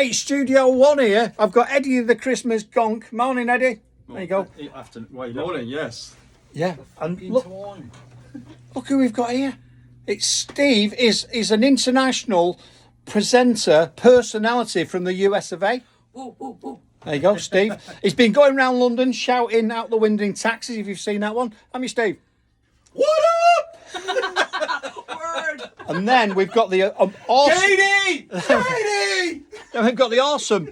Hey, Studio One here. I've got Eddie the Christmas Gonk. Morning, Eddie. There you go. Morning, yes. Yeah, and look who we've got here. It's Steve. Is an international presenter personality from the US of A. Woo, woo, woo. There you go, Steve. He's been going around London shouting out the window in taxis. If you've seen that one, I'm Steve. What up? Word. And then we've got the awesome. Katie! Katie! Then we've got the awesome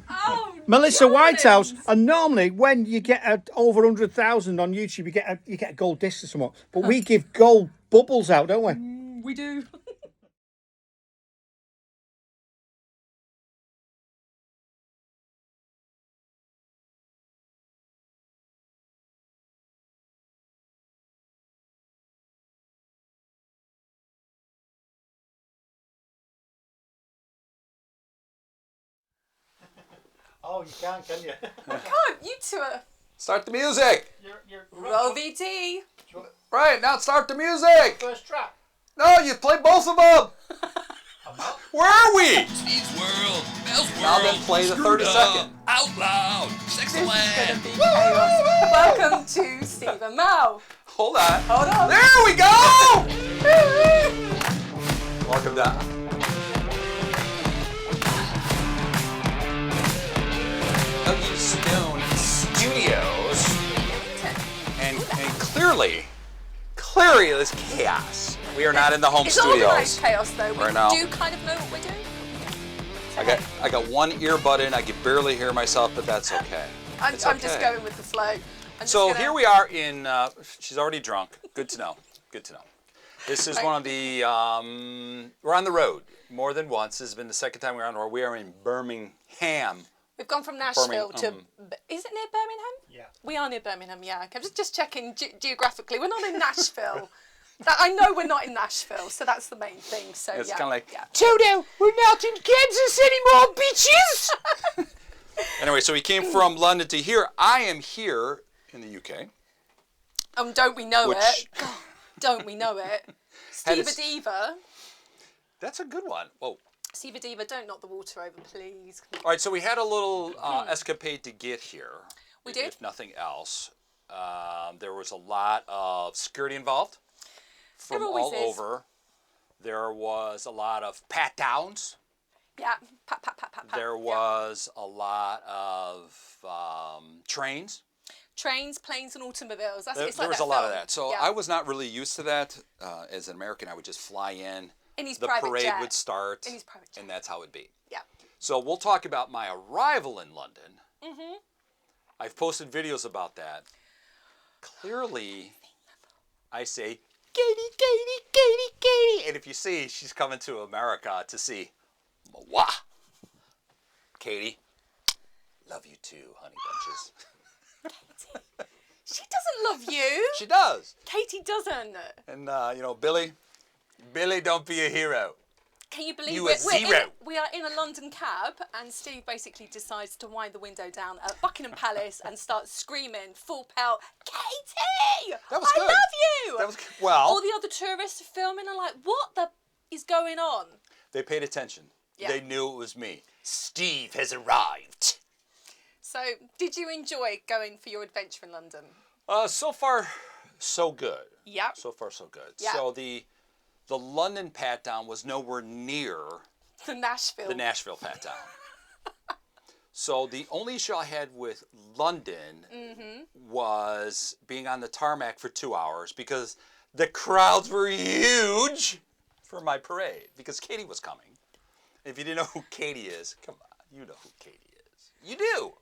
Oh, Melissa darling. Whitehouse. And normally, when you get over 100,000 on YouTube, you get a gold disc or something. But we give gold bubbles out, don't we? We do. Oh, you can't, can you? Can't you two are Start the music. roll VT. Right, now start the music. First track. No, you play both of them. Where are we? Steve's World, Bell's World. Now then play the 30-second. Outloud, Sex This is Land. gonna be chaos. Welcome to Steve and Mal. Hold on. Hold on. There we go. Welcome down. Duggystone Studios. And clearly there's chaos. We are not in the home It's organised studios. chaos though. Right We now. do kind of know what we're doing. I got one earbud in. I can barely hear myself, but that's okay. I'm It's just okay. going with the flow. So here we are in, she's already drunk. Good to know. Good to know. This is Right. one of the, we're on the road more than once. This has been the second time we're on the road. We are in Birmingham. We've gone from Nashville to. Birmingham. Is it near Birmingham? Yeah. We are near Birmingham, yeah. Okay, I'm just checking geographically. We're not in Nashville. I know we're not in Nashville, so that's the main thing. So It's yeah. kind of like, yeah. Toto, we're not in Kansas anymore, bitches! Anyway, so we came from London to here. I am here in the UK. Don't we know Which- it? God, don't we know it? Had Steve its- Diva. That's a good one. Whoa. Steve Diva, don't knock the water over, please. All right, so we had a little escapade to get here. We did? If nothing else. There was a lot of security involved from There always all is. over. There was a lot of pat downs. Yeah. Pat, pat, pat, pat, pat. There Yeah. was a lot of trains. Trains, planes, and automobiles. That's, There, it's like there was that a lot of film. that. So Yeah. I was not really used to that. As an American, I would just fly in. In his The private parade jet. would start. In his private jet. And that's how it would be. Yeah. So we'll talk about my arrival in London. Mm-hmm. I've posted videos about that. Clearly, I say, Katie, Katie, Katie, Katie. And if you see, she's coming to America to see Mawa. Katie, love you too, honey bunches. She doesn't love you. She does. Katie doesn't. And, Billy, don't be a hero. Can you believe You it? a zero. We are in a London cab, and Steve basically decides to wind the window down at Buckingham Palace and starts screaming full pelt, Katie! That was I good. love you! That was good. Well, All the other tourists are filming and like, what the is going on? they paid attention. Yeah. They knew it was me. Steve has arrived. So, did you enjoy going for your adventure in London? So far, so good. Yeah. So far, so good. Yeah. So the London pat down was nowhere near The Nashville. the Nashville pat down. So the only issue I had with London was being on the tarmac for 2 hours because the crowds were huge for my parade because Katie was coming. If you didn't know who Katie is, come on, you know who Katie is. You do.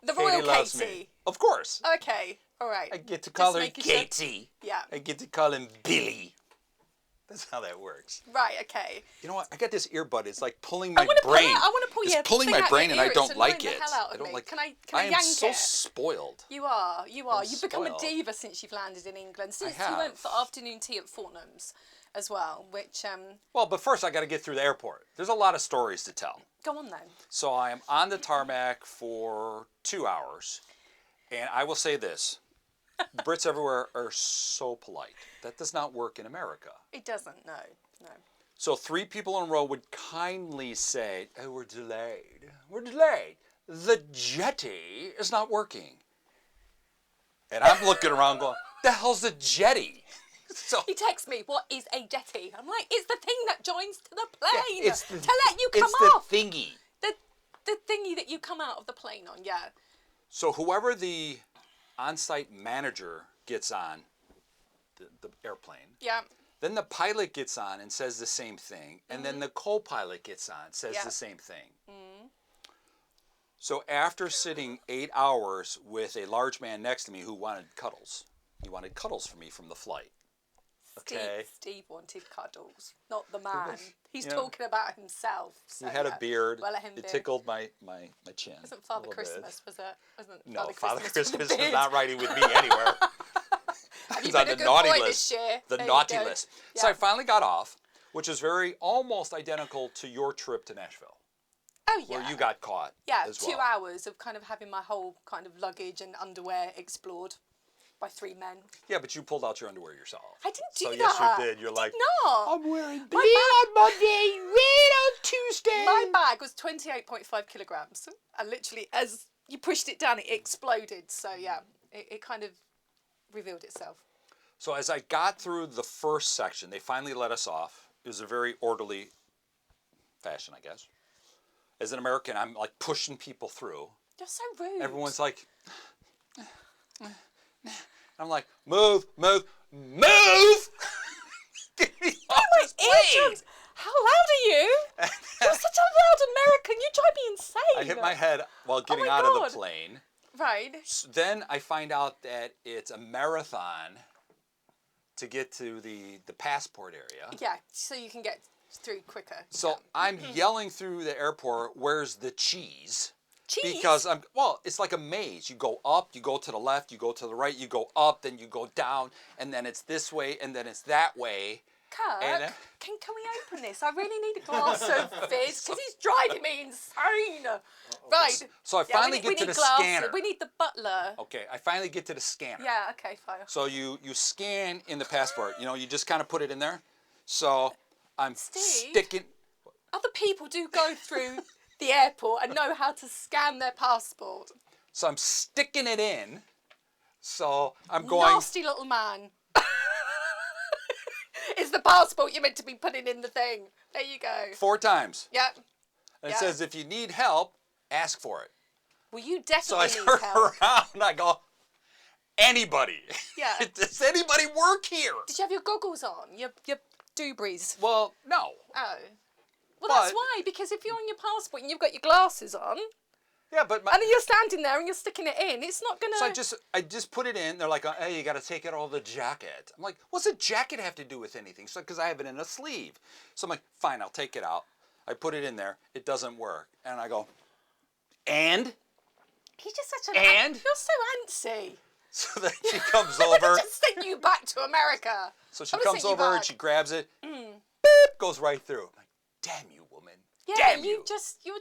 The Royal Katie loves Katie. me. Of course. Okay, all right. I get to call her making sure- Katie. Yeah. I get to call him Billy. That's how that works. Right, okay. You know what? I got this earbud. It's like pulling my wanna brain. I want to pull It's your pulling thing my out brain, your and I ear. don't It's like annoying it. the hell out of I don't me. like. Can I I am yank so it? spoiled. You are. I'm You've become a spoiled. diva since you've landed in England. Since you have. went for afternoon tea at Fortnum's as well, which, Well, but first I got to get through the airport. There's a lot of stories to tell. go on then. So I am on the tarmac for 2 hours, and I will say this: the Brits everywhere are so polite. That does not work in America. It doesn't, no. So 3 people in a row would kindly say, "Oh, we're delayed. We're delayed. The jetty is not working." And I'm looking around going, "The hell's a jetty?" So He texts me, "What is a jetty?" I'm like, "It's the thing that joins to the plane it's the- to let you come it's off." the thingy. The thingy that you come out of the plane on, yeah. So whoever the on-site manager gets on the airplane, Yeah. then the pilot gets on and says the same thing, and then the co-pilot gets on and says Yeah. the same thing. So after sitting 8 hours with a large man next to me who wanted cuddles, he wanted cuddles from me from the flight. Okay. Steve wanted cuddles, not the man. He's you know, talking about himself. He So, had a yeah. beard. Well, let him It be. tickled my chin. Wasn't a Father little bit. Christmas, was it? Wasn't No, Father with Christmas the is beard? not riding with me anywhere. Have you It's on been a the good naughty boy list. this year? The There you naughty go. list. Yeah. So I finally got off, which is almost identical to your trip to Nashville, Oh, yeah. where you got caught. Yeah, as 2 well. hours of kind of having my whole kind of luggage and underwear explored by 3 men. Yeah, but you pulled out your underwear yourself. I didn't do so that. yes, you did. You're I like, did not. I'm wearing My blue on Monday, red on Tuesday. My bag was 28.5 kilograms. And literally, as you pushed it down, it exploded. So, yeah, it kind of revealed itself. So as I got through the first section, they finally let us off. It was a very orderly fashion, I guess. As an American, I'm like pushing people through. You're so rude. Everyone's like, I'm like, move, move, move! Get me off this plane! Eardrums. How loud are you? You're such a loud American. You drive me insane. I hit my head while getting my out of God. the plane. Right. Then I find out that it's a marathon to get to the passport area. Yeah, so you can get through quicker. So I'm yelling through the airport, "Where's the cheese?" Cheese? Because it's like a maze. You go up, you go to the left, you go to the right, you go up, then you go down, and then it's this way, and then it's that way. Kirk, And, can we open this? I really need a glass of fizz because he's driving me insane. Right. So I finally get to the scanner. We need the butler. Okay, I finally get to the scanner. Yeah, okay, fine. So you scan in the passport. You just kind of put it in there. So I'm Steve? sticking. Other people do go through the airport and know how to scan their passport. So I'm sticking it in. So I'm going. Nasty little man. It's the passport you're meant to be putting in the thing. There you go. 4 times. Yep. And Yeah. it says if you need help, ask for it. Well, you So I definitely turn need help. around and I go, anybody. Yeah. Does anybody work here? Did you have your goggles on? Your doobries? Well, no. Oh. Well, that's But- why, because if you're on your passport and you've got your glasses on, Yeah, but and then you're standing there and you're sticking it in, it's not going to... so I just put it in. They're like, hey, you got to take out all the jacket. I'm like, what's a jacket have to do with anything? So because I have it in a sleeve. So I'm like, fine, I'll take it out. I put it in there. It doesn't work. And I go, and? He's just such an... And? You're so antsy. So then she comes I over. just sent you back to America. So she I would've comes sent you over and back. she grabs it. Beep, goes right through. I'm like, damn you, woman. Yeah, Damn you're you. just... You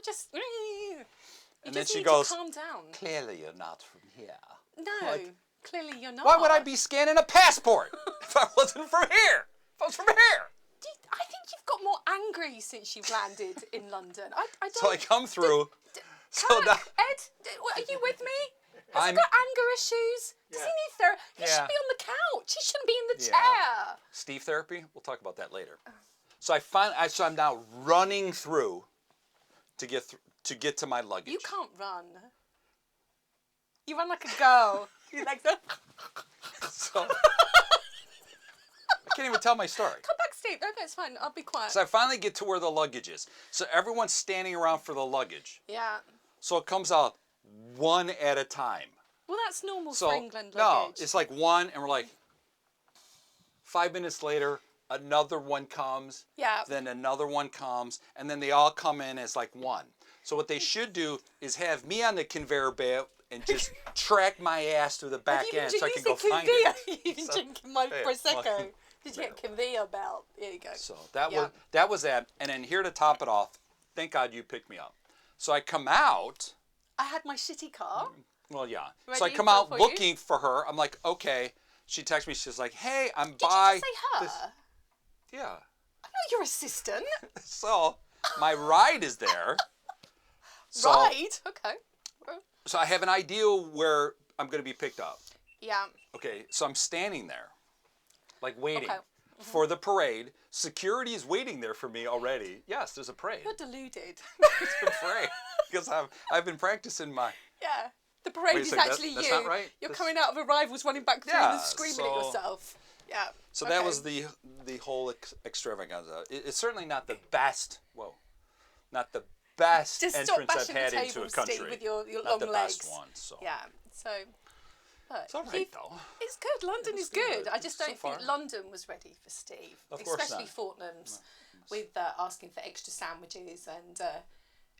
And then just she need goes, to calm down. clearly you're not from here. No, like, clearly you're not. Why would I be scanning a passport if I wasn't from here? If I was from here. I think you've got more angry since you've landed in London. I don't... So I come through. So Kirk, now, Ed, are you with me? Has he I'm- got anger issues? Does he need therapy? He Yeah. should be on the couch. He shouldn't be in the Yeah. chair. Steve therapy, we'll talk about that later. So I'm now running through to get to my luggage. You can't run. You run like a girl. You like that. So, I can't even tell my story. Come back, Steve. Okay, it's fine. I'll be quiet. So I finally get to where the luggage is. So everyone's standing around for the luggage. Yeah. So it comes out one at a time. Well, that's normal So for England no, luggage. it's like one, and we're like 5 minutes later, another one comes. Yeah. Then another one comes, and then they all come in as like one. So what they should do is have me on the conveyor belt and just track my ass through the back end so I can go find it. You've been So- drinking my yeah, prosecco. well, Did you get conveyor belt? There you go. So Yeah. that was that. And then here to top it off, thank God you picked me up. So I come out. I had my shitty car. Well, yeah. So I Ready come out for you? looking for her. I'm like, okay. She texts me. She's like, hey, I'm Did by. you just say her? this- Yeah. I not your assistant. So my ride is there. So, Right. Okay. So I have an idea where I'm going to be picked up. Yeah. Okay, so I'm standing there, like waiting Okay. for the parade. Security is waiting there for me already. Yes, there's a parade. You're deluded. There's a parade because I've been practicing my. Yeah. The parade Wait a is second, actually that's you. not right. You're This- coming out of arrivals, running back through Yeah, and screaming at so- yourself. Yeah. So that okay. was the whole extravaganza. It's certainly not the best. Whoa, not the best Just stop entrance I've bashing had the into a table, country. Steve, with your not long the legs. best one. So Yeah. So. But it's all right though. It's good. London It's is good. good. I just So don't think far. London was ready for Steve, Of course especially not. Fortnum's, with asking for extra sandwiches and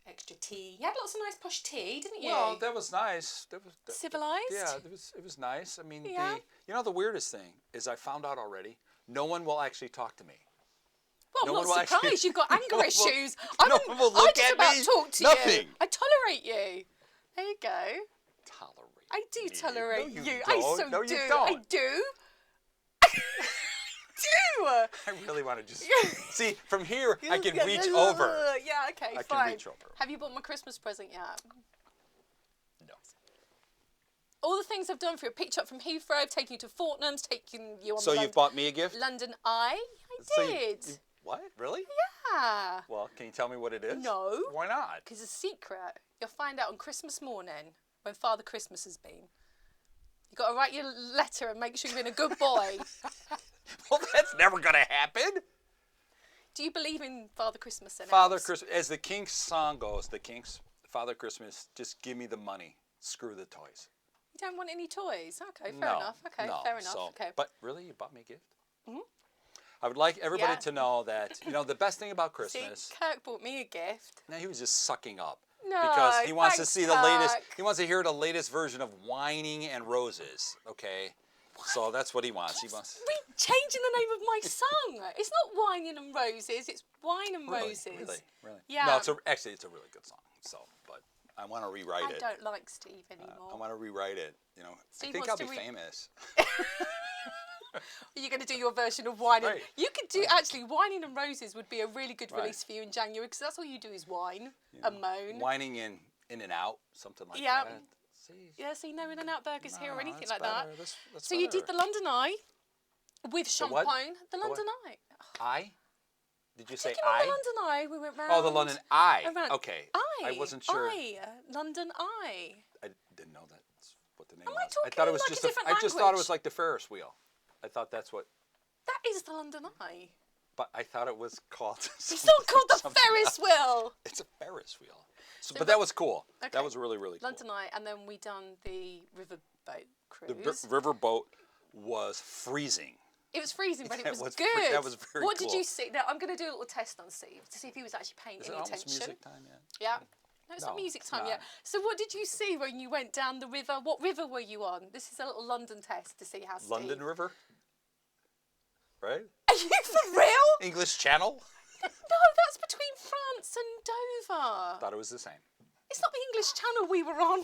extra tea. You had lots of nice posh tea, didn't you? Well, that was nice. That was Civilised. yeah. It was nice. I mean, Yeah. the weirdest thing is I found out already. No one will actually talk to me. Well, No I'm one will not surprised. actually- You've got no anger one will- issues. no one will look I just at about me. talk to you. Nothing. I tolerate you. There you go. Tolerate. I do me. tolerate No, you. Don't. I so no, you do. don't. I do. do. I really want to just see from here. I can reach Yeah, over. Yeah, okay, I can fine. reach over. Have you bought my Christmas present yet? No. All the things I've done for you. Picked you up from Heathrow, taking you to Fortnum's, taking you on So the you've bought me a gift? London Eye. I So did. What? Really? Yeah. Well, can you tell me what it is? No. Why not? Because it's a secret. You'll find out on Christmas morning when Father Christmas has been. You've got to write your letter and make sure you've been a good boy. Well, that's never gonna happen. Do you believe in Father Christmas and Father elves? Christmas, as the Kinks song goes, the Kinks, Father Christmas, just give me the money, screw the toys. You don't want any toys? Okay, fair No, enough. Okay, no, fair enough. so- Okay. But really, you bought me a gift? Mm-hmm. I would like everybody Yeah. to know that, the best thing about See, Christmas, Kirk bought me a gift. now he was just sucking up. No, Because he wants to thanks, see the latest, Kirk. he wants to hear the latest version of Whining and Roses, okay? So that's what he wants. He wants. Changing the name of my song. It's not Whining and Roses. It's Wine and Roses. Really. Yeah. No, actually, it's a really good song. So, but I want to rewrite I it. don't like Steve anymore. I want to rewrite it. Steve I think wants I'll to be re- famous. You're going to do your version of Whining. Right. You could do, actually, Whining and Roses would be a really good Right. release for you in January because that's all you do is whine and moan. Whining in and out, something like Yeah. that. See, Yeah, see, no In-N-Out Burgers here or no, anything that's like better. that. That's So you did the better. London Eye with The what? champagne. The what? London Eye. I? Did you say Taking on I? the London Eye, we went round. Oh, the London Eye. around- Okay. Eye. I wasn't sure. Eye. London Eye. I didn't know that's what the name Am I was. I thought talking it was like a just. different I just thought it language? was like the Ferris wheel. I thought that's what. That is the London Eye. But I thought it was called. It's not called the something Ferris else. wheel. It's a Ferris wheel. But that was cool. Okay. That was really, really cool. London Eye, and then we done the riverboat The cruise. river boat was freezing. It was freezing, but it That was was good. that was very What did cool. you see? Now I'm going to do a little test on Steve to see if he was actually paying Is it any almost attention. music time yet? Yeah. No, it's not No, music it's time not. yet. So what did you see when you went down the river? What river were you on? This is a little London test to see how Steve... London River? Right? Are you for real? English Channel? No, that's between France and Dover. Thought it was the same. It's not the English Channel we were on.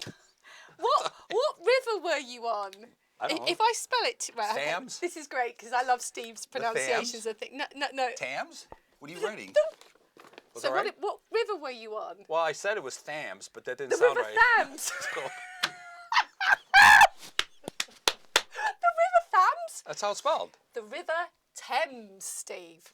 What river were you on? I don't know. If I spell it right, okay, Thames? this is great because I love Steve's pronunciations of things. No. Thames? What are you writing? Was So that right? what river were you on? Well, I said it was Thames, but that didn't The sound River right. Thames. So, The River Thames? that's how it's spelled. The River Thames, Steve.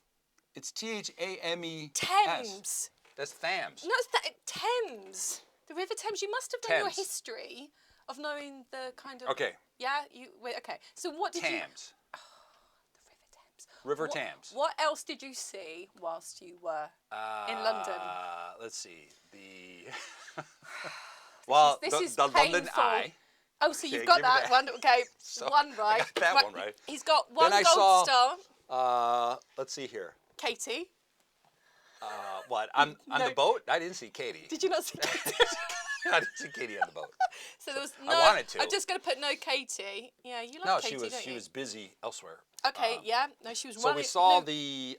It's T-H-A-M-E-S. Thames. That's Thames. No, it's Thames. The River Thames. You must have done your Thames. history of knowing the kind of. Okay. Yeah. Okay. So what did you? Thames. The River Thames. River What- Thames. What else did you see whilst you were in London? Let's see. Well, this is the London painful. Eye. Oh, so Okay, you've got give me that that. one. Okay, So, one I right. got that Right, one right. He's got one I gold saw- star. Let's see here. Katie. What? On No. the boat? I didn't see Katie. Did you not see Katie? I didn't see Katie on the boat. So there was I no. wanted to. I'm just going to put no Katie. Yeah, you love No, Katie, don't she you? was busy elsewhere. Okay, yeah. No, she was So running. we saw no, the.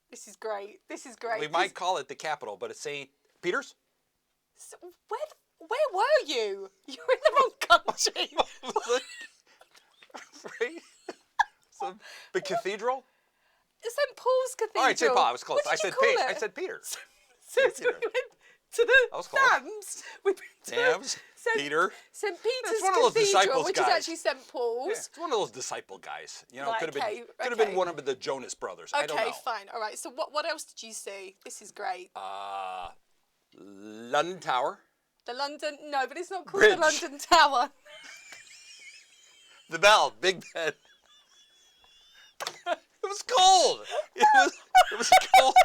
This is great. This is great. We might call it the capital, but it's St. Peter's. So where were you? You were in the wrong country. Right? So, the cathedral. St. Paul's Cathedral. All right, St. Paul. I was close. What did I you said call Pete. it? I said Peter. So Peter. we went to the I was close. Thames. We've been to Thames, Peter. St. Peter's one of those Cathedral, disciples which guys. is actually St. Paul's. Yeah, it's one of those disciple guys. You know, Right, could have okay, been okay. one of the Jonas Brothers. I don't know. Okay, fine. All right. So what else did you see? This is great. London Tower. The London. No, but it's not called Bridge. the London Tower. The Bell. Big Ben. It was cold. It was cold.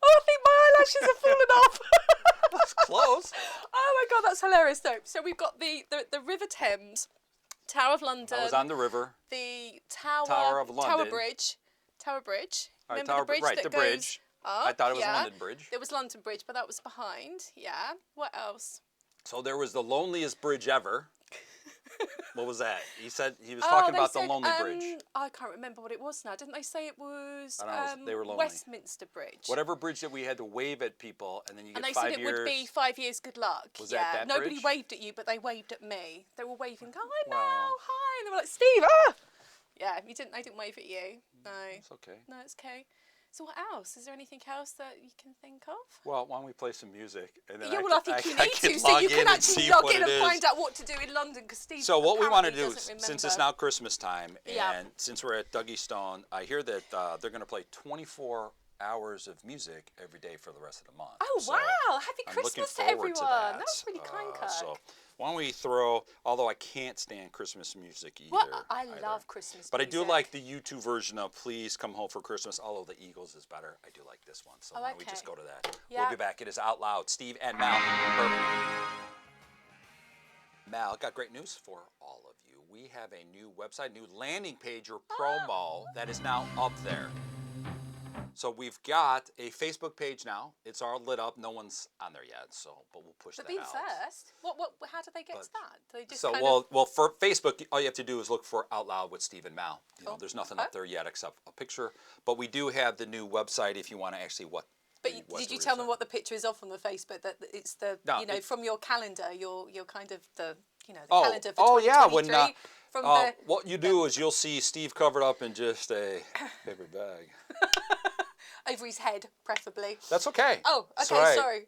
Oh, I think my eyelashes have fallen off. That's close. Oh my God, that's hilarious. So we've got the River Thames, Tower of London. I was on the river. The Tower of London. Tower Bridge. All right, Remember the bridge right, that the goes bridge. up? I thought it was yeah. London Bridge. There was London Bridge, but that was behind. Yeah. What else? So there was the loneliest bridge ever. What was that? He said he was talking they about the said, lonely bridge. I can't remember what it was now. Didn't they say it was, I don't know, they were lonely. Westminster Bridge? Whatever bridge that we had to wave at people, and then you get And they 5 said it years. would be 5 years good luck. Was yeah. that Nobody bridge? waved at you, but they waved at me. They were waving, hi Mel, Well. hi. And they were like, Steve, ah! Yeah, they didn't wave at you. No. It's okay. No, it's okay. So what else? Is there anything else that you can think of? Well, why don't we play some music? And then Yeah, well, I think you need can to, so log you in can and actually see log what in it and is. find out what to do in London, because Steve So what we want to do, doesn't since it's remember. now Christmas time, and Yeah. since we're at Dougie Stone, I hear that they're going to play 24 hours of music every day for the rest of the month. Oh, So wow. Happy I'm looking Christmas to forward everyone. that. That was really kind, Kirk. So why don't we throw, although I can't stand Christmas music either. Well, I either. love Christmas But I music. do like the YouTube version of Please Come Home for Christmas, although the Eagles is better. I do like this one. So Oh, why don't we just okay. go to that? Yeah. We'll be back. It is Out Loud. Steve and Mal. Mal, got great news for all of you. We have a new website, new landing page or promo that is now up there. So we've got a Facebook page now. It's all lit up. No one's on there yet, but we'll push But that being out. first, how did they get to that? Do they just So kind well, for Facebook, all you have to do is look for Out Loud with Steve and Mal. You know, Oh, there's nothing okay. up there yet except a picture. But we do have the new website if you want to actually But did you tell them what the picture is of on the Facebook? That it's the No, from your calendar, your kind of the the Oh, calendar for oh yeah. When 2023 from the what you do is you'll see Steve covered up in just a paper bag. over his head, preferably. That's okay. Oh, That's okay, all right. sorry.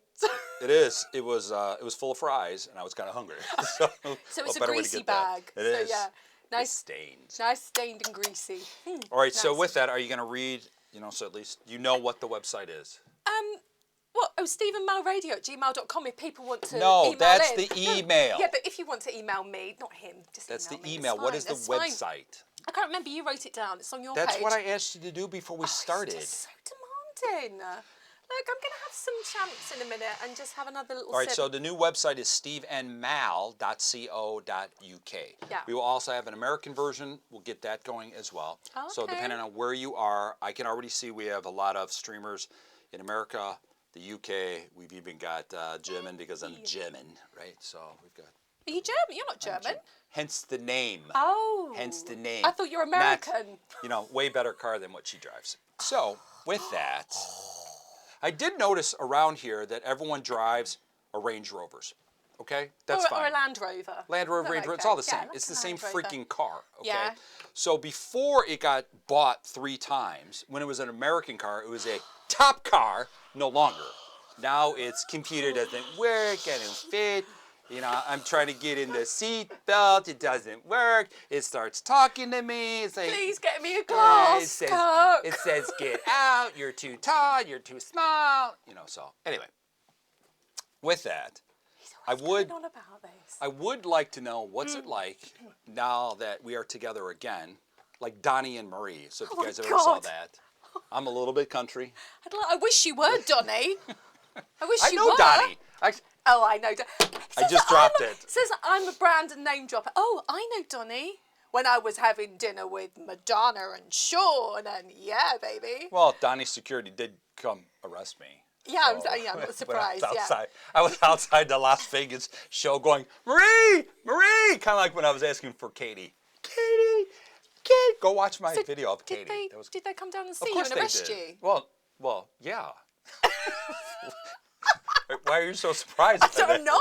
It is. It was full of fries, and I was kind of hungry. So So it's a better way to greasy get that. bag. It So is. yeah, It's nice, stained. nice stained and greasy. All right. So Nice. with that, are you going to read? So at least you know what the website is. What? Oh, StephenMalRadio@gmail.com if people want to No, email that's in. the No, email. yeah, but if you want to email me, not him, just That's the email me. email. It's What fine, is the that's fine. website? I can't remember. You wrote it down. It's on your That's page. what I asked you to do before we started. It's just so demanding. Look, I'm going to have some champs in a minute and just have another little All right, sip. so the new website is steveandmal.co.uk. Yeah. We will also have an American version. We'll get that going as well. So Okay. depending on where you are, I can already see we have a lot of streamers in America, the UK. We've even got German because I'm German, right? So we've got. Are you German? You're not German. Hence the name. Oh. Hence the name. I thought you were Not, American. way better car than what she drives. So with that, I did notice around here that everyone drives a Range Rovers. Okay, that's or fine. a Land Rover. Land Rover, Oh, Range Rover, it's okay. all the Yeah, same. like It's a the same Land Rover. freaking car, okay? Yeah. So before it got bought 3 times, when it was an American car, it was a top car, no longer. Now its computer doesn't work, I don't fit. I'm trying to get in the seat belt, it doesn't work. It starts talking to me. It's like, Please get me a glass, Coke. it says, get out, you're too tall, you're too small. So anyway, with that, I would Going on about this. I would like to know what's it like now that we are together again, like Donnie and Marie. So if you Oh, guys ever saw God. that, I'm a little bit country. I wish you were Donnie. I wish I you know were. Donnie. Oh, I know. I just dropped it. Says I'm a brand and name dropper. Oh, I know Donnie. When I was having dinner with Madonna and Sean, and yeah, baby. Well, Donnie's security did come arrest me. Yeah, I'm when not surprised. I was Yeah. outside. I was outside the Las Vegas show going, Marie, Marie, kind of like when I was asking for Katie. Katie, go watch my So video of Katie. Did they come down and Of see you course and they arrest did. you? Well, yeah. Why are you so surprised by that? I'm not.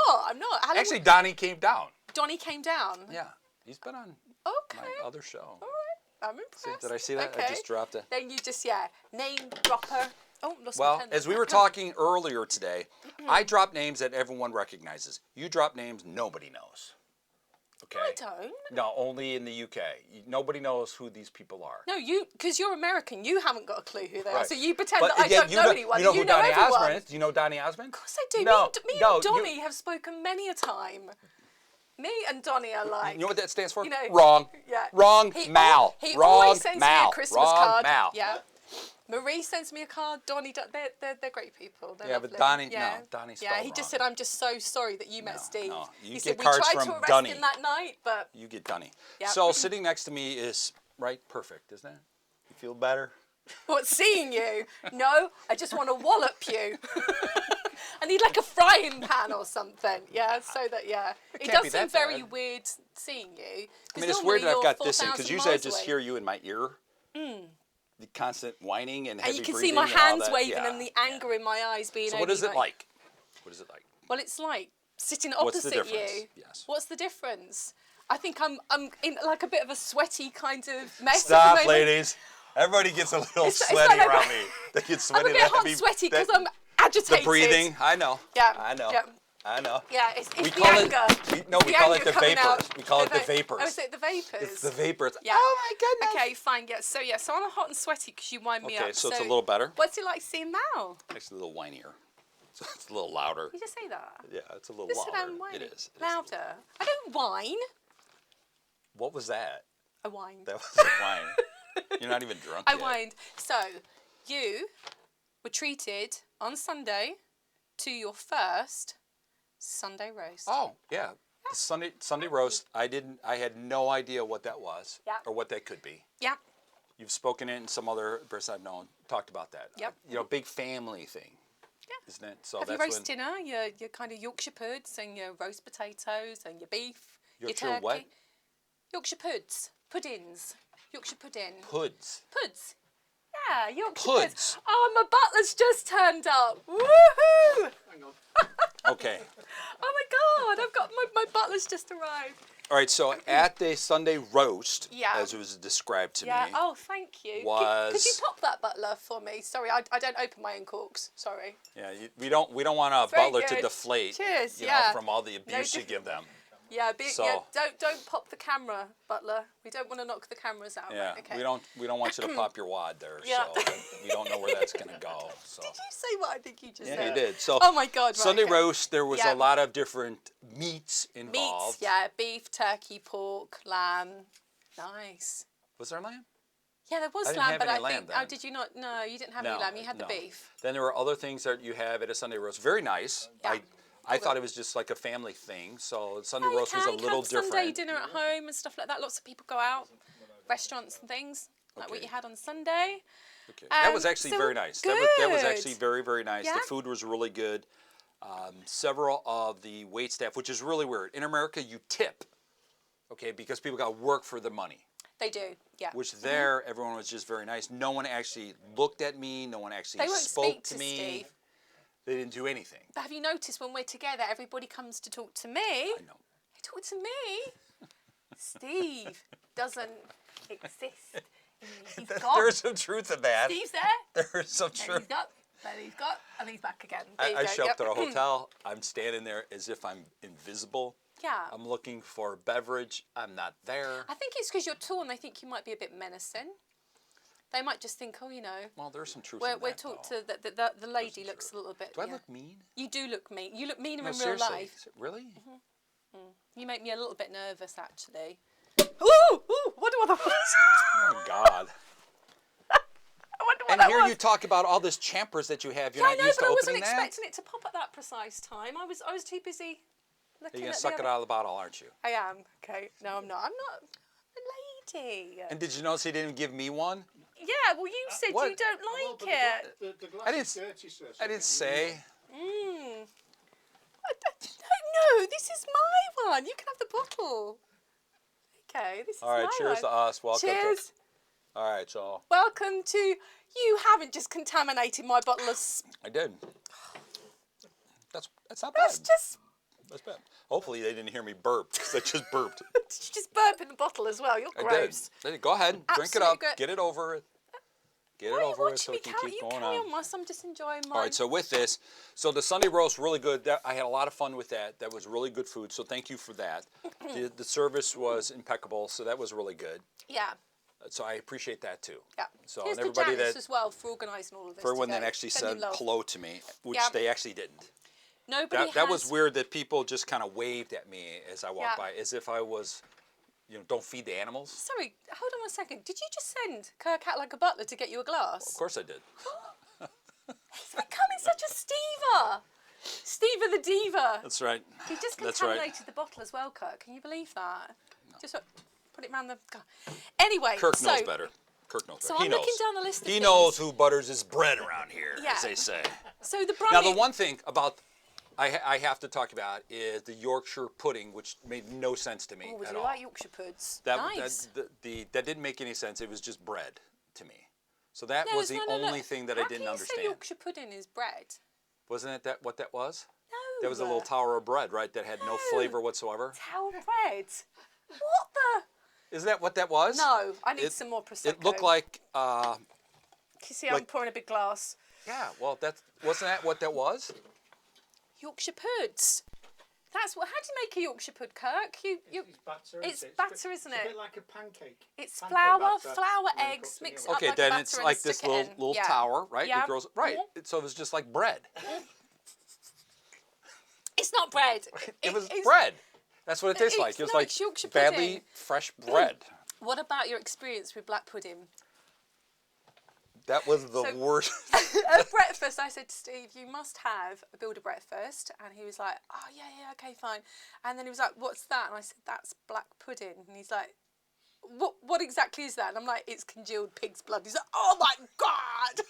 How long Actually, Donnie came down. Donnie came down. Yeah, he's been on Okay. my other show. All right. I'm impressed. Did I see that? Okay. I just dropped it. Then you just, name dropper. Oh, lost my Well, pen. as we were talking earlier today, I drop names that everyone recognizes. You drop names nobody knows. Okay? I don't. No, only in the UK. Nobody knows who these people are. No, because you're American, you haven't got a clue who they are. Right. So you pretend But that I yet don't know anyone. You know who Donny everyone. Osmond is? Do you know Donny Osmond? Of course I do. No, me no, and Donny have spoken many a time. Me and Donny are like. You know what that stands for? You know, Wrong. Yeah. Wrong. Mal. He Wrong. always sends Mal. me a Christmas Wrong. card. Mal. Yeah. Marie sends me a card. Donny, they're great people. They're Yeah, lovely. but Donny, yeah. no, Donny's Yeah, spelled he just wrong. said, "I'm just so sorry that you met Steve." No, you he get said we cards tried from to arrest Donny. him that night, but You get Donny. Yep. So sitting next to me is perfect, isn't it? You feel better? what? Seeing you? No, I just want to wallop you. I need like a frying pan or something. Yeah, so that it can't be does seem that very bad. weird seeing you. I mean, it's weird that I've got this in because usually I just hear you in my ear. The constant whining and heavy And you can see breathing my and all hands that. waving Yeah, and the anger in my eyes being. So what is it like? What is it like? Well, it's like sitting What's the opposite difference? you. Yes. What's the difference? I think I'm in like a bit of a sweaty kind of mess. at the Stop, moment. ladies. Everybody gets a little It's sweaty not like around me. They get I'm sweaty. a bit hot and sweaty because I'm agitated. The breathing, I know. Yeah. I know. Yeah. I know. Yeah, it's We the call it- anger. we call it the coming vapors. out. We call it the vapors. Oh, is it the vapors? It's the vapors. Yeah. Oh my goodness. Okay, fine. Yeah. So I'm hot and sweaty because you wind me up. Okay, so it's a little better. What's it like seeing Mal? Actually, a little whinier. So it's a little louder. You just say that. Yeah, it's a little Just said louder. I'm whining. It is. Louder. I don't whine. What was that? I whined. That was a whine. You're not even drunk I yet. whined. So, you were treated on Sunday to your first Sunday roast. Oh, yeah. The Sunday roast, I had no idea what that was Yeah. or what that could be. Yeah. You've spoken it and some other person I've known talked about that. Yep. Big family thing. Yeah. Isn't it? So Have that's your roast when dinner, your kind of Yorkshire puds and your roast potatoes and your beef, Yorkshire your turkey. what? Yorkshire puddings. Yorkshire pudding. Puds. Puds. Yeah, Yorkshire Puds. puds. Oh, my butler's just turned up. Woohoo! Okay. Oh my God, I've got my butler's just arrived. All right, so at the Sunday roast, Yeah. as it was described to Yeah. me, Oh, thank you. Could you was- pop that butler for me? Sorry, I don't open my own corks. Sorry. yeah, we don't want a Very butler to good. deflate, Cheers, you yeah. know, from all the abuse you diff- give them. Yeah, So- don't pop the camera, butler. We don't want to knock the cameras out. Yeah, Right? Okay. we don't want you to pop your wad there, Yeah. so we don't know where that's gonna go. So Did you say what I think you just yeah, said? you did. So Oh my God. Right, Sunday okay. roast, there was Yeah. a lot of different meats Meats, involved. yeah, beef, turkey, pork, lamb. Nice. Was there lamb? Yeah, there was I didn't lamb, have but any I lamb think. then. Oh, did you not? No, you didn't have any lamb. You had the beef. Then there were other things that you have at a Sunday roast. Very nice. Yeah. I thought it was just like a family thing. So Sunday You roast was a can little have Sunday different. dinner at home and stuff like that. Lots of people go out, restaurants and things like what Okay. you had on Sunday. Okay. That was Um, actually so very nice. That was good. actually very, very nice. Yeah. The food was really good. Several of the wait staff, which is really weird. In America, you tip, okay, because people got to work for the money. They do, yeah. Which there, everyone was just very nice. No one actually looked at me. No one actually They won't spoke speak to to me. Steve. They didn't do anything. But have you noticed when we're together, everybody comes to talk to me? I know. They talk to me. Steve doesn't exist. He's gone. There's some truth in that. Steve's there. There's some And truth. he's got. Then he's got. And he's back again. There you I go. show up Yep. to a hotel. I'm standing there as if I'm invisible. Yeah. I'm looking for a beverage. I'm not there. I think it's because you're tall and they think you might be a bit menacing. They might just think, oh, you know, Well, there's some truth we're in that, talk though. to the lady looks a little bit. Do I yeah. look mean? You do look mean. You look meaner No, in real seriously. life. Really? You make me a little bit nervous, actually. Ooh, what that was? Oh, God. I wonder what And that here was. you talk about all this champers that you have. You're Yeah, I not know, used but to I wasn't opening that? expecting it to pop at that precise time. I was too busy looking You're going at to suck the it other... out of the bottle, aren't you? I am. Okay. No, I'm not. I'm not a lady. And did you notice he didn't give me one? Yeah, well, you said what? you don't like it. The glass I didn't is dirty, sir. I didn't say. No, this is my one. You can have the bottle. Okay, this is All right, my cheers one. to us. Welcome Cheers. to... All right, so Welcome to... You haven't just contaminated my bottle of... I did. That's not That's bad. just... That's bad. Hopefully they didn't hear me burp, because I just burped. Did you just burp in the bottle as well? You're I gross. did. Go ahead, drink it Absolutely up, great. get it over it. Get it Why are you over with watching so me? we can Carry, keep you going carry on. on whilst I'm just enjoying mine. All right, so with this, so the Sunday roast, really good. I had a lot of fun with that. That was really good food, so thank you for that. The service was impeccable, so that was really good. Yeah. So I appreciate that too. Yeah. So Here's and the everybody Janice that, as well for organising all of this. for everyone that today. actually Sending said love. hello to me, which Yeah. they actually didn't. Nobody That was has- weird that people just kind of waved at me as I walked Yeah. by, as if I was, don't feed the animals. Sorry, hold on one second. Did you just send Kirk out like a butler to get you a glass? Of course I did. He's becoming such a Stever. Stever the diva. That's right. He just That's contaminated right. the bottle as well, Kirk. Can you believe that? Just put it around the... Anyway, Kirk so... knows better. Kirk knows better. So he I'm knows. looking down the list of He things. knows who butters his bread around here, Yeah. as they say. So the Now, brownie... the one thing about I have to talk about is the Yorkshire pudding, which made no sense to me Oh, would at you all. like Yorkshire puds? That, Nice. that didn't make any sense. It was just bread to me. So that No, was the no. only thing that I didn't How can understand. you say Yorkshire pudding is bread? Wasn't it what that was? No. That was a little tower of bread, right? That had no flavor whatsoever. Tower bread. What the... Isn't that what that was? No, I need It- some more Prosecco. It looked like, Can you see I'm like- pouring a big glass? yeah. Well, wasn't that what that was? Yorkshire puds. That's what... How do you make a Yorkshire pud, Kirk? It's batter. It's batter, isn't It's a it? bit like a pancake. It's Pancake flour, batter, flour, and then eggs, cooked in mix the it up oven. Okay, like then batter it's and like stick this it little in. Yeah. tower, right? Yeah. It grows right. Mhm. So it was just like bread. It's not bread. It was it's- bread. That's what it tastes It's like. It was not, like it's Yorkshire badly pudding. fresh bread. What about your experience with black pudding? That was the So- worst. At breakfast, I said to Steve, you must build a breakfast. And he was like, oh, yeah, okay, fine. And then he was like, what's that? And I said, that's black pudding. And he's like, what exactly is that? And I'm like, it's congealed pig's blood. He's like, oh my God.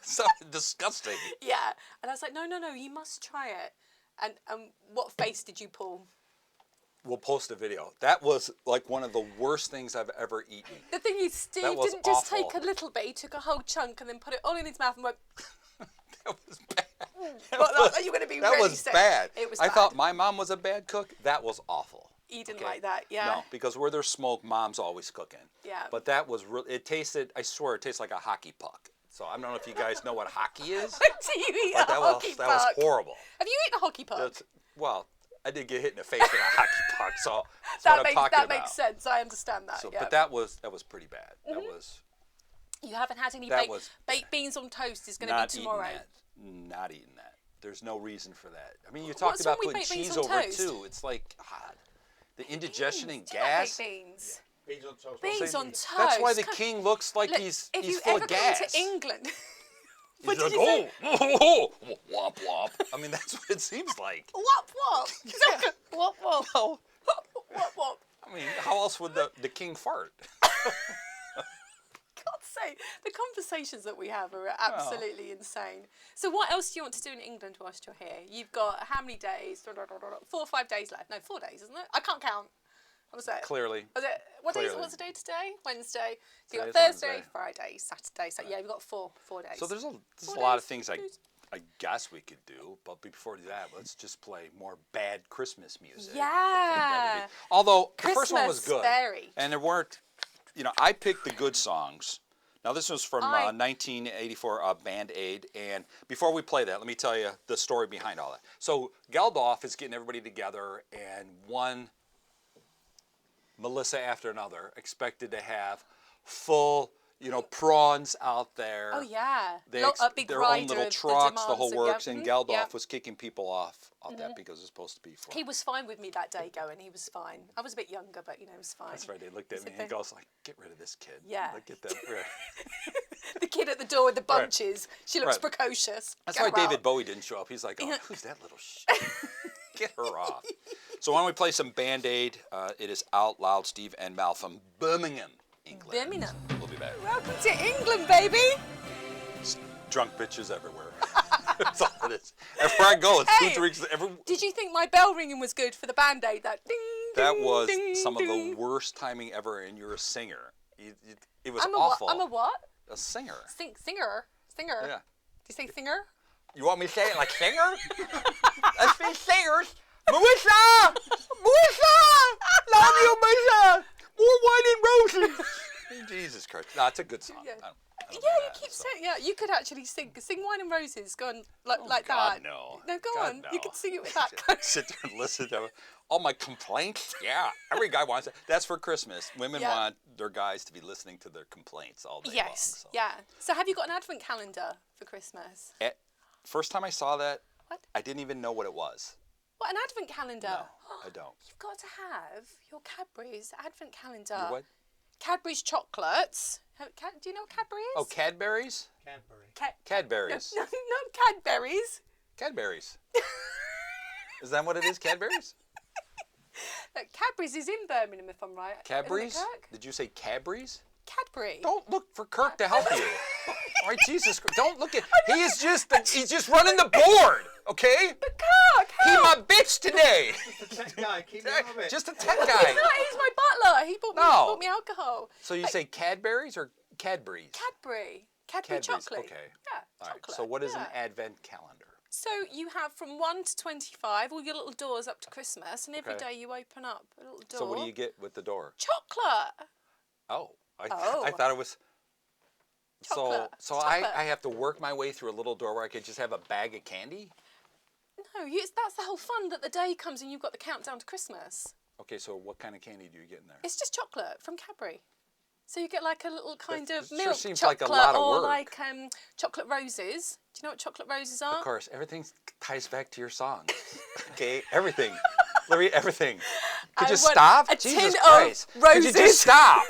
So disgusting. Yeah. And I was like, no, you must try it. And what face did you pull? We'll post a video. That was like one of the worst things I've ever eaten. The thing is, Steve That was didn't just awful. take a little bit. He took a whole chunk and then put it all in his mouth and went, That was bad. well, you're going to be That really was sick. bad. It was I bad. thought my mom was a bad cook. That was awful. You didn't Okay. like that, yeah? No, because where there's smoke, mom's always cooking. Yeah. But that was real. It tasted. I swear, it tastes like a hockey puck. So I don't know if you guys know what hockey is. Do you eat But a hockey that was puck? horrible. Have you eaten a hockey puck? Well, I did get hit in the face with a hockey puck, so that's what I'm talking that about. makes sense. I understand that. So, yeah. but that was pretty bad. That was You haven't had any that was baked beans on toast is going to not be eating tomorrow. that. Not eating that. There's no reason for that. I mean, you talked What's wrong about with putting baked beans cheese on over toast? it too. It's like the indigestion and Do you like gas. baked beans? Beans on toast. Beans on toast. That's why the Come- king looks like Look, he's if you full ever of gas. come to England, He's what like, did you say? oh, womp womp. I mean, that's what it seems like. Wop. Wop. No, Wop. I mean, how else would the king fart? God's sake, the conversations that we have are absolutely insane. So what else do you want to do in England whilst you're here? You've got how many days? 4 or 5 days left. No, 4 days, isn't it? I can't count. What was it? Clearly. Was it? Clearly. What's the day today? Wednesday. So you've Today's got Thursday, Wednesday. Friday, Saturday. So yeah, we've got 4 days. So there's a 4 lot of days, things I guess we could do, but before that, let's just play more bad Christmas music. I think that would Yeah. be- Although the first one was Christmas good, Berry. and there weren't. I picked the good songs. Now this was from I- 1984 Band Aid, and before we play that, let me tell you the story behind all that. So Geldof is getting everybody together, and one Melissa after another expected to have full, prawns out there. Oh yeah. They A big their rider own little of trucks, the whole demands of- works, and yeah, Geldof yeah. was kicking people off that because it's supposed to be for. He was fine with me that day going. He was fine. I was a bit younger, but it was fine. That's right. They looked at me and he goes like, "Get rid of this kid." Yeah. Like, get that. Rid. The kid at the door with the bunches. She looks Right. precocious. That's Get why her David out. Bowie didn't show up. He's like, "Oh, who's that little Get her off." So why don't we play some Band Aid? It is Out Loud, Steve and Mal from Birmingham, England. Birmingham. We'll be back. Welcome to England, baby. Drunk bitches everywhere. That's all it is. Everywhere I go, it's Hey, food drinks. Did you think my bell ringing was good for the Band-Aid? That ding, That ding, was ding, some of the ding. worst timing ever, and you're a singer. It was I'm a awful. what? I'm a what? A singer. Singer. Yeah. Do you say singer? You want me to say it like singer? Let's be singers. Melissa! Melissa! Love you, Melissa! More wine and roses! Jesus Christ. No, it's a good song. Yeah. I don't Yeah, know you that, keep so. saying, yeah, you could actually sing Wine and Roses, go on, like God, that. no. No, go God, on. no. You could sing it with that. Sit there and listen to all my complaints. Yeah, every guy wants it. That's for Christmas. Women Yeah. want their guys to be listening to their complaints all day long. Yes, So. yeah. So have you got an advent calendar for Christmas? First time I saw that, What? I didn't even know what it was. What, an advent calendar? No, I don't. You've got to have your Cadbury's advent calendar. Your what? Cadbury's chocolates. Do you know what Cadbury is? Oh, Cadbury's? Cadbury's. No, not Cadbury's. Cadbury's. Is that what it is, Cadbury's? Cadbury's is in Birmingham, if I'm right. Isn't it, Cadbury's? Kirk? Did you say Cadbury's? Cadbury. Don't look for Kirk to help you. All right, Jesus Christ. Don't look at. He's just running the board, okay? But Kirk, He help! my bitch today. Tech guy, keep me out of it. Just a tech No, guy. he's my butler. He bought me alcohol. So you say Cadbury's or Cadbury's? Cadbury Cadbury's, chocolate. okay. Yeah, All right. chocolate. So what is an yeah. advent calendar? So you have from 1 to 25, all your little doors up to Christmas, and every Okay. day you open up a little door. So what do you get with the door? Chocolate. Oh, I Oh. thought it was. Chocolate. So Chocolate. I have to work my way through a little door where I could just have a bag of candy? No, that's the whole fun that the day comes and you've got the countdown to Christmas. Okay, so what kind of candy do you get in there? It's just chocolate from Cadbury. So you get like a little kind That of sure milk seems like chocolate a lot of or work. like chocolate roses. Do you know what chocolate roses are? Of course, everything ties back to your song. Okay, everything. Literally everything. Could I you want stop? a Jesus tin of Christ. Could you roses. just stop?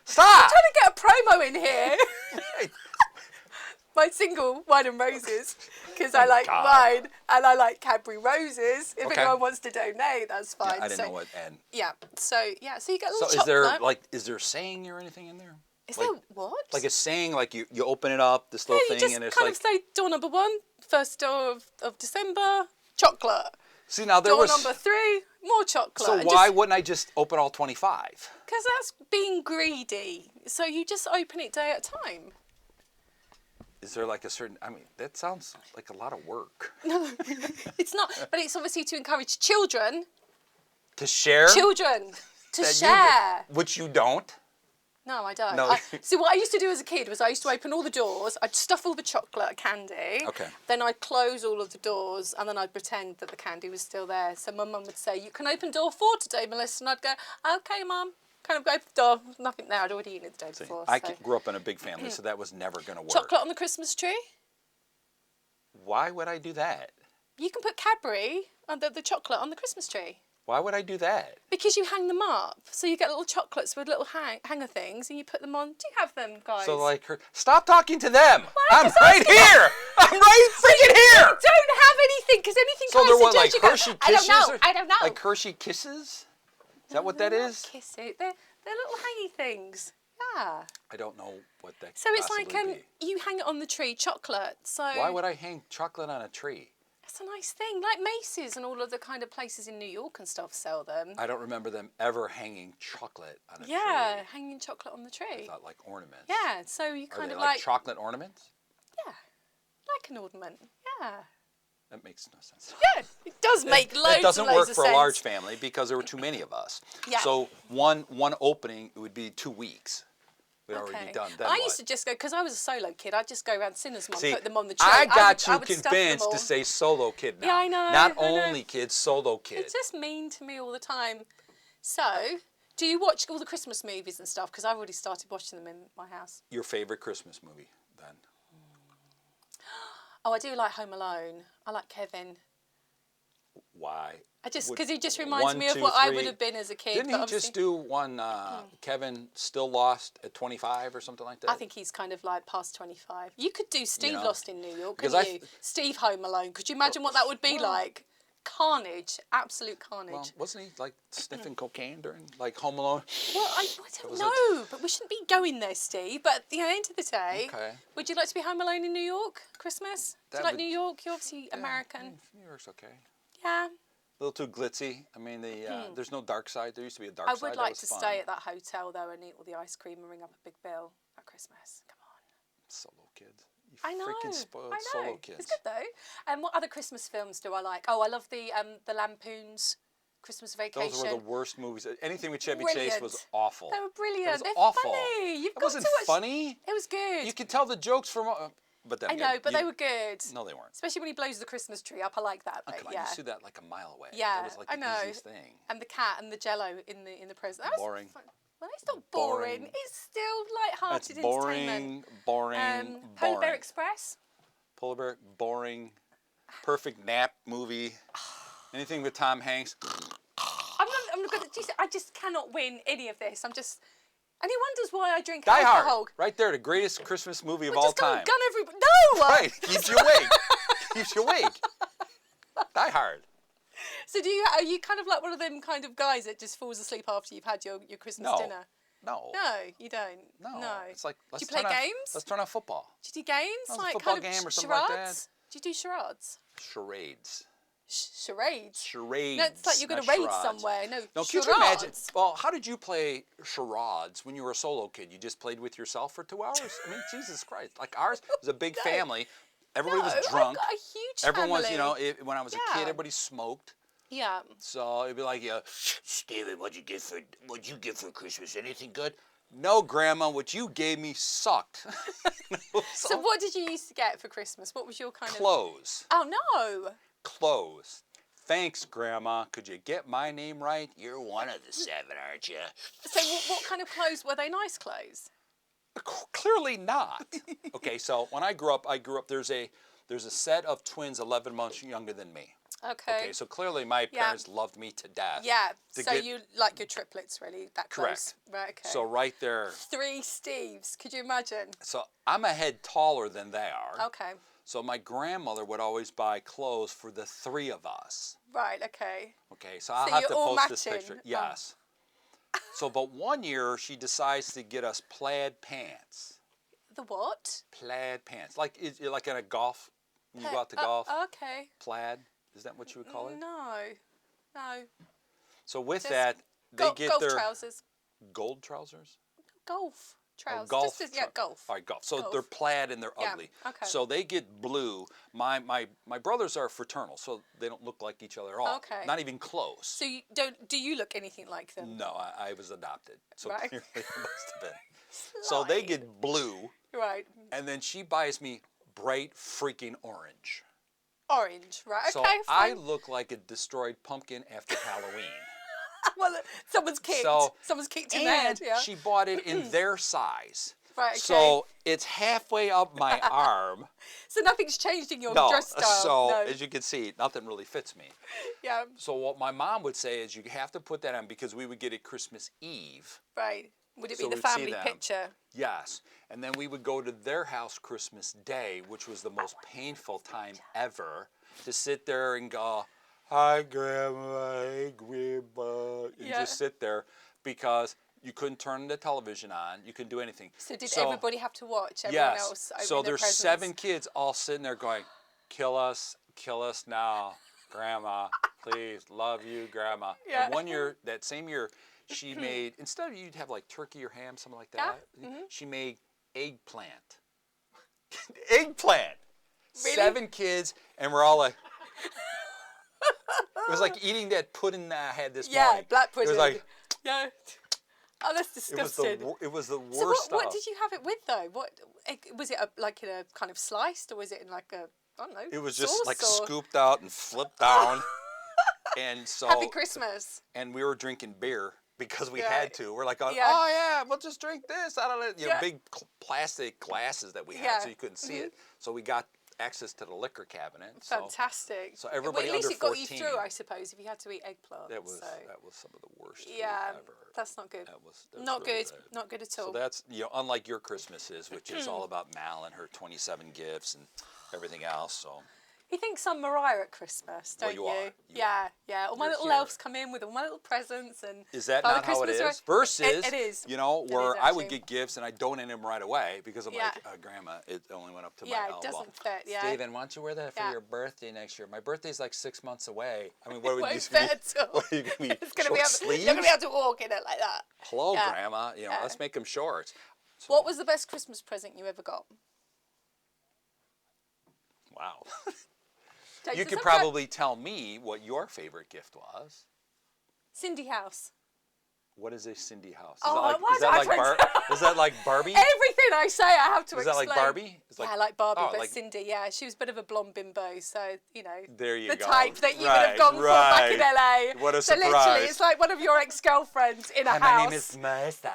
Stop! I'm trying to get a promo in here. My single, Wine and Roses, because I like God. wine and I like Cadbury roses. If Okay. anyone wants to donate, that's Yeah, fine. I didn't know what. And Yeah, so you get a little so chocolate. is there saying or anything in there? Is like, there what? Like a saying, like you open it up, this little Yeah, you thing, just and it's kind like. of say door number 1, first door of December, chocolate. See, now there Door was. number 3, more chocolate. So why wouldn't I just open all 25? Because that's being greedy. So you just open it day at a time. Is there like a certain? I mean, that sounds like a lot of work. No, it's not. But it's obviously to encourage children. To share. Children to that you share. do- which you don't. No, I don't. No. See, what I used to do as a kid was I used to open all the doors. I'd stuff all the chocolate candy. Okay. Then I'd close all of the doors, and then I'd pretend that the candy was still there. So my mum would say, "You can open door 4 today, Melissa," and I'd go, "Okay, Mum." Kind of go open the door. Nothing there. I'd already eaten it the day See, before. I so. grew up in a big family, so that was never going to work. Chocolate on the Christmas tree. Why would I do that? You can put Cadbury under the chocolate on the Christmas tree. Why would I do that? Because you hang them up. So you get little chocolates with little hanger things and you put them on. Do you have them, guys? So like, stop talking to them. I'm just right asking here. I'm right freaking here. Don't have anything because anything So I they're what, like suggest you Hershey go, I don't Kisses? know, or- I don't know. Like Hershey Kisses? Is that what that They're not is? Kiss it. They're little hangy things. Yeah. I don't know what that So could it's like possibly be. you hang it on the tree, chocolate. So Why would I hang chocolate on a tree? it's a nice thing. Like Macy's and all of the kind of places in New York and stuff sell them. I don't remember them ever hanging chocolate on a tree. Yeah, hanging chocolate on the I tree. thought like ornaments. Yeah, so you Are kind they of like chocolate ornaments? yeah, like an ornament. Yeah. That makes no sense. Yeah, it does make loads It doesn't and loads work of for sense. a large family because there were too many of us. Yeah. So one opening it would be 2 weeks. We'd already be done. Then I what? used to just go, because I was a solo kid, I'd just go around Sinners Mum, See, put them on the tree. I got I you would stuff them convinced all. to say solo kid now. Yeah, I know, Not I know. only kids, solo kid. It's just mean to me all the time. So, do you watch all the Christmas movies and stuff? Because I've already started watching them in my house. Your favorite Christmas movie then? Oh, I do like Home Alone. I like Kevin. Why? Because he just reminds One, me of two, what I three. would have been as a kid. Didn't but he obviously- just do one, Kevin Still Lost at 25 or something like that? I think he's kind of like past 25. You could do Steve know, Lost in New York, because couldn't you? Steve Home Alone. Could you imagine what that would be like? Carnage. Absolute carnage. Well, wasn't he like sniffing cocaine during like Home Alone? Well, I don't was know, but we shouldn't be going there, Steve. But at the end of the day, Okay. would you like to be Home Alone in New York, Christmas? Do That you like would- New York? You're obviously American. New York's okay. Yeah. A little too glitzy. I mean, there's no dark side. There used to be a dark I side. would That like was to fun. stay at that hotel, though, and eat all the ice cream and ring up a big bill at Christmas. Come on. Solo kids. I know. Freaking spoiled I know. solo kids. It's good though. And what other Christmas films do I like? Oh, I love the Lampoon's Christmas Vacation. Those were the worst movies. Anything with Chevy Brilliant. Chase was awful. They were brilliant. It was They're awful. funny. You've It got wasn't to watch. funny. It was good. You could tell the jokes from. But then I know, but they were good. No, they weren't. Especially when he blows the Christmas tree up. I like that. Oh, But come on, yeah. you see that like a mile away. Yeah, That was like I the know. easiest thing. And the cat and the Jello in the present. That was Boring. Fun. Well, it's not boring. Boring. It's still light-hearted That's boring, entertainment. boring. Polar Bear Express. Polar Bear, boring. Perfect nap movie. Anything with Tom Hanks. I'm not gonna. I just cannot win any of this. I'm just. And he wonders why I drink Die alcohol. Hard. Right there, the greatest Christmas movie of We're all just gonna time. gun everybody. No. Right, keeps you awake. Keeps you awake. Die Hard. So are you kind of like one of them kind of guys that just falls asleep after you've had your Christmas No. dinner? No. No, you don't. No. It's like Do let's you play turn on- games? Let's turn on football. Do you do games That was a like football kind of game or something like charades? that. Do you do charades? Charades. Charades. Charades. No, it's like you're going to not raid charades. somewhere. No, No, charades. could you imagine? Well, how did you play charades when you were a solo kid? You just played with yourself for 2 hours? I mean, Jesus Christ. Like ours was a big family. Everybody was drunk. I've got a huge Everyone family. was, when I was a Yeah. kid, everybody smoked. Yeah. So it'd be like, Stevie, what'd you get for Christmas? Anything good? No, Grandma, what you gave me sucked. So what did you used to get for Christmas? What was your kind Clothes. of... Oh, no. Clothes. Thanks, Grandma. Could you get my name right? You're one of the 7, aren't you? So what kind of clothes? Were they nice clothes? Clearly not. Okay, so when I grew up, there's a set of twins 11 months younger than me. Okay. So clearly my parents loved me to death. Yeah, To so get- you like your triplets really, that close. Correct. Right, okay. So right there. 3 Steves, could you imagine? So I'm a head taller than they are. Okay. So my grandmother would always buy clothes for the 3 of us. Right, okay. Okay, so I'll So have you're to all post this matching? picture. Yes. So, but one year she decides to get us plaid pants. The what? Plaid pants, like like in a golf. When you go out to golf. Okay. Plaid. Is that what you would call it? No. So with Just that, they get golf their trousers. gold trousers. Golf trousers. Golf. Just golf. All right, golf. So Golf. they're plaid and they're Yeah, ugly. okay. So they get blue. My brothers are fraternal, so they don't look like each other at all. Okay. Not even close. So do you look anything like them? No, I was adopted, so Right. clearly it must have been. So they get blue, Right. and then she buys me bright freaking orange. Orange. Right. So Okay. I Fine. look like a destroyed pumpkin after Halloween. Well, someone's kicked. So- Someone's kicked in the head. And Yeah. she bought it in their size. Right. Okay. So it's halfway up my arm. So nothing's changed in your No, dress style. so no. as you can see, nothing really fits me. Yeah. So what my mom would say is you have to put that on because we would get it Christmas Eve. Right. Would it So be the we'd see family them. picture? Yes. And then we would go to their house Christmas Day, which was the most painful time ever, to sit there and go, hi, Grandma, hey, Grandma, and Yeah. just sit there because you couldn't turn the television on. You couldn't do anything. So did everybody have to watch everyone Yes. else open So their there's presents? 7 kids all sitting there going, kill us now, Grandma, please, love you, Grandma. Yeah. And one year, that same year, she made, instead of you'd have like turkey or ham, something like that, she made eggplant. Eggplant! Really? 7 kids, and we're all like, it was like eating that pudding that I had this Yeah, morning. black pudding. It was like, Yeah. Oh, that's it was disgusting. it was the worst So what stuff. did you have it with though? What was it? Like in a kind of sliced, or was it in like a I don't know? It was just sauce like or... scooped out and flipped down. And so Happy Christmas. and we were drinking beer because we Yeah. had to. We're like, oh Yeah. we'll just drink this out of it. You know, Yeah. big plastic glasses that we had, Yeah. so you couldn't see it. So we got access to the liquor cabinet. Fantastic. So everybody well, at least under it got you 14. through, I suppose, if you had to eat eggplant. That was so. some of the worst food Yeah, ever. that's not good. That was Not really good. bad. Not good at all. So that's unlike your Christmases, which is all about Mal and her 27 gifts and everything else. So He thinks I'm Mariah at Christmas, don't Well, you are. You Yeah, yeah. All my You're little here. elves come in with all my little presents and. is that Father not how it Christmas is? Versus, It is. you know, It where is, I would actually. get gifts and I donate them right away because I'm Yeah. like, Grandma, it only went up to Yeah, my it elbow. doesn't fit, yeah. Steven, why don't you wear that for Yeah. your birthday next year? My birthday's like 6 months away. I mean, what would Won't you fit at all. What are you gonna be? It's gonna short be able, sleeves? you're gonna be able to walk in it like that. Hello, Yeah. Grandma. You know, Yeah. let's make them shorts. So, What was the best Christmas present you ever got? Wow. Jake, You does could that probably tell me what your favorite gift was. Cindy House. What is a Cindy House? Is Oh, that like, why is do I that like, have to- is that like Barbie? Everything I say, I have to Is that explain. like Barbie? It's Yeah, like Barbie, oh, but like- Cindy, yeah. She was a bit of a blonde bimbo, so, you know. There you the go. type that you would have gone for back in Right. LA. What a so literally, surprise. it's like one of your ex-girlfriends in a Hi, house. my name is Melissa.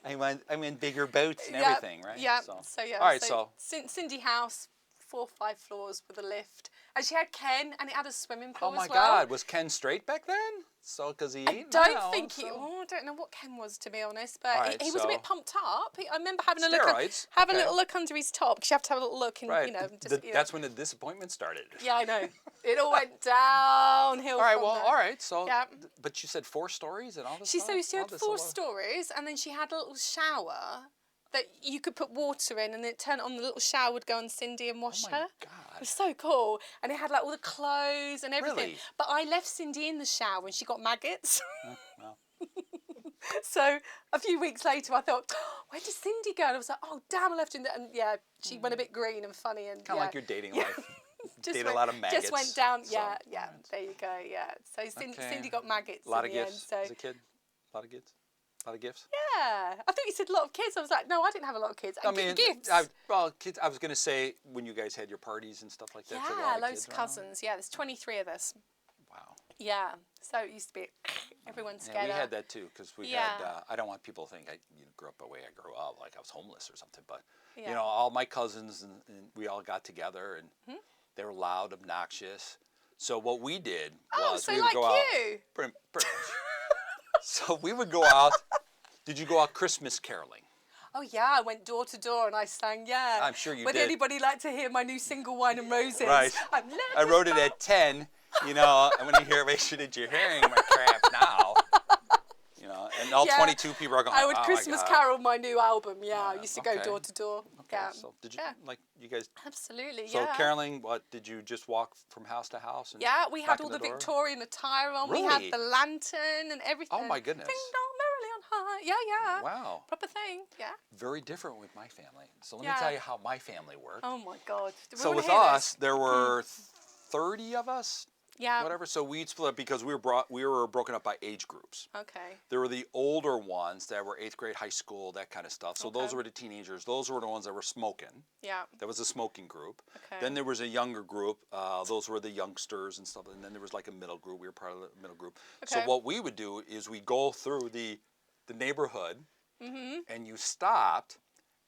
I'm in bigger boats and Yeah, everything, right? Yeah, so yeah. All right, so Cindy House, 4 or 5 floors with a lift. And she had Ken, and it had a swimming pool oh my as well. God, was Ken straight back then? So, because he I don't think he. Oh, I don't know what Ken was, to be honest, but All right, he was a so- bit pumped up. I remember having a Steroids, look, a okay. little look under his top, because you have to have a little look, and Right. you know, just, you know. That's when the disappointment started. Yeah, I know. It all went downhill. All right, from well, there. all right. So, Yeah. but you said 4 stories and all this She stuff? she All had this 4 other- stories, and then she had a little shower that you could put water in, and then it turned on. The little shower would go on Cindy and wash Oh my her. It God. was so cool, and it had like all the clothes and everything. Really? But I left Cindy in the shower, and she got maggots. Well, So a few weeks later, I thought, oh, where did Cindy go? And I was like, oh damn, I left her in there. And yeah, she went a bit green and funny, and kind of yeah. like your dating life. Just Date went, a lot of maggots. Just went down. so- Yeah, yeah. There you go. Yeah. So Okay. Cindy got maggots. A lot in of the gifts End, as so a kid? A lot of gifts? A lot of gifts? yeah, I thought you said a lot of kids. I was like, no, I didn't have a lot of kids. I mean, gifts. kids. I was gonna say when you guys had your parties and stuff like that. so a Yeah, lot of loads kids of around? cousins. Yeah, there's 23 of us. Wow. Yeah, so it used to be everyone's Yeah, together. we had that too because we Yeah. had. I don't want people to think I grew up the way I grew up, like I was homeless or something. But Yeah. you know, all my cousins and we all got together and Hmm? they were loud, obnoxious. So what we did Oh, was so we would like go out. you. Pretty much. So we would go out. Did you go out Christmas caroling? Oh yeah, I went door to door and I sang. Yeah. I'm sure you Would did. anybody like to hear my new single, Wine and Roses? Right. I'm I wrote it at 10, you know, and when you hear, make sure that you're hearing my crap now. You know, and all Yeah. 22 people are going, I would oh Christmas my God. Carol my new album. Yeah, I Yeah, used to go okay. door to door. Okay, Yeah. so did you, Yeah. like, you guys, Absolutely. so yeah. caroling, what, did you just walk from house to house? And Yeah, we had knock all on the door? Victorian attire on. We Really? had the lantern and everything. Oh, my goodness. Ding dong merrily on high. Yeah, yeah. Wow. Proper thing. Yeah. Very different with my family. So let Yeah. me tell you how my family worked. Oh my God. Do we So wanna with hear us, this? there were 30 of us, Yeah. whatever. So we'd split up because we were broken up by age groups. Okay. There were the older ones that were 8th grade, high school, that kind of stuff. So those Okay. were the teenagers. Those were the ones that were smoking. Yeah. That was a smoking group. Okay. Then there was a younger group. Those were the youngsters and stuff. And then there was like a middle group. We were part of the middle group. So Okay. what we would do is we go through the neighborhood, Mm-hmm. and you stopped.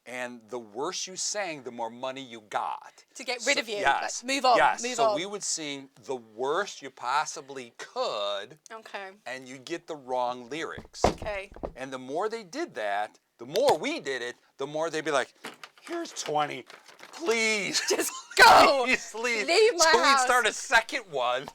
And the worse you sang, the more money you got. To get rid of you. Yes. Like, move on. Yes. Move so on. we would sing the worst you possibly could, Okay. and you'd get the wrong lyrics. Okay. And the more they did that, the more we did it, the more they'd be like, here's 20. Please. Just go. Please leave. Leave my so house. we'd start a second one.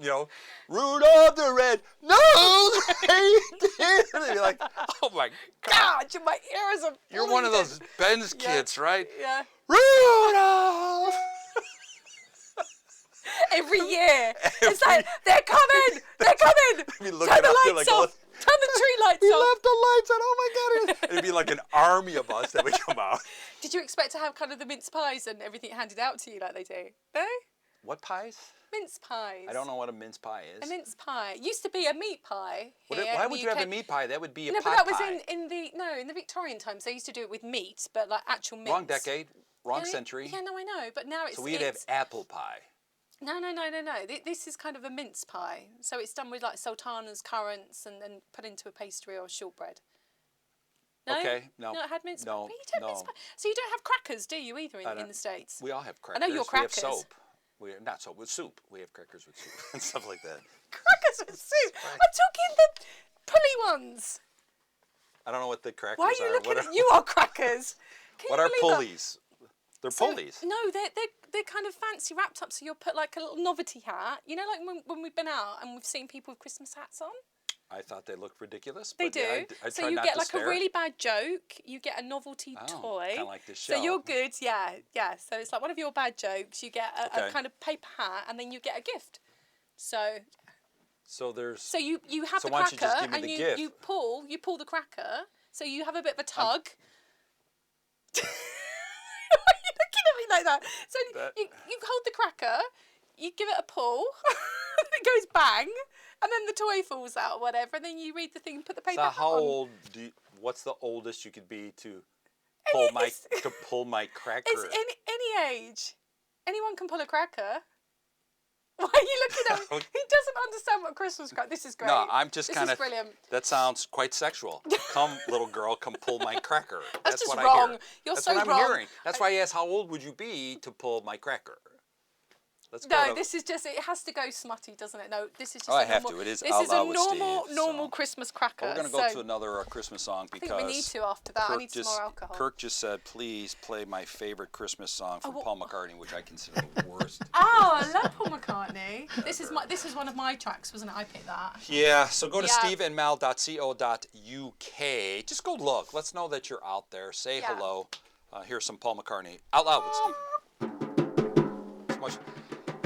You know, Rudolph the Red Nose Reindeer. They'd be like, oh my God. God, my ears are. You're one of bleeding. those Benz Yeah. kids, right? Yeah. Rudolph. Every year. It's like, they're coming. They're coming. Be looking Turn the up there lights like, off. Turn the tree lights He off. left the lights on. Oh my God. It'd be like an army of us that would come out. Did you expect to have kind of the mince pies and everything handed out to you like they do? No? What pies? Mince pies. I don't know what a mince pie is. A mince pie. It used to be a meat pie. What- here why in would the you have a UK. meat pie? That would be a No, pot but that was pie. in the Victorian times. They used to do it with meat, but like actual mince. Wrong decade, wrong Yeah, century. Yeah, no, I know. But now it's. So we'd have apple pie. No. This is kind of a mince pie. So it's done with like sultanas, currants, and then put into a pastry or shortbread. No? Okay, no. You not had mince No, pie? But you don't mince no. pie. So you don't have crackers, do you, either, I in don't- the States? We all have crackers. know your We have crackers. soap. We not soap with soup. We have crackers with soup and stuff like that. Crackers with soup. I'm talking the pulley ones. I don't know what the crackers Why are you looking What at are, you? Are crackers? Can what you are believe that? pulleys? They're So- pulleys. No, they're kind of fancy wrapped up. So you'll put like a little novelty hat. You know, like when we've been out and we've seen people with Christmas hats on. I thought they looked ridiculous. They but do. yeah, I So try you not get to like stare. a really bad joke. You get a novelty Oh, toy. kinda like this So show. you're good. Yeah. So it's like one of your bad jokes. You get a Okay. kind of paper hat, and then you get a gift. So So there's. so you have So the why don't you just cracker, give me and the you gift? you pull the cracker. So you have a bit of a tug. Why are you looking at me like that. So That- you hold the cracker, you give it a pull, it goes bang, and then the toy falls out or whatever, and then you read the thing and put the paper So hat how on. old what's the oldest you could be to pull my cracker? It's any age. Anyone can pull a cracker. Why are you looking at me? He doesn't understand what Christmas cracker. This is great. No, I'm just This kind is of. brilliant. That sounds quite sexual. Come, little girl, come pull my cracker. That's just what I wrong. hear. You're That's so what I'm wrong. hearing. That's why I asked, how old would you be to pull my cracker? Let's go. No, to- this is just, it has to go smutty, doesn't it? No, this is just Oh, I a have normal, to. It is this is a Outloud with normal, Steve, normal so- Christmas cracker. We're going to go so to another Christmas song because I think we need to after that. I need some more alcohol. Kirk just said, please play my favorite Christmas song from well- Paul McCartney, which I consider the worst. Oh, I love Paul McCartney. This is one of my tracks, wasn't it? I picked that. Yeah, so go to Yeah. steveandmal.co.uk. Just go look. Let's know that you're out there. Say Yeah. hello. Here's some Paul McCartney. Out loud with Steve. So much.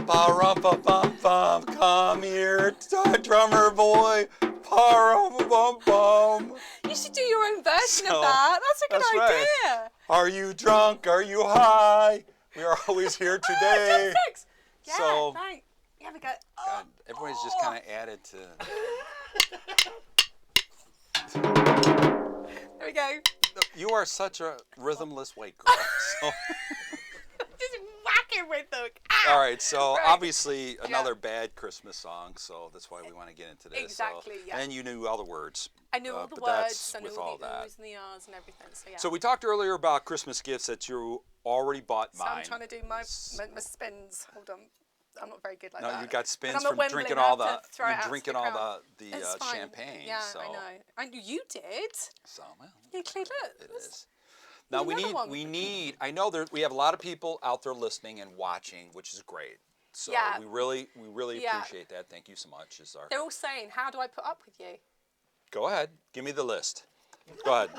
Ba-rum-ba-bum-bum, come here, drummer boy. Ba-rum-bum-bum. You should do your own version So, of that. That's a good that's right. idea. Are you drunk? Are you high? We are always here today. Drumsticks. Yeah, So- right. Here we go. God, everybody's just kind of added to. There we go. You are such a rhythmless white girl. So. Just whacking with the. All right, so Right. obviously another bad Christmas song, so that's why we want to get into this. Exactly, So, yeah. And you knew all the words. I knew all the but words that's and with all all the that. oohs and the ahs and everything. So yeah. So we talked earlier about Christmas gifts that you already bought So mine. I'm trying to do my spins. Hold on. I'm not very good like No, that. you got And spins I'm at from Wembley drinking and I all have the to throw it out to drinking the all crowd. the It's fine. champagne. Yeah, so. I know. I knew you did. So well, You clearly look. it is. Now another one. we need. I know we have a lot of people out there listening and watching, which is great. So Yeah. we really Yeah. appreciate that. Thank you so much. They're all saying, "How do I put up with you?" Go ahead. Give me the list. Go ahead.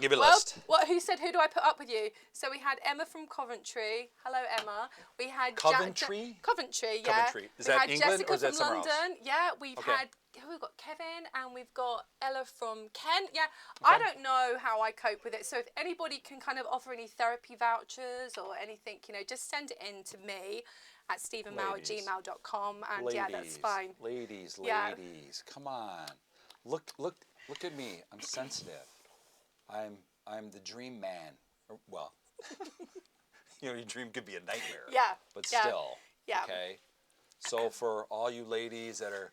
Give me a Well, list. who said who do I put up with you? So we had Emma from Coventry. Hello, Emma. We had Coventry? Coventry, yeah. Coventry. Is we that had England Jessica or is that from somewhere else? London. Yeah, we've Okay. had we've got Kevin and we've got Ella from Kent. Yeah, I don't know how I cope with it. So if anybody can kind of offer any therapy vouchers or anything, just send it in to me at stephenmao@gmail.com and yeah, that's fine. Ladies, Yeah. come on. Look at me. I'm sensitive. I'm the dream man. Well, your dream could be a nightmare. Yeah, But yeah, still. yeah. Okay. So for all you ladies that are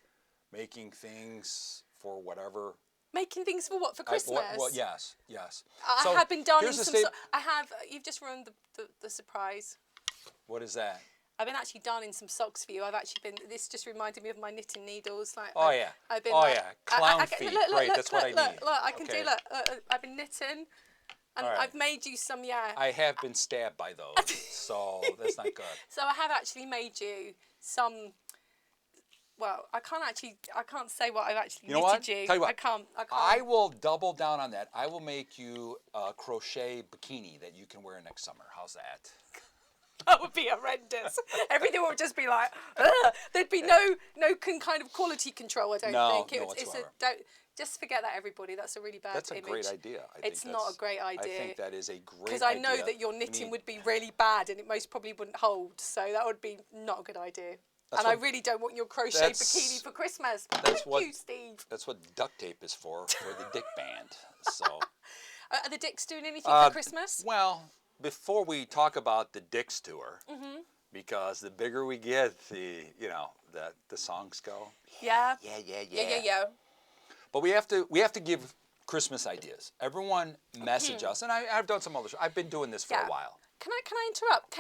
making things for whatever. Making things for what? For Christmas? Well, yes. I So have been donning here's the some. state- I have. You've just ruined the surprise. What is that? I've been actually darning some socks for you. I've actually been. This just reminded me of my knitting needles. Like. Oh, yeah. I've been. Oh, like, yeah. Clown feet. Great, that's what I look, need. Look, I can Okay. do. Look, I've been knitting, and All right. I've made you some. Yeah. I have been stabbed by those, so that's not good. So I have actually made you some. Well, I can't say what I've actually You know knitted what? you. Tell you what. I can't. I will double down on that. I will make you a crochet bikini that you can wear next summer. How's that? That would be horrendous. Everything would just be like, ugh. There'd be no kind of quality control. I don't No, think. no It's whatsoever. just forget that, everybody. That's a really bad That's image. a great idea. I think It's not a great idea. I think that is a great idea. Because I know that your knitting would be really bad and it most probably wouldn't hold. So that would be not a good idea. That's And I what- really don't want your crochet that's- bikini for Christmas. that's Thank what- you, Steve. That's what duct tape is for the Dick Band. So. Are the Dicks doing anything for Christmas? Well, before we talk about the Dicks tour, Mm-hmm. because the bigger we get, the songs go. Yeah. Yeah. But we have to give Christmas ideas. Everyone message us, and I've done some other. I've been doing this for a while. Can I interrupt?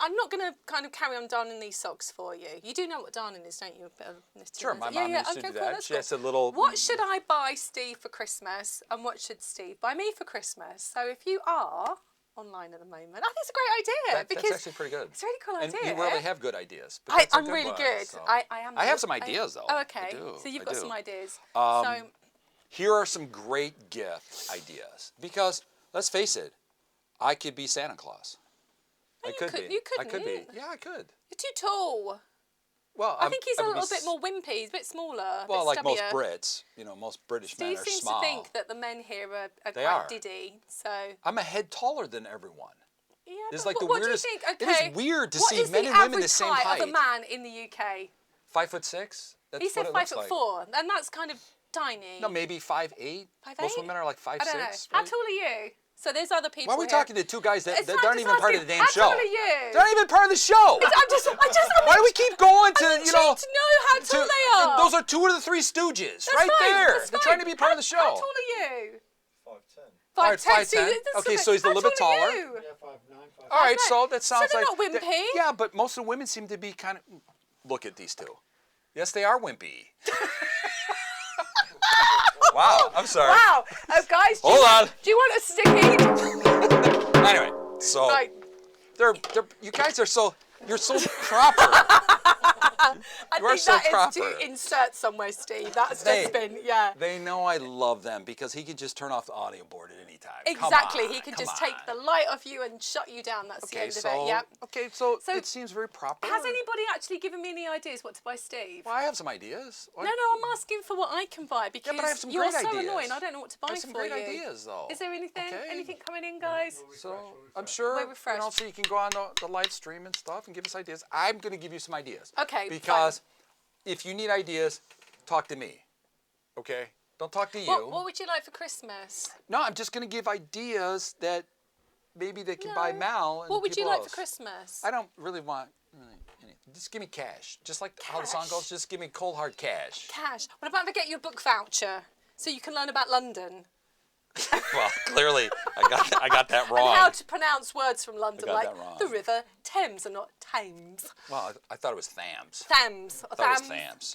I'm not going to kind of carry on darning these socks for you. You do know what darning is, don't you? A bit of knitting. Sure, my mom used to do cool, that. that's She has cool. a little. What should I buy Steve for Christmas, and what should Steve buy me for Christmas? So if you are online at the moment, I think it's a great idea That's because actually pretty good. it's a really cool And idea. you really have good ideas. But that's a I'm good really one, good. so. I am. I have some ideas though. Oh, I okay. do, So you've I got do. some ideas. Here are some great gift ideas. Because let's face it, I could be Santa Claus. No, I could be. You I could be. couldn't. Yeah, I could. You're too tall. Well, I think he's a would be little bit more wimpy. He's a bit smaller. Well, a like bit most stubbier. Brits, most British men Steve are seems small. to think that the men here are They quite are. diddy. So I'm a head taller than everyone. Yeah, It's but like the what weirdest. do you think? It Okay. is weird to what see is men and women the same average height. of a man in the UK? 5'6". That's He said what it looks 5'4", and that's kind of tiny. No, maybe 5'8". 5'8"? Most women are like 5'6". I don't know. Right? How tall are you? So there's other people. Why are we here. talking to two guys that It's not aren't just even part of the asking, damn show? How tall are you? They're not even part of the show. I just. Why do we keep going to, I you know? to know how tall they are. Those are 2 of the 3 Stooges, That's right fine, there. that's They're fine. trying to be part of the show. How tall are you? 5'10". All right, 5'10". 5'10". Okay, so he's a little bit taller. How tall are you? All right, Right. so that So sounds they're like not wimpy. Yeah, but most of the women seem to be kind of. Look at these two. Yes, they are wimpy. Wow, I'm sorry. Wow. Guys, Hold on. Do you want a sticky? Anyway, so Right. they're you guys are you're so proper. I You are think so that is proper. to insert somewhere, Steve. That's They- just been, yeah. They know I love them because he can just turn off the audio board at any time. Exactly. Come on, He can come just on. take the light off you and shut you down. That's the Okay, end so of it. Yeah. okay, so So it seems very proper. Has anybody actually given me any ideas what to buy Steve? Well, I have some ideas. No, I'm asking for what I can buy because but I have some you're great so ideas. annoying. I don't know what to I buy have some for great you. ideas, though. Is there anything? Okay. Anything coming in, guys? So I'm sure We're refreshed. so you can go on the live stream and stuff and give us ideas. I'm going to give you some ideas. Okay, Because if you need ideas, talk to me. Okay? Don't talk to you. What would you like for Christmas? No, I'm just going to give ideas that maybe they can buy No. Mal. And What would you people like else. for Christmas? I don't really want anything. Just give me cash. Just like how the song goes, just give me cold hard cash. Cash. What about if I get you a book voucher so you can learn about London? Well, clearly I got that wrong. And how to pronounce words from London, got like that wrong. the River Thames and not Thames. Well, I thought it was Thams. Thames. thought it was Thams.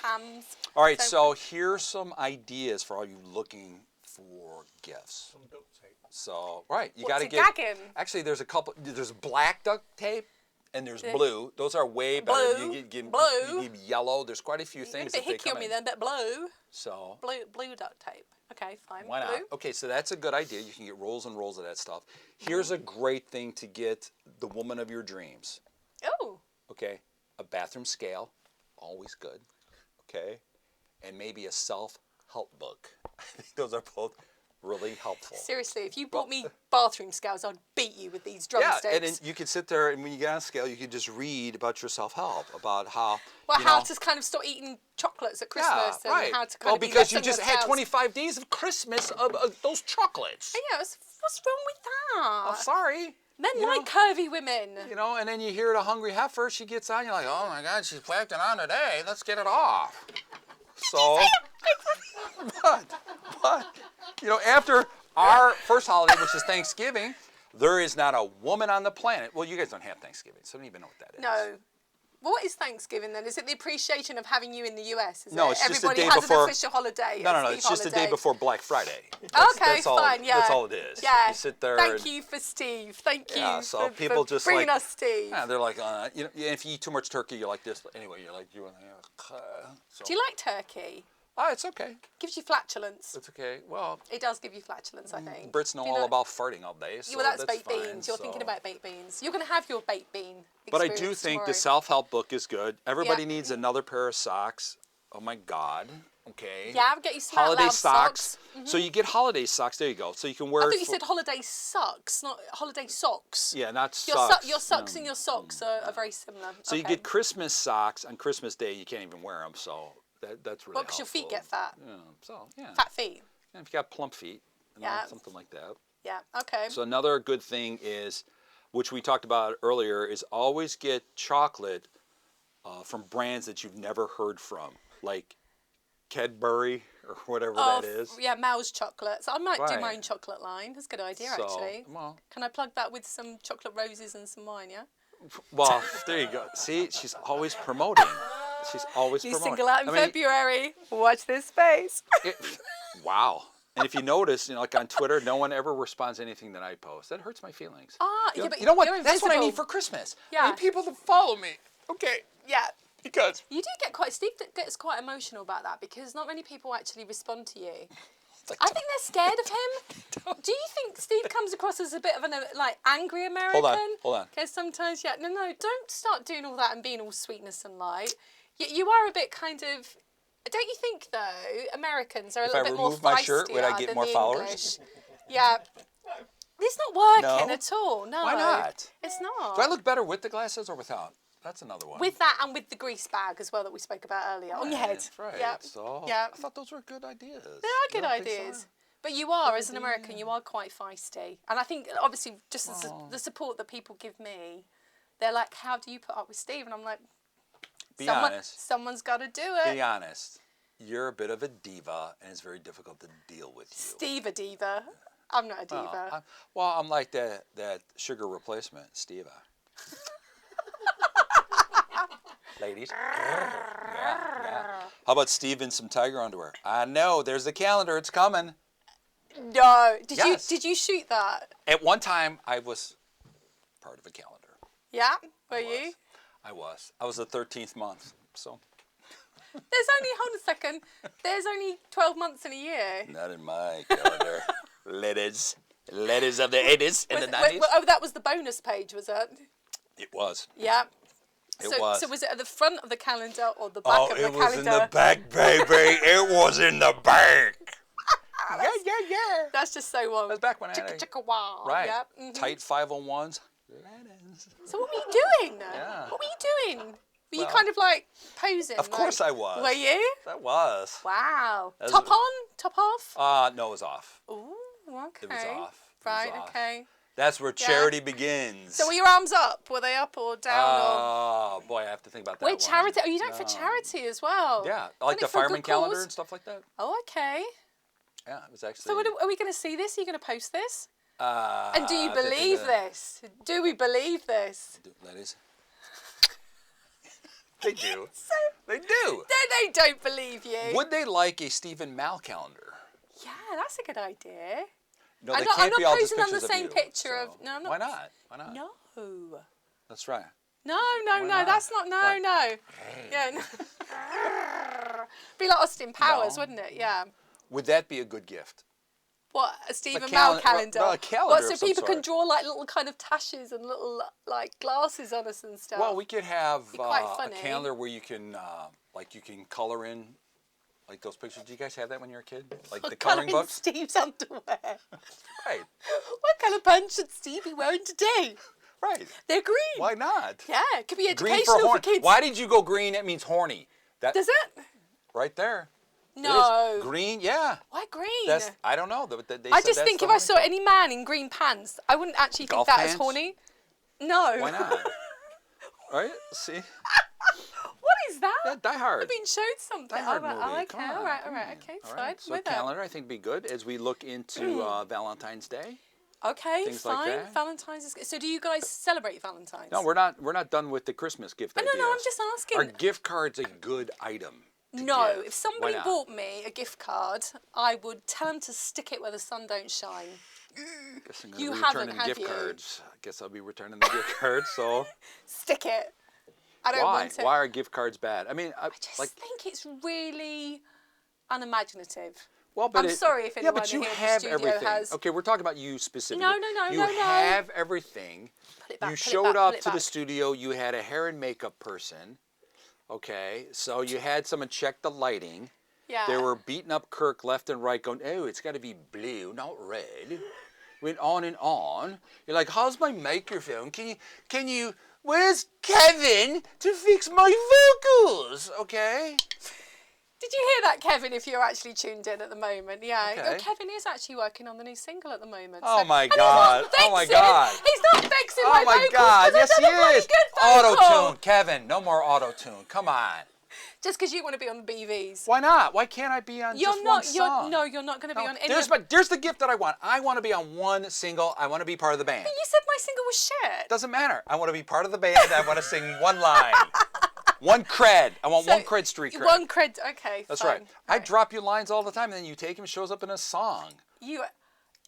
Thames. All right, so here's some ideas for all you looking for gifts. Some duct tape. So, right, you What, got to to get. gag him? Actually, there's a couple. There's black duct tape, and there's blue. Those are way better. Blue, You give blue. yellow. There's quite a few You're a things bit that they hickey come on me in. then, but blue. So, Blue duct tape. Okay, fine. why not? Blue. Okay, so that's a good idea. You can get rolls and rolls of that stuff. Here's a great thing to get the woman of your dreams. Oh, Okay, a bathroom scale, always good. Okay, and maybe a self-help book. I think those are both really helpful. seriously, if you bought me bathroom scales, I'd beat you with these drumsticks. Yeah, and then you could sit there, and when you get on a scale, you could just read about your self-help, about how. Well, you how know, to kind of stop eating chocolates at yeah, Christmas and right. how to kind of be because less you on just had yourselves. 25 days of Christmas of those chocolates. Yeah, what's wrong with that? Oh, sorry. Men you like curvy women. You know, and then you hear the hungry heifer. She gets on. You're like, oh my God, she's whacked it on today. Let's get it off. So, but, you know, after our first holiday, which is Thanksgiving, there is not a woman on the planet. Well, you guys don't have Thanksgiving, so I don't even know what that is. No. Well, what is Thanksgiving then? Is it the appreciation of having you in the US? Is No, it? it's just the Everybody day has before- an official holiday. No, a it's Steve just the day holiday. before Black Friday. Okay, all, fine, yeah. That's all it is. Yeah. You sit there Thank and, you for Steve. Thank you Yeah, so for, people for just bringing like- us Steve. Yeah, they're like, you know, if you eat too much turkey, you're like this. But anyway, you're like, so. Do you like turkey? Oh, it's okay. Gives you flatulence. It's okay. Well, It does give you flatulence, I think. Brits know Do you all about farting all day, so Yeah, well, that's baked fine, beans. You're thinking so. about baked beans. You're going to have your baked bean. But I do experience think tomorrow. the self-help book is good. Everybody Yeah. needs another pair of socks. Oh my God. Okay. Yeah, I'll get you some Holiday Outloud socks. So you get holiday socks. There you go. So you can wear. I it thought you for- said holiday socks, not holiday socks. Yeah, not Your, socks. your socks no. and your socks are very similar. So you Okay. get Christmas socks on Christmas Day. You can't even wear them. So that's really Well, because your feet get fat. Yeah. So yeah. Fat feet. And if you got plump feet, you know, Yeah. something like that. Yeah, okay. So another good thing is, which we talked about earlier, is always get chocolate from brands that you've never heard from, like Cadbury or whatever that is. Yeah, Mal's chocolates. I might do my Right. own chocolate line. That's a good idea, So, actually. well- Can I plug that with some chocolate roses and some wine, yeah? Well, there you go. See, she's always promoting. She's always New promoting. single out in I mean, February. Watch this space. Wow. And if you notice, you know, like on Twitter, no one ever responds to anything that I post. That hurts my feelings. Ah, You yeah, know, but you know what? you're That's what I need invisible. for Christmas. Yeah. I need people to follow me. Okay. Yeah. Because. You do get Steve gets quite emotional about that because not many people actually respond to you. like, I think they're scared of him. Do you think Steve comes across as a bit of an like angry American? Hold on. Because sometimes, yeah, no, don't start doing all that and being all sweetness and light. You are a bit kind of. Don't you think though, Americans are a If little I bit more remove my shirt, would I feistier get than more the followers? English? Yeah. It's not working No? at all. No. Why not? It's not. Do I look better with the glasses or without? That's another one. With that and with the grease bag as well that we spoke about earlier on your head. That's right. Yep. So Yep. I thought those were good ideas. They are good ideas. But you are, as an American, you are quite feisty. And I think, obviously, just as the support that people give me, they're like, how do you put up with Steve? And I'm like, Be honest. Someone's got to do it. Be honest. You're a bit of a diva, and it's very difficult to deal with you. Steve a diva. I'm not a diva. I'm like that sugar replacement, Steva. Ladies. Yeah. How about Steve in some tiger underwear? I know. There's the calendar. It's coming. No. Yes. Did you shoot that? At one time, I was part of a calendar. Yeah? Were you? I was. I was the 13th month. So. Hold a second. There's only 12 months in a year. Not in my calendar. Letters of the 80s and the 90s. Oh, that was the bonus page, was it? It was. Yeah. It was. So was it at the front of the calendar or the back of the calendar? Oh, it was in the back, baby. It was in the back. Yeah. That's just so That was back when I had chicka chicka wow. Right. Yep. Mhm. Tight 501s. Letters. So what were you doing? Yeah. What were you doing? Were you kind of like posing? Of course I was. Were you? That was. Wow. That was Top on? Top off? No, it was off. Ooh, okay. It was off. It Right, was off. okay. That's where charity begins. So were your arms up? Were they up or down? Oh, boy, I have to think about that Wait, one. charity? Oh, you done it for charity as well? Yeah, Done like it the for a fireman good calendar cause? and stuff like that. Oh, okay. Yeah, it was actually. So are we going to see this? Are you going to post this? And do you I think believe that- this? Do we believe this? Ladies? They do. So, They do. they don't believe you. Would they like a Stephen Mal calendar? Yeah, that's a good idea. No, I'm they not- can't I'm not be all just posing on the pictures of same you, picture so- of- no, I'm not- Why not? Why not? No. That's right. No, not? that's not, no, Why? no. Yeah, no. Be like Austin Powers, No. wouldn't it? Yeah. Would that be a good gift? What, a Stephen cal- Mal calendar? well, a calendar What, of so some people can sort. draw like little kind of tashes and little like glasses on us and stuff? Well, we could have Be quite a funny. calendar where you can color in, like those pictures. Do you guys have that when you were a kid? Like the coloring Colouring books? Steve's underwear. Right, What kind of pants should Steve be wearing today? right. They're green. Why not? Yeah, it could be Green educational for horny. kids. Why did you go green? That means horny. That Does it? right there. It is. No. Green, yeah. Why green? That's I don't know. They I said just that's think the if I horny saw part. any man in green pants, I wouldn't actually think Golf that is pants? horny. No. Why not? Right? See? What is that? Yeah, Die Hard. I've been showed something. Die Hard Oh, right. movie. Oh, okay. Come on, All right. come All right. on. Okay. All Fine. right. So With calendar, I think, would be good as we look into Valentine's Day. it. Okay. things like Fine. that. Valentine's is good. So do you guys celebrate Valentine's? No, we're not done with the Christmas gift No, ideas. no, I'm just asking. Are gift cards a good item? to No, give? if somebody Why not? bought me a gift card, I would tell them to stick it where the sun don't shine. Guess I'm gonna You be haven't, returning have gift you? cards. I guess I'll be returning the gift cards. So Stick it. I don't why? want it. Why are gift cards bad? I mean, I just like, think it's really unimaginative. well, but I'm sorry if yeah, anyone but you here in the have studio everything. has- Okay, we're talking about you specifically. No, You no. have everything. Pull it back, You pull it showed back, pull up it to the back. studio. You had a hair and makeup person. Okay, so you had someone check the lighting. Yeah. They were beating up Kirk left and right, going, "Oh, it's got to be blue, not red." Went on and on. You're like, "How's my microphone? Can you? Where's Kevin to fix my vocals?" Okay. Did you hear that, Kevin, if you're actually tuned in at the moment? Yeah. Okay. Oh, Kevin is actually working on the new single at the moment. Oh, my and he's God. not Oh, my fixing- God. He's not fixing Oh my my vocals God! 'cause Yes, I've he done a bloody is. good vocal. Auto-tune, Kevin. No more auto-tune. Come on. Just because you want to be on the BVs. Why not? Why can't I be on You're just not. one song? You're not going to be No, on any. there's the gift that I want. I want to be on one single. I want to be part of the band. You said my single was shit. Doesn't matter. I want to be part of the band. I want to sing one line. One cred. I want one cred, street cred. One cred. Okay. That's fine. right. I drop you lines all the time, and then you take them. It shows up in a song.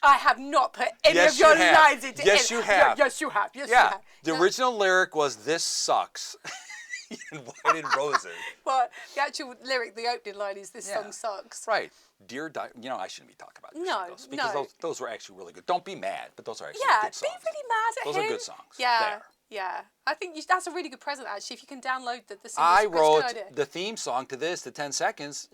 I have not put any Yes, of your you have. lines into Yes, you have. Yes, you have. Yes, you Yeah. have. The No. original lyric was "This sucks." In White and Roses. Well, the actual lyric, the opening line is "This Yeah. song sucks." Right. Dear I shouldn't be talking about your No, singles because no. those were actually really good. Don't be mad, but those are actually Yeah, good be songs. really mad at Those him. are good songs. Yeah, There. yeah. I think that's a really good present actually. If you can download the single, I it's a good wrote idea. the theme song to this, the 10 seconds,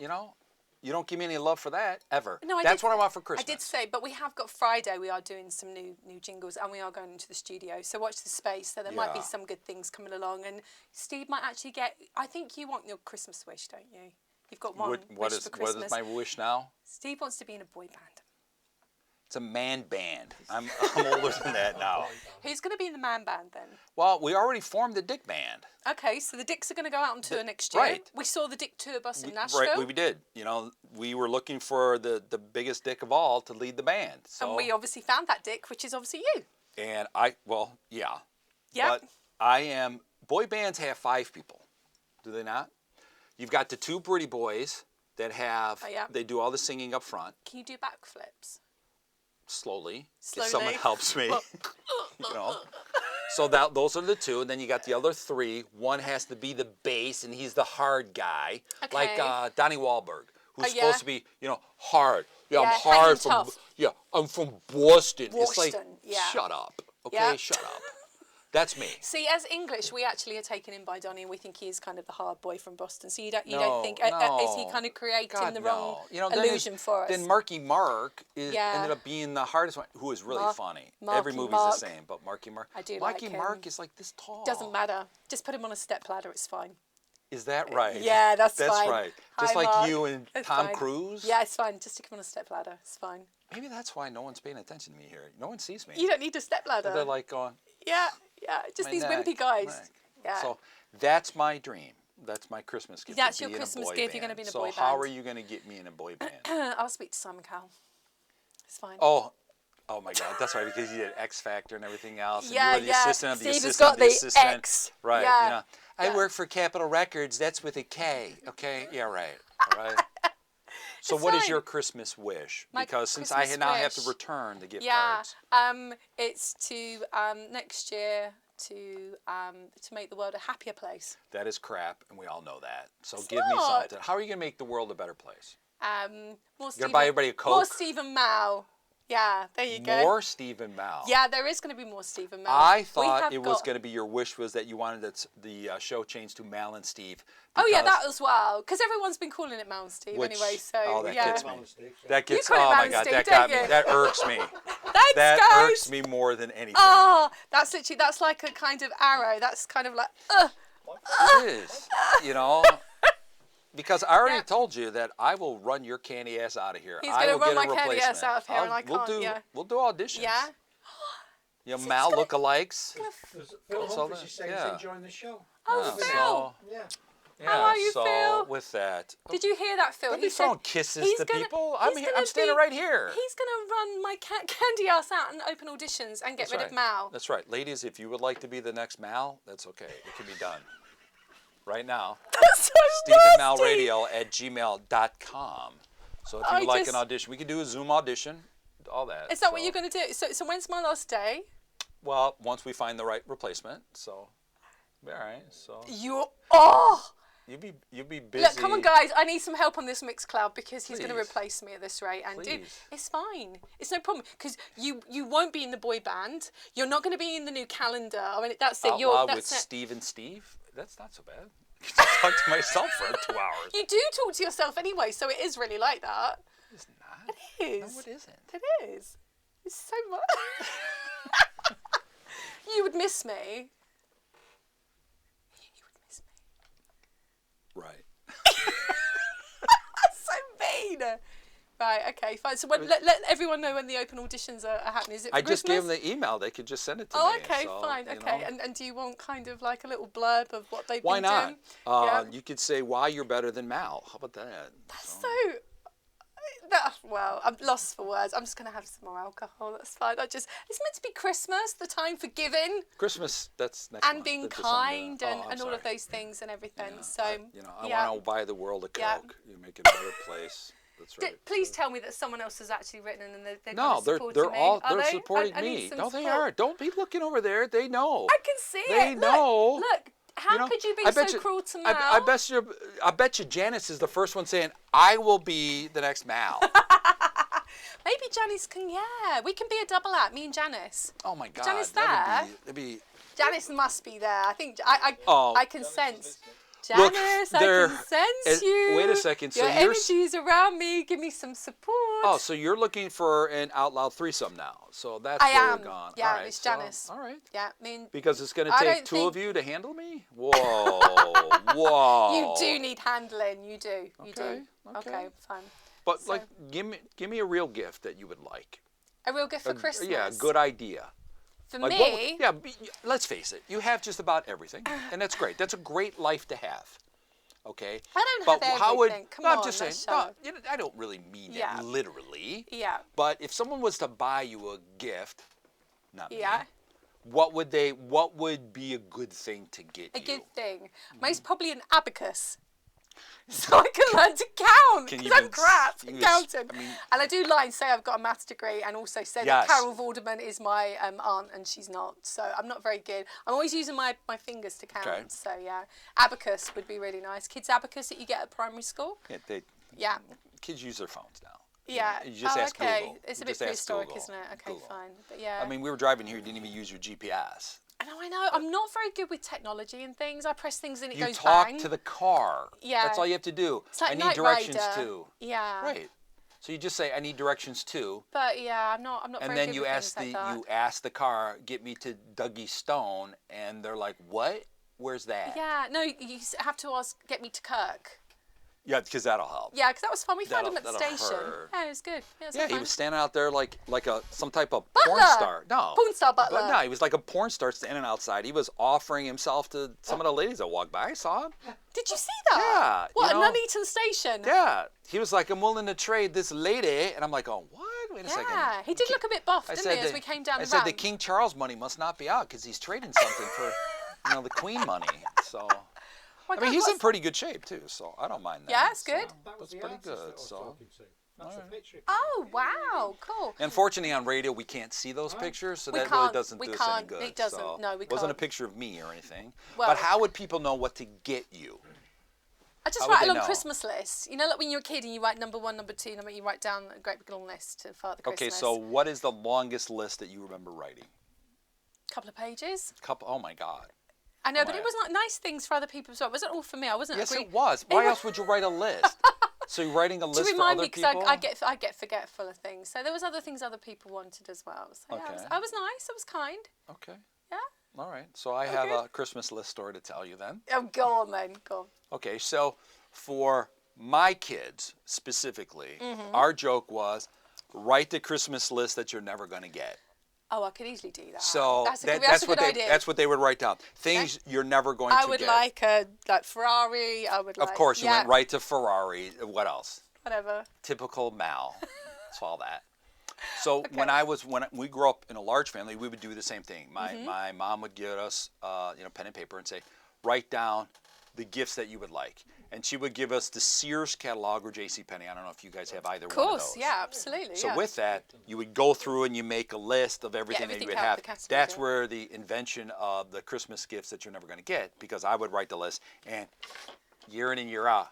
You don't give me any love for that ever. No, That's what I want for Christmas. I did say, but we have got Friday. We are doing some new jingles, and we are going into the studio. So watch the space. So there might be Yeah. some good things coming along, and Steve might actually get. I think you want your Christmas wish, don't you? You've got one What wish is for Christmas. my wish now? Steve wants to be in a boy band. It's a man band. I'm older than that now. Who's going to be in the man band then? Well, we already formed the Dick Band. Okay, so the Dicks are going to go out on tour next year. right. We saw the Dick tour bus in Nashville. Right, we did. You know, we were looking for the biggest dick of all to lead the band. So, And we obviously found that Dick, which is obviously you. yeah. Yeah. But boy bands have 5 people, do they not? You've got the 2 pretty boys that have, they do all the singing up front. Can you do backflips? Slowly. Slowly. If someone helps me, you know. So those are the 2, and then you got the other 3. One has to be the bass, and he's the hard guy, Okay. like Donnie Wahlberg, who's Oh, yeah? supposed to be, hard. Yeah, Yeah, I'm hard hanging from. tough. Yeah, I'm from Boston. It's like, Boston, yeah. shut up. Okay, Yeah. shut up. That's me. See, as English, we actually are taken in by Donnie, and we think he is kind of the hard boy from Boston. So you don't think is he no. kind of creating God, the no. wrong then illusion for us? Then Marky Mark Yeah. ended up being the hardest one, who is really funny. Every Marky movie's Mark. the same, but Marky Mark. I do Marky like him. Mark is like this tall. Doesn't matter. Just put him on a step ladder. It's fine. Is that right? Yeah, that's fine. That's right. Just Hi, like Mark. you and It's Tom fine. Cruise. Yeah, it's fine. Just stick him on a step ladder. It's fine. Maybe that's why no one's paying attention to me here. No one sees me. You don't need a step ladder. They're like going. yeah. Just my these neck, wimpy guys. neck. Yeah. So that's my dream. That's my Christmas gift. That's to your be in a Christmas boy gift, you're gonna band. be in a so boy how band. are you going to get me in a boy band? I'll speak to Simon Cowell. It's fine. Oh my God, that's right, because you did X Factor and everything else. Yeah, and you were the yeah. assistant of the Steve has assistant got of the the assistant. X. Right. Yeah. I Yeah. work for Capitol Records. That's with a K. Okay. Yeah. Right. All right. So It's what is fine. your Christmas wish? My Because since Christmas I now have to wish. return the gift Yeah. cards. It's to next year to make the world a happier place. That is crap, and we all know that. So It's give me not. something. How are you going to make the world a better place? More You're gonna buy everybody a More Coke? Stephen Mao. Yeah, there you go. More Stephen Mao. Yeah, there is going to be more Stephen Mao. I We thought have it was got- going to be your wish was that you wanted the show changed to Mal and Steve. Oh yeah, because- that as well. Because everyone's been calling it Mal and Steve Which- anyway. So oh, that yeah. gets me. That gets. call it Oh Mal my and God, Steve, that don't got me. you? That irks me. Thanks, That guys. irks me more than anything. Oh, that's like a kind of arrow. That's kind of like, It is. Because I already told you that I will run your candy ass out of here. He's I gonna will run get a my candy ass replacement. out of here, and I we'll can't, do, yeah. We'll do auditions. yeah. Mal lookalikes. Phil So Humphries that- is saying yeah. he's enjoying the show. Oh, Yeah, Phil. Yeah. How are you, so Phil? with that. Did you hear that, Phil? Don't be throwing kisses to people. I'm standing right here. He's gonna run my candy ass out and open auditions and get That's rid right. of Mal. That's right. Ladies, if you would like to be the next Mal, that's okay. It can be done. Right now. That's so nasty. StephenMalRadio@gmail.com. So if you I would like just- an audition, we can do a Zoom audition, all that. Is that what you're gonna do? So when's my last day? Well, once we find the right replacement, so all right. So you'll be busy. Look, come on, guys! I need some help on this Mixcloud because he's going to Please. replace me at this rate. And dude, Please. it's fine. It's no problem because you won't be in the boy band. You're not going to be in the new calendar. I mean, that's it. Outloud with That's it. Steve and Steve. That's not so bad. I can just talk to myself for 2 hours. You do talk to yourself anyway, so it is really like that. It's not. It is. No, it isn't. It is. It's so much. You would miss me. You would miss me. Right. That's so mean. Right, okay, fine. So let everyone know when the open auditions are happening. Is it for I just Christmas? gave them the email. They could just send it to Oh, me. okay, so, fine, you okay. know. And do you want kind of like a little blurb of what they've Why been not? doing? Yeah. You could say why you're better than Mal. How about that? Well, I'm lost for words. I'm just going to have some more alcohol. That's fine. It's meant to be Christmas, the time for giving Christmas, that's next and month, being that's kind December. and all sorry. of those things and everything. Yeah, So, I yeah. want to buy the world a Coke. Yeah. You make it a better place. That's right. Please tell me that someone else has actually written and they're No, kind of they're supporting me. all Are they're they? supporting I need me. some No, they support. are. Don't be looking over there. They know. I can see They it. know. Look, how know, could you be I bet so you- cruel to Mal? I bet you Janice is the first one saying, "I will be the next Mal." Maybe Janice can, yeah. We can be a double act, me and Janice. Oh my God. Janice that'd be. Janice must be there. I think I Oh. can sense. Janice, I there- can sense you. Wait a second. So Your you're energy's around me. Give me some support. Oh, so you're looking for an Outloud threesome now. So that's I where am. we're going. Yeah, all right, it's Janice. So, all right. Yeah, I mean, Because it's going to I take don't two of think- you to handle me? Whoa. Whoa. you do need handling. You do. You Okay, do. okay. Fine. But so- like, give me a real gift that you would like. A real gift for Christmas. Yeah, a good idea. For Like, me. let's face it. You have just about everything, and that's great. That's a great life to have. Okay. I don't But have how would? everything. Come no, on, I'm just saying. let's No, show. you know, I don't really mean Yeah. it literally. Yeah. But if someone was to buy you a gift, not me, Yeah. what would be a good thing to get A you? good thing. Mine's probably an abacus. So I can learn to count. Can you Because I'm even crap you at even counting. I mean- And I do lie and say I've got a maths degree and also say Yes. that Carol Vorderman is my aunt and she's not. So I'm not very good. I'm always using my fingers to count. Okay. So yeah. Abacus would be really nice. Kids abacus that you get at primary school. Yeah, Yeah. kids use their phones now. Yeah. You just oh, ask okay. Google. It's a You bit just ask prehistoric, Google. isn't it? Okay, Google. fine. But yeah. I mean, we were driving here. You didn't even use your GPS. I know. I'm not very good with technology and things. I press things and it You goes talk bang. to the car. Yeah. That's all you have to do. It's like I need Knight directions Rider. too. Yeah. Right. So you just say, I need directions too. But yeah, I'm not And very then good you with ask things like that. you ask the car, get me to Dougie Stone, and they're like, what? Where's that? Yeah, no, you have to ask, get me to Kirk. Yeah, because that'll help. Yeah, because that was fun. We found him at the That'll station. hurt. Yeah, it was good. Yeah, it was Yeah, he fun. was standing out there like some type of Butler! porn star. No. Porn star butler. But no, he was like a porn star standing outside. He was offering himself to some of the ladies that walked by. I saw him. Did you see that? Yeah, What, you a know- Nuneaton station? Yeah. He was like, I'm willing to trade this lady. And I'm like, oh, what? Wait a second. Yeah, he did look a bit buff, didn't he, as we came down the I said ramp? the King Charles money must not be out because he's trading something for, the Queen money. So, My I mean, God, he's in what's- pretty good shape too. So I don't mind that. Yeah, it's good. So, That was that's the pretty artist that I good. was So, talking to. That's the picture. Oh, wow, cool. unfortunately, on radio we can't see those pictures, so We that really can't- doesn't we do us any can't- good. it doesn't. So, No, we it wasn't a can't. picture of me or anything. Well- But how would people know what to get you? I just How would write a they long know? Christmas list. You know, like when you're a kid and you write number 1, number 2, you write down a great big long list to Father Christmas. Okay, so what is the longest list that you remember writing? couple of pages. Oh my God. I know, Oh, but yeah. it was like nice things for other people as well. It wasn't all for me. I wasn't. Yes, agree- it was. Why else would you write a list? So you're writing a To list for remind other me, because people? I get forgetful of things. So there was other things other people wanted as well. So yeah, Okay. I was nice. I was kind. Okay. Yeah. All right. So I have Okay. a Christmas list story to tell you then. Oh, go on then. Go on. Okay, so for my kids specifically, Mm-hmm. our joke was write the Christmas list that you're never going to get. Oh, I could easily do that. So that's a that's good idea. That's what they would write down. Things you're never going to I get. would like a Ferrari. I would like. Of course, you yeah, went right to Ferrari. What else? Whatever. Typical Mal. That's all that. So when we grew up in a large family, we would do the same thing. My mom would give us pen and paper and say, write down the gifts that you would like. And she would give us the Sears catalog or JCPenney. I don't know if you guys have either Of one of course. those. Yeah. Absolutely. So yeah. with that, you would go through and you make a list of everything that everything you would out have. the category, That's yeah. where the invention of the Christmas gifts that you're never going to get, because I would write the list and year in and year out,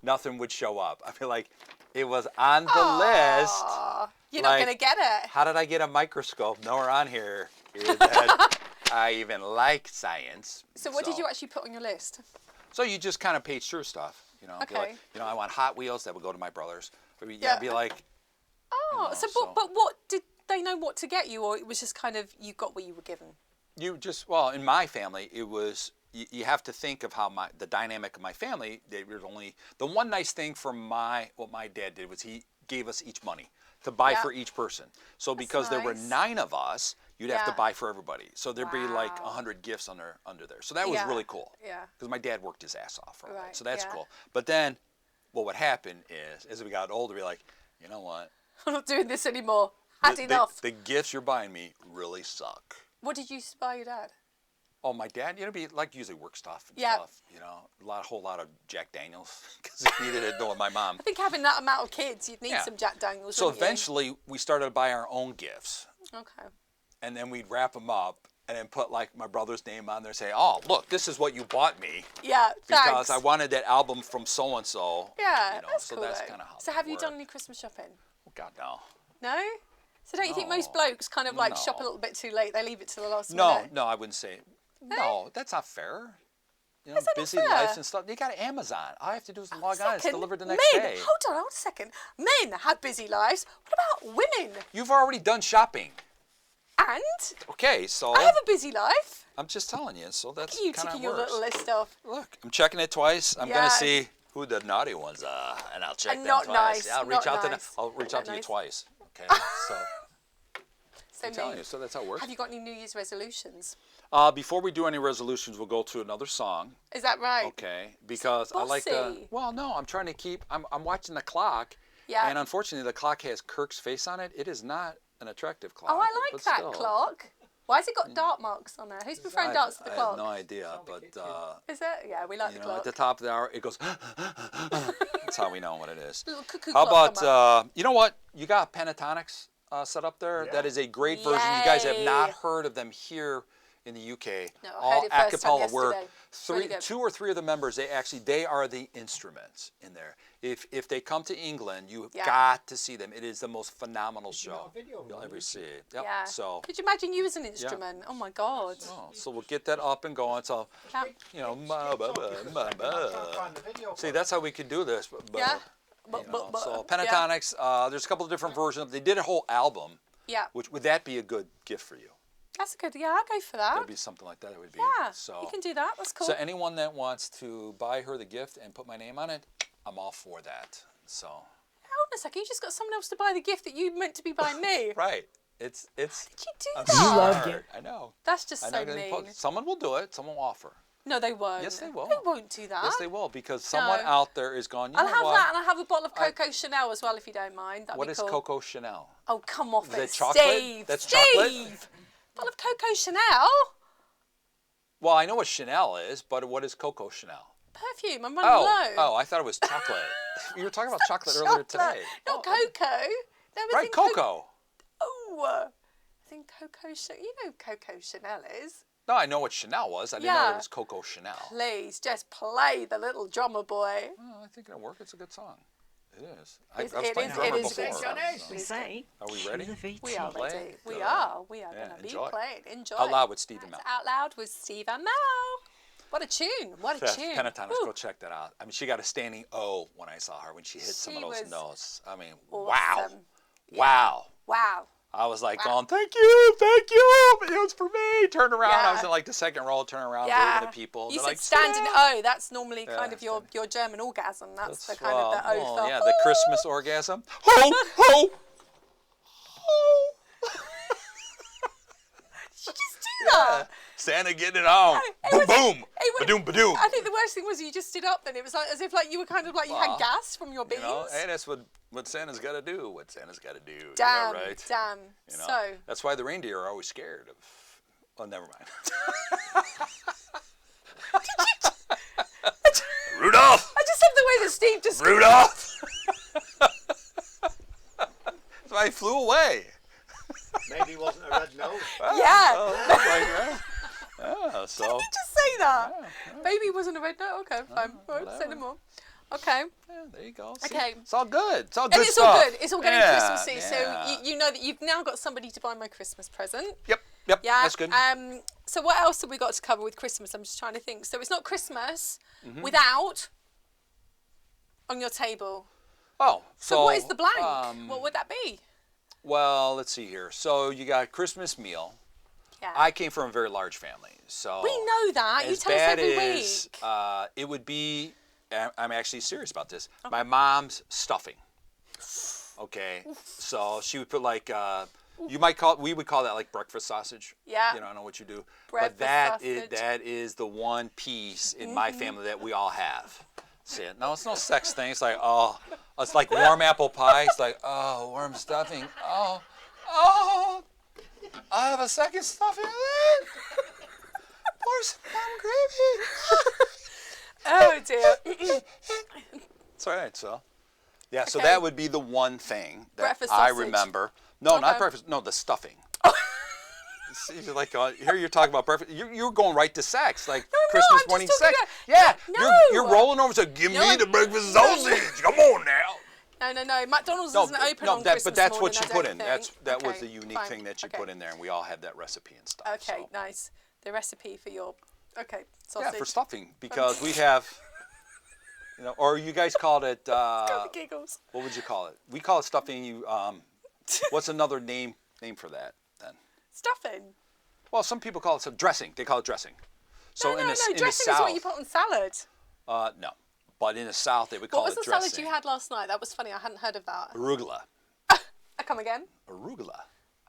nothing would show up. I feel like it was on the list. Aw, you're like, not gonna get it. How did I get a microscope? Nowhere on here is that I even like science. So what did you actually put on your list? So you just kind of page through stuff. Be like, Okay. I want Hot Wheels. That would go to my brothers. Or, Yeah. be like, Oh, know, so, so- but what did they know what to get you, or it was just kind of you got what you were given? in my family, it was, you have to think of how the dynamic of my family, there was only, the one nice thing for what my dad did was he gave us each money to buy Yeah. for each person. So because there were nice. 9 of us, you'd have to Yeah. buy for everybody. So there'd be like Wow. 100 gifts under there. So that was Yeah. really cool. Yeah. Because my dad worked his ass off for all that. Right, So that's yeah. cool. But then what would happen is, as we got older, we'd be like, you know what? I'm not doing this anymore. Had enough. The gifts you're buying me really suck. What did you buy your dad? Oh, my dad, be like usually work stuff and Yeah. stuff, whole lot of Jack Daniels because he needed it doing my mom. I think having that amount of kids, you'd need Yeah. some Jack Daniels. So wouldn't you? eventually we started to buy our own gifts, Okay. and then we'd wrap them up and then put like my brother's name on there and say, oh, look, this is what you bought me Yeah. because Thanks. I wanted that album from so-and-so. Yeah, that's so cool. that's though. kind of how So that have you done worked. any Christmas shopping? Oh, God, no. No. So don't you think most No. blokes kind of like shop a No. little bit too late? They leave it to the last No, minute. no, I wouldn't say. No, that's not fair. Is that not busy fair? lives and stuff. You got Amazon. All I have to do is log on. It's Second, delivered the next men, day. hold on a second. Men have busy lives. What about women? You've already done shopping. And Okay, so I have a busy life. I'm just telling you. So that's You kind of ticking your works. little list off. Look, I'm checking it twice. I'm gonna Yes. see who the naughty ones are, and I'll check And them not twice. nice, Yeah, I'll not reach out to them. nice. I'll reach Not out to you nice. twice. Okay, so So I'm telling me. you. So that's how it works. Have you got any New Year's resolutions? Before we do any resolutions, we'll go to another song. Is that right? Okay, because I like the. bossy. Well, no, I'm trying to keep. I'm watching the clock. Yeah. And unfortunately, the clock has Kirk's face on it. It is not an attractive clock. Oh, I like but that still. clock. Why has it got dart marks on there? Who's been throwing darts at the I clock? have no idea, but Is it? Yeah, we like you the know, clock. at the top of the hour, it goes. That's how we know what it is. Little cuckoo How clock on about you know what? You got Pentatonics set up there. That is a great version. You guys have not Yay. heard of them here in the UK. No, I All heard it a first time cappella. Where yesterday. It's really good. 2 or 3 of the members, they are the instruments in there. If they come to England, you've Yeah. got to see them. It is the most phenomenal show a video you'll on ever YouTube? see. Yep. Yeah. So. Could you imagine you as an instrument? Oh my God. Oh, so we'll get that up and going. So, Can't- you know, Find the video see, that's how we could do this. Yeah. You know, so yeah. Pentatonics, there's a couple of different versions. They did a whole album. Yeah. Which would that be a good gift for you? That's a good. Yeah, I'll go for that. That'd be something like that. It would be. Yeah. So. You can do that. That's cool. So anyone that wants to buy her the gift and put my name on it, I'm all for that. So. Hold on a second. You just got someone else to buy the gift that you meant to be buying me. Right. It's. Did you do I'm that? smart. I know. That's just I so know. mean. Someone will do it. Someone will offer. No, they won't. Yes, they will. They won't do that. Yes, they will, because someone out there is going. You I'll know have what? that, and I'll have a bottle of Coco Chanel as well, if you don't mind. That'd What be is cool. Coco Chanel? Oh, come off Is it, it chocolate? Steve. That's Steve. chocolate? Bottle of Coco Chanel. Well, I know what Chanel is, but what is Coco Chanel? Perfume. I'm running low. Oh, I thought it was chocolate. You were talking about chocolate earlier today. Not Coco. No, I Right, think Coco. Oh, I think Coco Chanel. You know who Coco Chanel is. No, I know what Chanel was. I didn't know Yeah. it was Coco Chanel. Please, just play the little drummer boy. Oh, I think it'll work. It's a good song. It is. It I was playing drummer is before. good. so. We say, Are we ready? We are Play? ready. We Good. are. We are Yeah, going to be enjoy. playing. Enjoy. Out Loud with Steve and Mel. That's Out Loud with Steve and Mel. What a tune. What a tune. Pentatonics, Woo. go check that out. I mean, she got a standing O when I saw her, when she hit some of She those was notes. I mean, awesome. wow. Yeah. Wow. Wow. I was like Wow. going, thank you. But it was for me. Turn around. I was Yeah. in like the second row, turn around, Yeah. waving to people. You They're said like, standing "Sit O. That's normally kind Yeah, of your German orgasm. That's the down." kind of the O well, for. yeah, the Christmas orgasm. Ho, ho, ho. Did you just do that? Santa getting it on. It Boom, was- boom. it was- Ba-doom, ba-doom. I think the worst thing was you just stood up then. It was like as if like you were kind of like you Well, had gas from your You beans. know, hey, that's what Santa's got to do. What Santa's got to do. Damn, Yeah, right. damn. You know, So, that's why the reindeer are always scared of. Oh, never mind. Rudolph! I just love the way that Steve just. Rudolph! That's why he flew away. Maybe it wasn't a red nose. Yeah. So. Did you just say that? Baby wasn't a red note. Okay, fine. All right, say whatever. no more. Okay. Yeah, there you go. See? Okay. It's all good. It's all And good it's stuff. all good. It's all getting Yeah, Christmassy. yeah. So you know that you've now got somebody to buy my Christmas present. Yep. Yeah. That's good. So what else have we got to cover with Christmas? I'm just trying to think. So it's not Christmas Mm-hmm. without on your table. Oh, So what is the blank? um, What would that be? Well, let's see here. So you got Christmas meal. Yeah. I came from a very large family, so we know that. You as tell us bad every as week. it would be, I'm actually serious about this. My mom's stuffing. Okay, so she would put like we would call that like breakfast sausage. Yeah. You know, I know what you do. Breakfast but that is sausage. that is the one piece in my family that we all have. See it? No, it's no sex thing. It's like, oh, it's like warm apple pie. It's like, oh, warm stuffing. Oh, I have a second stuffing of that. Pour some gravy. Oh dear. That's all right. So, yeah. So Okay. that would be the one thing that Breakfast I sausage. remember. No, Okay. not breakfast. No, the stuffing. See, you're like here you're talking about breakfast. You're going right to sex, like No, Christmas I'm morning just sex. talking Yeah, about- No. you're rolling over. So give No, me the breakfast sausage. Come on now. No. McDonald's No, doesn't open no, on that, Christmas but that's morning, what you I put don't in. think. That was Okay, the unique fine. thing that you Okay. put in there, and we all have that recipe and stuff. Okay, so. nice. The recipe for your Okay, sausage. Yeah, for stuffing, because we have, or you guys called it, Got the giggles. what would you call it? We call it stuffing. What's another name for that then? Stuffing. Well, some people call it dressing. They call it dressing. So No, in the dressing South, is what you put on salad. no, but in the South they would call What was it the dressing. salad you had last night? That was funny. I hadn't heard of that. Arugula. I come again. Arugula.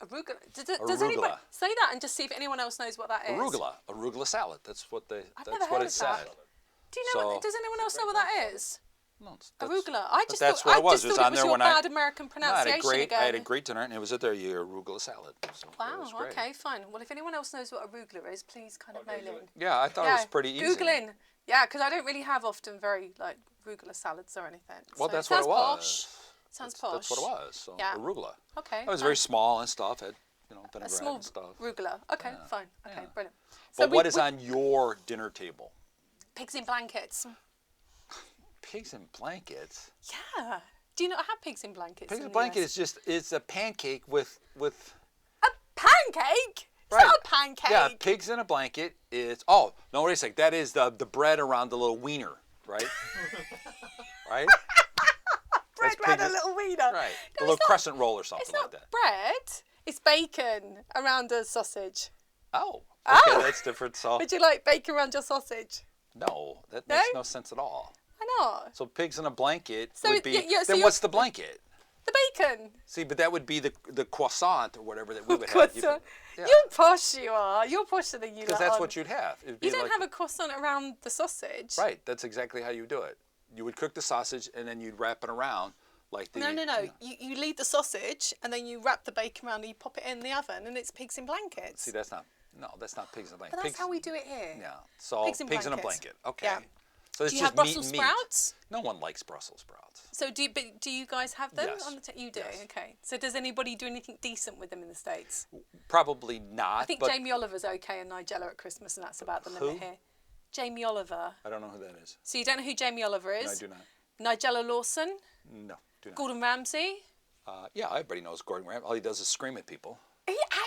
Arugula. Does anybody Arugula. say that and just see if anyone else knows what that is? Arugula salad. That's what I've that's never what heard it of that. said. Do you know? So- Does anyone else know what that is? No, Arugula. I but just that's thought, what it was. I It was just thought on it was there your when I- bad American pronunciation again. I had a great dinner, and it was there. Your arugula salad. So it Wow. was great. Okay. Fine. Well, if anyone else knows what arugula is, please kind of mail in. Yeah, I thought it was pretty easy. Google in. Yeah, because I don't really have often very like arugula salads or anything. Well, So that's it what sounds it was. Posh. Sounds posh. That's what it was. So Yeah. arugula. Okay. It was fine. very small and stuff. Had a vinaigrette small and stuff. arugula. Okay. Fine. Okay. Yeah. Brilliant. But we- what is we- on your dinner table? pigs in blankets? Pigs in blankets. Yeah. Do you not have pigs in blankets? Pigs in the blanket US? it's a pancake with a pancake. It's Right. not a pancake. yeah, pigs in a blanket is wait a second. That is the bread around the little wiener, right? Right? Bread That's around a pigs- little wiener. Right. No, a it's little not- crescent roll or something It's not like that. bread. It's bacon around a sausage. Oh. Oh. Okay, that's different. So Would you like bacon around your sausage? no, that No? makes no sense at all. Why not? So pigs in a blanket So would be. yeah, so then you're- what's the blanket? The bacon. See, but that would be the croissant or whatever that we would have. Croissant. Yeah. You're posh, you are. You're posher than you Because lot that's are. what you'd have. It'd be You don't like, have a croissant around the sausage. Right, that's exactly how you do it. You would cook the sausage and then you'd wrap it around like the. No. You leave the sausage and then you wrap the bacon around and you pop it in the oven and it's pigs in blankets. See, that's not pigs in a blanket. But that's Pigs- how we do it here. Yeah, so Pigs in in a blankets. blanket. Okay. Yeah. So it's Do you just have Brussels meat. sprouts? No one likes Brussels sprouts. So do you guys have them Yes. on the you do? Yes. Okay. So does anybody do anything decent with them in the States? Probably not. I think but Jamie Oliver's okay and Nigella at Christmas and that's about the limit Who? here. Jamie Oliver. I don't know who that is. So you don't know who Jamie Oliver is? No, I do not. Nigella Lawson? No, do not. Gordon Ramsay? Yeah, everybody knows Gordon Ramsay. All he does is scream at people.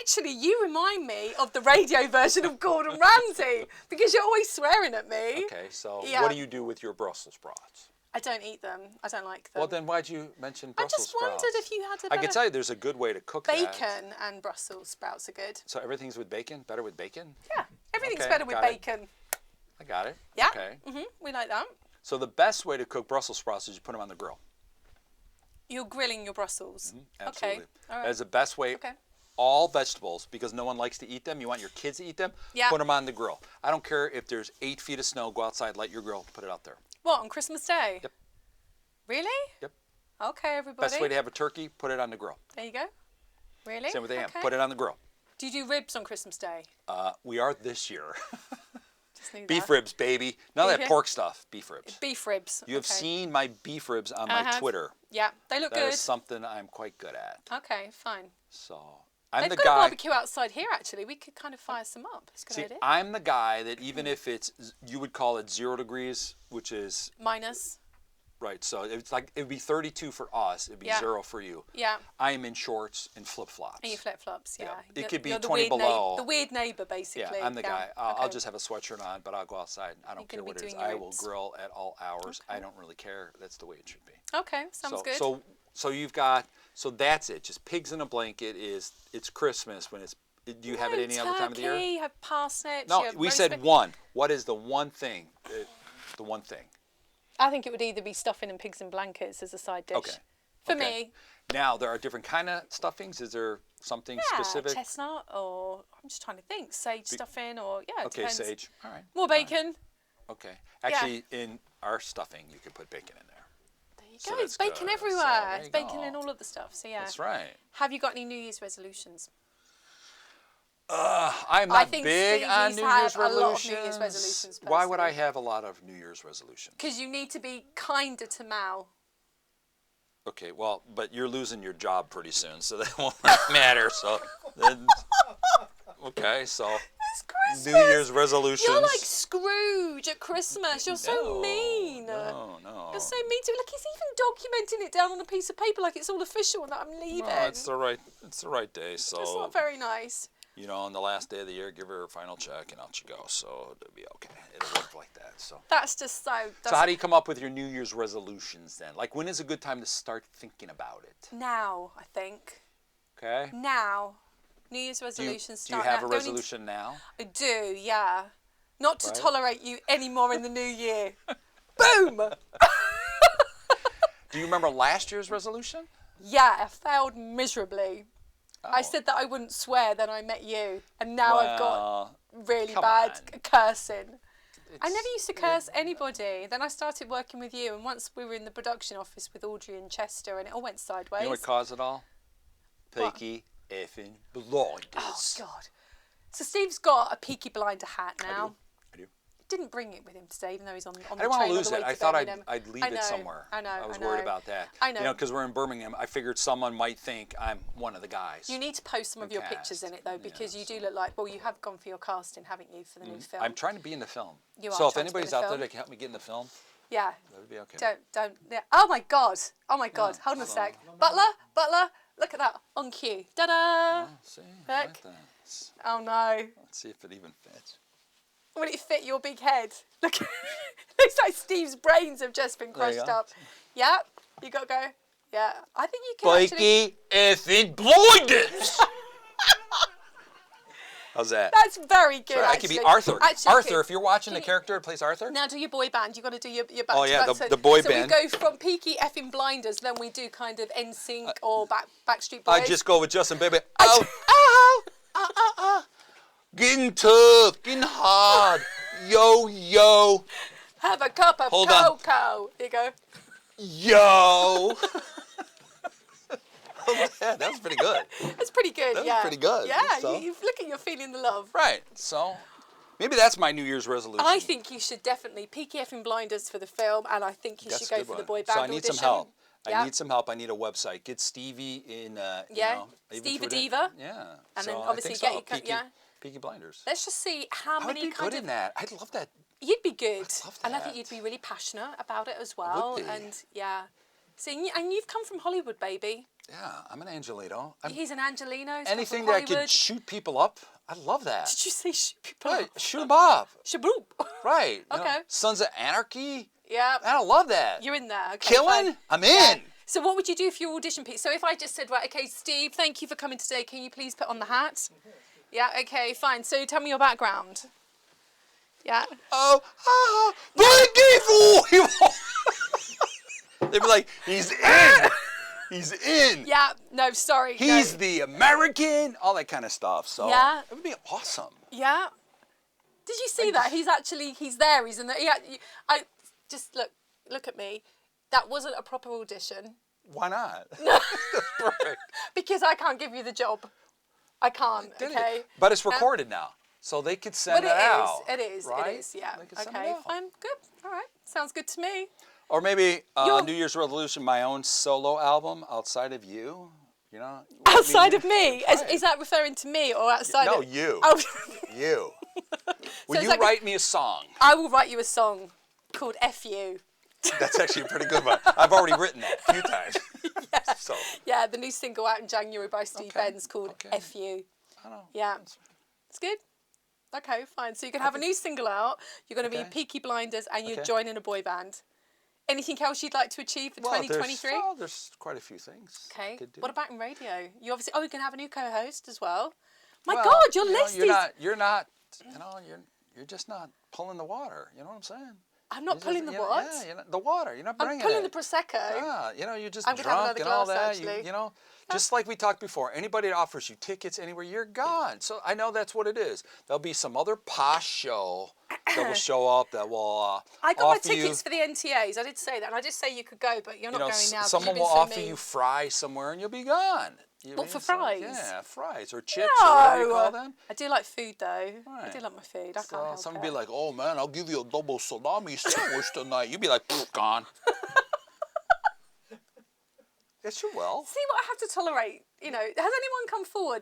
Actually, you remind me of the radio version of Gordon Ramsay because you're always swearing at me. Okay, so Yeah. what do you do with your Brussels sprouts? I don't eat them. I don't like them. Well, then why'd you mention I Brussels just sprouts? wondered if you had a I better... can tell you there's a good way to cook that. Bacon and Brussels sprouts are good. So everything's with bacon? Better with bacon? Yeah, everything's Okay, better with got it. bacon. I got it. Yeah. Okay. We like that. So the best way to cook Brussels sprouts is you put them on the grill. You're grilling your Brussels. Absolutely. Okay. All right. That is the best way. Okay. All vegetables, because no one likes to eat them. You want your kids to eat them. Yeah. Put them on the grill. I don't care if there's 8 feet of snow. Go outside, light your grill, put it out there. What, on Christmas Day? Yep. Really? Yep. Okay, everybody. Best way to have a turkey, put it on the grill. There you go. Really? Same with the ham. Okay. Put it on the grill. Do you do ribs on Christmas Day? We are this year. Just knew Beef that. ribs, baby. None of that Beef- pork stuff. Beef ribs. Beef ribs. You have okay. seen my beef ribs on I my have. Twitter. Yeah, they look That good. is something I'm quite good at. Okay, fine. So I'm They've the got a guy. barbecue outside here, actually. We could kind of fire some up. It's a good See, idea. I'm the guy that even if it's, you would call it 0 degrees, which is Minus. right. So it's like it would be 32 for us. It'd be Yeah. 0 for you. Yeah. I am in shorts and flip flops. And your flip flops, yeah. Yeah. It You're- could be you're the 20 weird below. the weird neighbour, basically. Yeah, I'm the guy. I'll okay. just have a sweatshirt on, but I'll go outside. I don't You're care gonna be what it is. doing your I will ribs. grill at all hours. I don't really care. That's the way it should be. Okay, sounds so, good. So you've got. So that's it. Just pigs in a blanket is. It's Christmas when it's. Do you have it any other time of the year? You have parsnips. No, you have we roast said beef. one. What is the one thing? The one thing. I think it would either be stuffing and pigs in blankets as a side dish. Okay. For Okay. me, Now there are different kind of stuffings. Is there something yeah, specific? chestnut or I'm just trying to think, sage stuffing or yeah, it Okay, depends. sage. All right. More bacon. Okay. Actually, in our stuffing, you can put bacon in there. There you So go. that's It's bacon good. everywhere. So there It's you bacon go. in all of the stuff. So yeah. That's right. Have you got any New Year's resolutions? I'm I not think big on Stevie's New had Year's a lot of resolutions. New Year's resolutions, Why would I personally. have a lot of New Year's resolutions? Because you need to be kinder to Mal. Okay, well, but you're losing your job pretty soon, so that won't matter. So, then, okay, so It's Christmas. New Year's resolutions. You're like Scrooge at Christmas. You're so mean. No. You're so mean to. Look, he's even documenting it down on a piece of paper like it's all official and that I'm leaving. Well, it's the right day. So It's not very nice. You know, on the last day of the year, give her a final check and out you go. So it'll be okay. It'll work like that. So That's just so. So how do you come up with your New Year's resolutions then? Like, when is a good time to start thinking about it? Now, I think. Okay. Now. New Year's Do you, resolutions do you start have now. a Don't need resolution now? I do, yeah. Not to Right. tolerate you anymore in the new year. Boom! Do you remember last year's resolution? Yeah, I failed miserably. I Oh. said that I wouldn't swear, then I met you. And now I've got Well, really come bad on. cursing. I it's- never used to curse anybody. Then I started working with you, and once we were in the production office with Audrey and Chester, and it all went sideways. You know what caused it all? What? Peaky effing blinders. Oh, God. So Steve's got a Peaky Blinder hat now. I do. Didn't bring it with him today, even though he's on the I train didn't want on to the lose way it. to I thought Birmingham. I'd leave I it know, somewhere. I know. I was I worried know. about that. I know. You know, because we're in Birmingham. I figured someone might think I'm one of the guys. You need to post some of your cast. pictures in it, though, because Yeah, you do look like, well, you have gone for your casting, haven't you, for the new film? I'm trying to be in the film. You so are if trying to be in anybody's the out there film. that can help me get in the film, Yeah. that would be okay. Don't. Yeah. Oh, my God. Oh, my God. Yeah, Hold on a so- sec. Butler. Look at that. On cue. Ta-da. See, Look. like that. Oh, no. Let's see if it even fits. Will it fit your big head? Look, looks like Steve's brains have just been There you crushed go. up. Yeah, you got to go. Yeah, I think you can actually. Peaky effing blinders. How's that? That's very good. Sure, I could actually. be Arthur. Actually, Arthur, good. if you're watching the Can you- character that plays Arthur. Now do your boy band. You got to do your back. Oh, yeah, back. the boy so band. we go from Peaky effing Blinders, then we do kind of NSYNC or Backstreet Boys. I just go with Justin Bieber. Ow. Getting tough, getting hard. Yo. have a cup of Hold on. cocoa. There you go. Yo. Yeah, that was pretty good. That's pretty good. That was yeah, pretty good, Yeah, so. you look at you're feeling the love. Right, so maybe that's my New Year's resolution. I think you should definitely Peaky effing Blinders for the film, and I think you That's should a go good for one. the boy band So I need audition. some help. Yeah. I need some help. I need a website. Get Stevie in, Yeah, you know. even Steve through the- Diva. Yeah. And so then I obviously think get so. your Peaky, yeah. Peaky Blinders. Let's just see how I would many be kind good of. in that. I'd love that. You'd be good, love and I think that. you'd be really passionate about it as well. be. And yeah, see, and you've come from Hollywood, baby. Yeah, I'm an Angelino. He's an Angelino. he's come Anything from that Hollywood. could shoot people up, I love that. Did you say shoot people? Right, shoot them up. Shaboop. Right. you know, Okay. Sons of Anarchy. Yeah, I love that. you're in there. Okay, Killing. fine. I'm Yeah. in. So what would you do for your audition piece? So if I just said, right, okay, Steve, thank you for coming today. Can you please put on the hat? Yeah, okay, fine. So tell me your background. Yeah. Breaky for They'd be like, he's in. He's in. Yeah, no, sorry. He's no. the American. All that kind of stuff. So Yeah. it would be awesome. Yeah. Did you see that? He's there. He's in the. I just look at me. That wasn't a proper audition Why not? That's perfect. because I can't give you the job. I can't. Did Okay. it? But it's recorded now, so they could send But it out. it is. right? It is. Yeah. They could send it Okay. out. Fine. Good. All right. Sounds good to me. Or maybe You're- New Year's resolution, my own solo album outside of you. You know. Outside of me, Right. is that referring to me or outside? No, of you. Oh. You. Will it's you like a- write me a song? I will write you a song called F You. That's actually a pretty good one. I've already written that a few times. So, Yeah, the new single out in January by Steve Okay, Benz called okay. F You. I don't know. Yeah. It's good. Okay, fine. So you can have a new single out. You're going to be Okay. Peaky Blinders and you're Okay. joining a boy band. Anything else you'd like to achieve for 2023? There's quite a few things. I Okay. could do. What about in radio? You obviously. Oh, you can have a new co-host as well. My Well, God, your you know, list you're is. Not, you're not. You know, you're just not pulling the water. You know what I'm saying? I'm not You're pulling just- the you know, what? Yeah, you're not, the water. You're not I'm bringing pulling it. the prosecco. Yeah, you know, you're just I'm gonna have drunk another and all glass, that. actually. You know, just like we talked before, anybody that offers you tickets anywhere, you're gone. So I know that's what it is. There'll be some other posh show that will show up that will I got my offer you, tickets for the NTAs. I did say that, and I did say you could go, but you're you not know, going now. 'cause someone you've will been so offer mean. you fries somewhere and you'll be gone. You What, mean? for So, fries? yeah, fries or chips or whatever you call them. I do like food though. I Right. do like my food. I can't So help someone it. be like, "Oh man, I'll give you a double salami sandwich tonight." You'd be like, "Gone." Yes, you will. See what I have to tolerate. You know, has anyone come forward?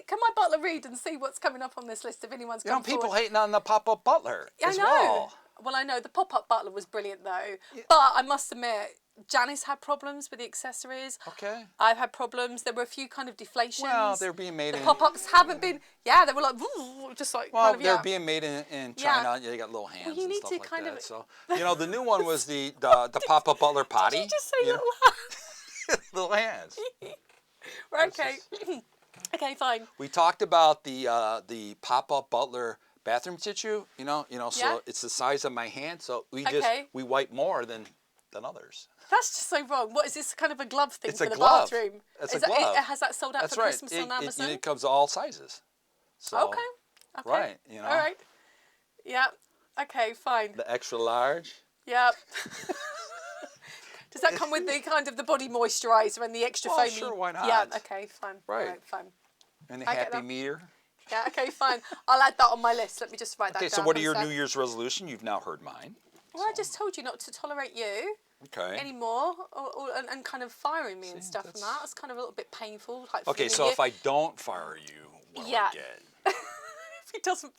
Can my butler read and see what's coming up on this list if anyone's You know, come people forward? hating on the pop-up butler I as know. well. Well, I know the pop-up butler was brilliant though, but I must admit, Janice had problems with the accessories. Okay. I've had problems. There were a few kind of deflations. Well, they're being made the in. pop-ups haven't been. Yeah, they were like just like Well, kind of they're being made in China. Yeah. They got little hands you and need stuff to like kind that. of- So the new one was the pop-up butler potty. Did you just say you know? little? Little hands. Right, okay. Okay, fine. We talked about the pop-up butler bathroom tissue. So Yeah. it's the size of my hand. So Okay. we wipe more than others. That's just so wrong. What is this kind of a glove thing It's for a the glove. bathroom? It's Is a that, glove. has that sold out That's for right. Christmas on Amazon? It comes all sizes. So, Okay. Right. All right. Yeah. Okay. Fine. The extra large. Yeah. Does that come with the kind of the body moisturizer and the extra Well, foamy? sure, why not? Yeah. Okay. Fine. Right. All right. Fine. And the I get happy that. meter. Yeah. Okay. Fine. I'll add that on my list. Let me just write that Okay, down. so what are your one New sec. Year's resolution? You've now heard mine. Well, I just told you not to tolerate you Okay. anymore, and kind of firing me and See, stuff and that's- that. It's kind of a little bit painful. Like Okay, feeling so you. if I don't fire you, what do Yeah. I get? If he doesn't,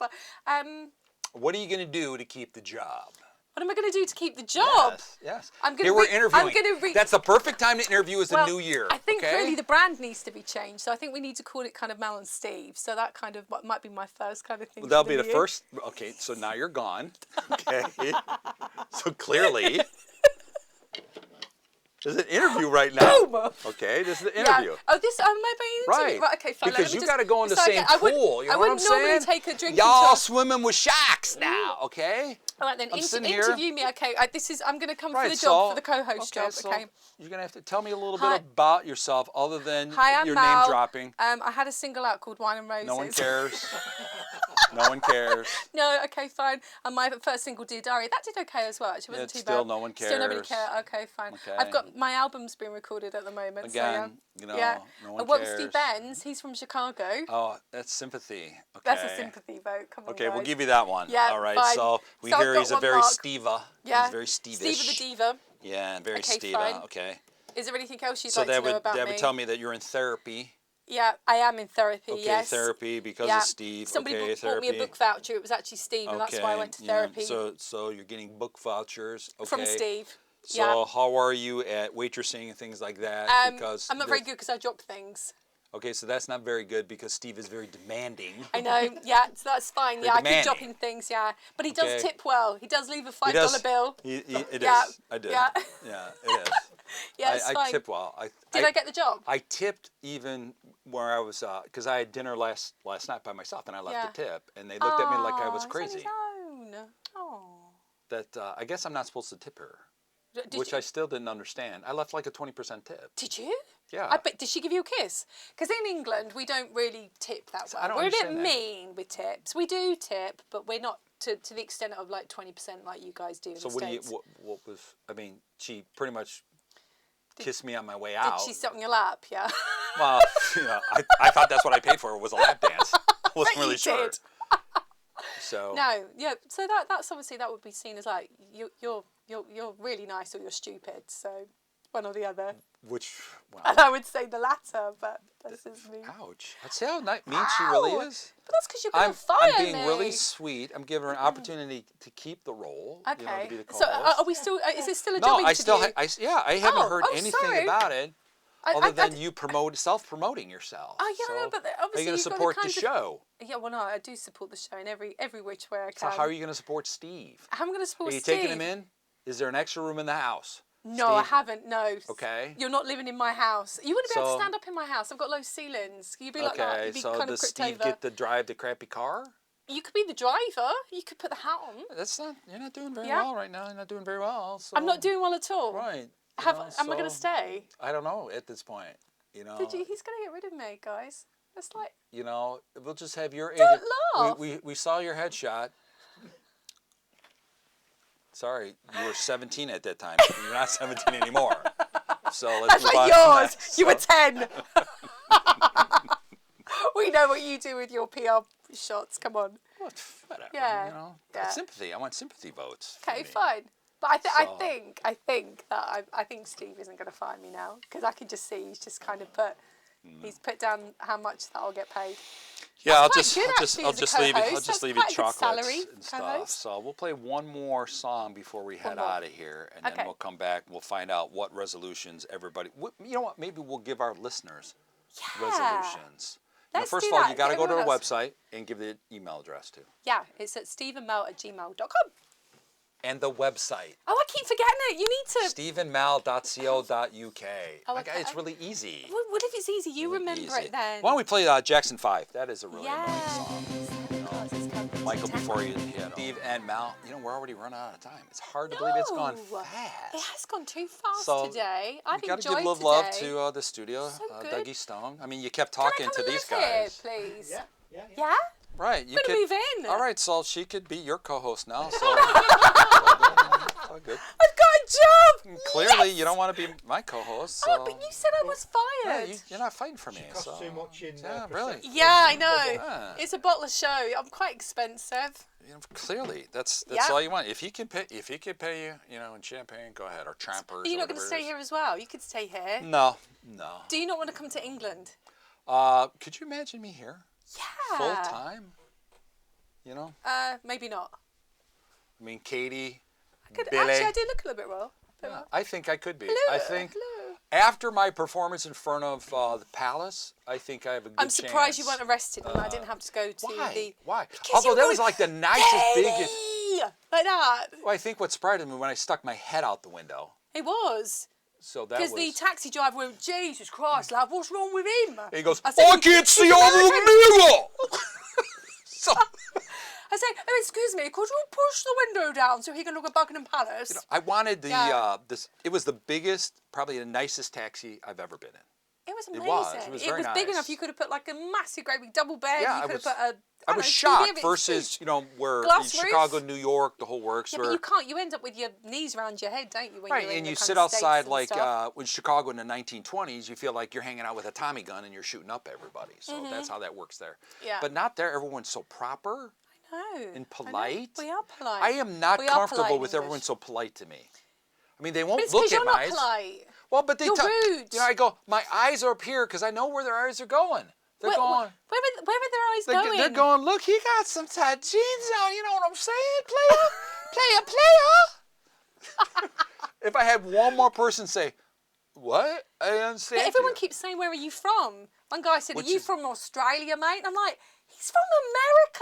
What are you going to do to keep the job? what am I going to do to keep the job? Yes. I'm gonna Here we're re- I'm interviewing. gonna re- That's the perfect time to interview is the Well, new year. I think okay? really the brand needs to be changed. So I think we need to call it kind of Mel and Steve. So that kind of might be my first kind of thing. Well, that'll for be the year. first. Okay, so now you're gone. Okay. So clearly, there's an interview right now. Boom! Okay, this is the Yeah. interview. Oh, this am I being interviewed? Right. Okay, fine. Because you got to go in the same pool. You know I what I'm wouldn't normally saying? take a drink. Y'all until- swimming with sharks now. Okay. All right then, I'm sitting here. interview me. Okay, I'm going to come for Right. the So job, for the co-host job. so Okay. you're gonna have to tell me a little Hi. bit about yourself, other than Hi, I'm your Mel. name dropping. I had a single out called Wine and Roses. No one cares. No one cares. No, okay, fine. And my first single, Dear Diary, that did okay as well. Actually, wasn't Yeah, too still bad. no one Still nobody cares. cared. Okay, fine. Okay. I've got my album's being recorded at the moment. Again, so, yeah. Yeah. no one I work cares. with Steve Benz. He's from Chicago. Oh, that's sympathy. Okay. That's a sympathy vote. Come on, Okay, we'll guys. give you that one. Yeah, All right. fine. So we So I've hear got he's a one very mark. Steva. Yeah. He's very Stevish. Steve the Diva. Yeah, and very Okay, Steva. fine. Okay. Is there anything else you'd So like to know about that me? would tell me that you're in therapy. Yeah, I am in therapy. Okay, yes. therapy because Yeah. of Steve. Somebody okay, bought therapy. me a book voucher. It was actually Steve, and that's why I went to therapy. Yeah. So you're getting book vouchers. Okay. From Steve. So Yeah. how are you at waitressing and things like that? Because I'm not very good because I drop things. Okay, so that's not very good because Steve is very demanding. I know, yeah, so that's fine. Yeah, I keep demanding. dropping things, yeah. But he does Okay. tip well. He does leave a He $5 does. bill. It Yeah, is. I did. yeah. Yeah, it is. Yeah, it's I fine. tip well. Did I get the job? I tipped even where I was, because I had dinner last night by myself, and I left Yeah. a tip, and they looked at me like I was Aw, he's crazy. on his own. Oh. That I guess I'm not supposed to tip her, Did which you, I still didn't understand. I left like a 20% tip. Did you? Yeah. I bet. Did she give you a kiss? Because in England we don't really tip that I well. don't We're a bit understand that. mean with tips. We do tip, but we're not to the extent of like 20% like you guys do in So the what do you? States. What was? I mean, she pretty much kissed me on my way Did out. she sit on your lap? Yeah. Well, I thought that's what I paid for was a lap dance. I wasn't Bet really you sure. did. So No, yeah. So that's obviously that would be seen as like you're really nice or you're stupid. So one or the other. which wow. And I would say the latter, but that's just me. Ouch. That's how mean she really Ow. is. But that's because you're gonna I'm fire being me. really sweet. I'm giving her an opportunity to keep the role. You know, Okay. to be the So co-host. are we still? Is it still a No, job I still, interview? I haven't Oh, heard oh, anything sorry. about it I- other I- than you self-promoting yourself. Oh yeah, I know, So, but are obviously you going to you've got support the kind of- show? Yeah, well, no, I do support the show in every which way I So can. how are you going to support Steve? How am I going to support Are you Steve? taking him in? Is there an extra room in the house? No, I Steve? haven't. No. Okay. You're not living in my house. You wouldn't be able So- to stand up in my house. I've got low ceilings. You'd be like that. Okay, You'd be so kind of does cricked Steve over. get to drive the crappy car? You could be the driver. You could put the hat on. You're not doing very Yeah. well right now. You're not doing very well. So. I'm not doing well at all. Right. Am I going to stay? I don't know at this point. You know. He's going to get rid of me, guys. It's like, You know, we'll just have your Don't agent. laugh. We saw your headshot. Sorry, you were 17 at that time. You're not 17 anymore. So let's that's move on like from yours. that. You were So- 10. We know what you do with your PR shots. Come on. Whatever. Yeah, You know, yeah. sympathy. I want sympathy votes. for Okay, me. fine. But I So- think that I think Steve isn't going to fire me now because I can just see he's just kind of put He's put down how much that'll get paid. Yeah, I'll That's just, quite good, I'll just, actually, I'll as a just leave it. I'll co-host. just That's leave quite it a good chocolates salary, and stuff. co-host. So we'll play one more song before we head more. out of here, and then Okay. we'll come back. And we'll find out what resolutions everybody. You know what? Maybe we'll give our listeners resolutions. You know, Let's first do of all, that. you got to Get go to our everyone else. website and give the email address too, Yeah, it's at stephenmel@gmail.com. and the website. Oh, I keep forgetting it. You need to. stephenmal.co.uk. Oh, My guy, okay. it's really easy. What if it's easy? You Really remember easy. it then. Why don't we play Jackson 5? That is a really annoying Yeah. song. Michael, before you hit Steve and Mal, you know, we're already running out of time. It's hard to believe it's gone No. fast. It has gone too fast So, today. I've You got to enjoyed give a little today. love to the studio, So good. Dougie Stone. I mean, you kept Can I talking come to and these live here, guys. please? Yeah. Yeah? Right. You I'm could gonna move in. All right, so she could be your co-host now. So it's all good. I've got a job! Clearly, Yes! you don't want to be my co-host. So. Oh, but you said I was Yeah, fired. you're not fighting for me. Costs so. too much in. Yeah, really. Yeah, I know. Yeah. It's a bottle of show. I'm quite expensive. You know, clearly, that's Yeah. all you want. If he can pay you, you know, in champagne, go ahead, or champers. Are you or not going to whatever stay it is. here as well? You could stay here. No. Do you not want to come to England? Could you imagine me here Yeah. full time? You know, Maybe not. I mean, Katie, Actually, Billy. I do look a little bit raw. Yeah, I think I could be. Hello, I think hello. after my performance in front of the Palace, I think I have a good I'm surprised chance. you weren't arrested and I didn't have to go to Why? the... Why? Because Although you that were was going, like the nicest, biggest. "Hey!" Like that. Well, I think what surprised me when I stuck my head out the window. It was. So that Because was. the taxi driver went, Jesus Christ, love, what's wrong with him? He goes, I said, I can't see "He's out of the American." mirror. So I said, oh, excuse me, could you push the window down so he can look at Buckingham Palace? I wanted the Yeah. this. It was the biggest, probably the nicest taxi I've ever been in. It was It amazing. was. It was very big nice. enough. You could have put like a massive, great big double bed. Yeah, you I could was- have put a. I don't was know, shocked TV of its versus, huge. you know, where Glass roof? Chicago, New York, the whole works. Yeah, where, but you can't. You end up with your knees around your head, don't you? When right, you're in and the you kind sit of States outside and like stuff. in Chicago in the 1920s, you feel like you're hanging out with a Tommy gun and you're shooting up everybody. So that's how that works there. Mm-hmm. Yeah. But not there. Everyone's so proper No. and I know. polite. We are polite. I am not We are polite comfortable in with English. everyone so polite to me. I mean, they But won't it's look because at you're my not eyes. polite. Well, but they You're talk. rude. You know, I go, my eyes are up here because I know where their eyes are going. They're going. Where are their eyes going? They're going, look, he got some tight jeans on. You know what I'm saying, player? player. If I had one more person say, what? I don't understand. But everyone you. keeps saying, where are you from? One guy said, Which are you is- from Australia, mate? And I'm like, he's from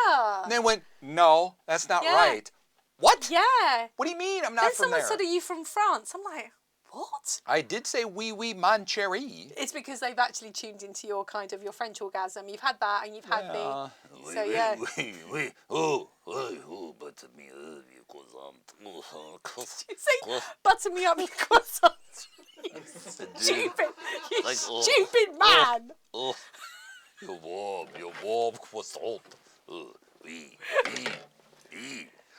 America. And they went, no, that's not Yeah. right. What? Yeah. What do you mean I'm not Then from someone there? said, are you from France? I'm like, what? I did say oui, mon chéri. It's because they've actually tuned into your kind of your French orgasm. You've had that and you've had the... So, yeah. Oui. Oh, but me, You say, butter me up, you croissant. You stupid, you Like, oh, stupid man. oh, you're warm croissant. Oui.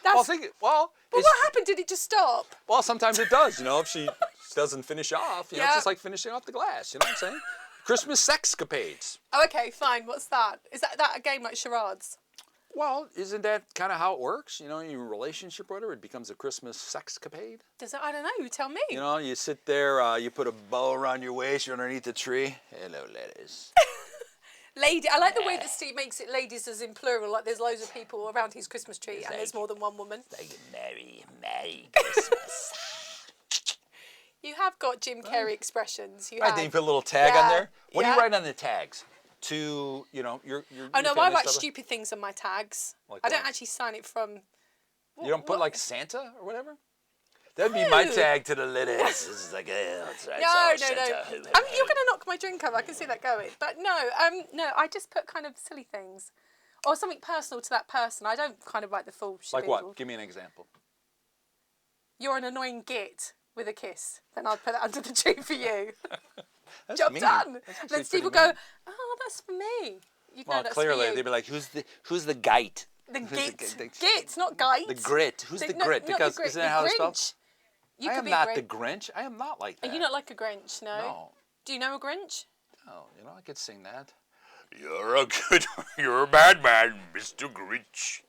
That's, Well, well, it's- what happened? Did it just stop? well, sometimes it does, you know, if she doesn't finish off, you know, Yeah. it's just like finishing off the glass, you know what I'm saying? Christmas sexcapades. Oh, okay, fine. What's that? Is that a game like charades? Well, isn't that kind of how it works? You know, in your relationship or whatever, it becomes a Christmas sexcapade. Does it? I don't know. You tell me. You know, you sit there, you put a bow around your waist, you're underneath the tree. Hello, ladies. Lady, I like the way that Steve makes it ladies as in plural, like there's loads of people around his Christmas tree and there's more than one woman. Like Merry Christmas. You have got Jim Carrey expressions. You Right, have. then you put a little tag on Yeah, there. What do yeah. you write on the tags? To, you know, your Oh no, I family write stuff? stupid things on my tags. Like I don't what? actually sign it from. You don't put what- like Santa or whatever? That'd be my No. tag to the ladies. This is like, that's right. No. it's I all mean, Santa. you're gonna knock my drink over. I can see that going. But no, no, I just put kind of silly things, or something personal to that person. I don't kind of write the full. Like spiel. what? Give me an example. You're an annoying git with a kiss. Then I'd put that under the tree for you. That's Job mean. done. That's actually Then Steve will pretty go, mean. oh, that's for me. You'd Well, know that's clearly for you. they'd be like, who's the gite? The Who's git. Git, not gite. The grit. Who's the No, grit? not the Because grit, isn't the that how it's spelled? Grinch. You I could am be not a the Grinch. Grinch. I am not like that. Are you not like a Grinch? No. No. Do you know a Grinch? No, you know, I could sing that. You're a bad man, Mr. Grinch.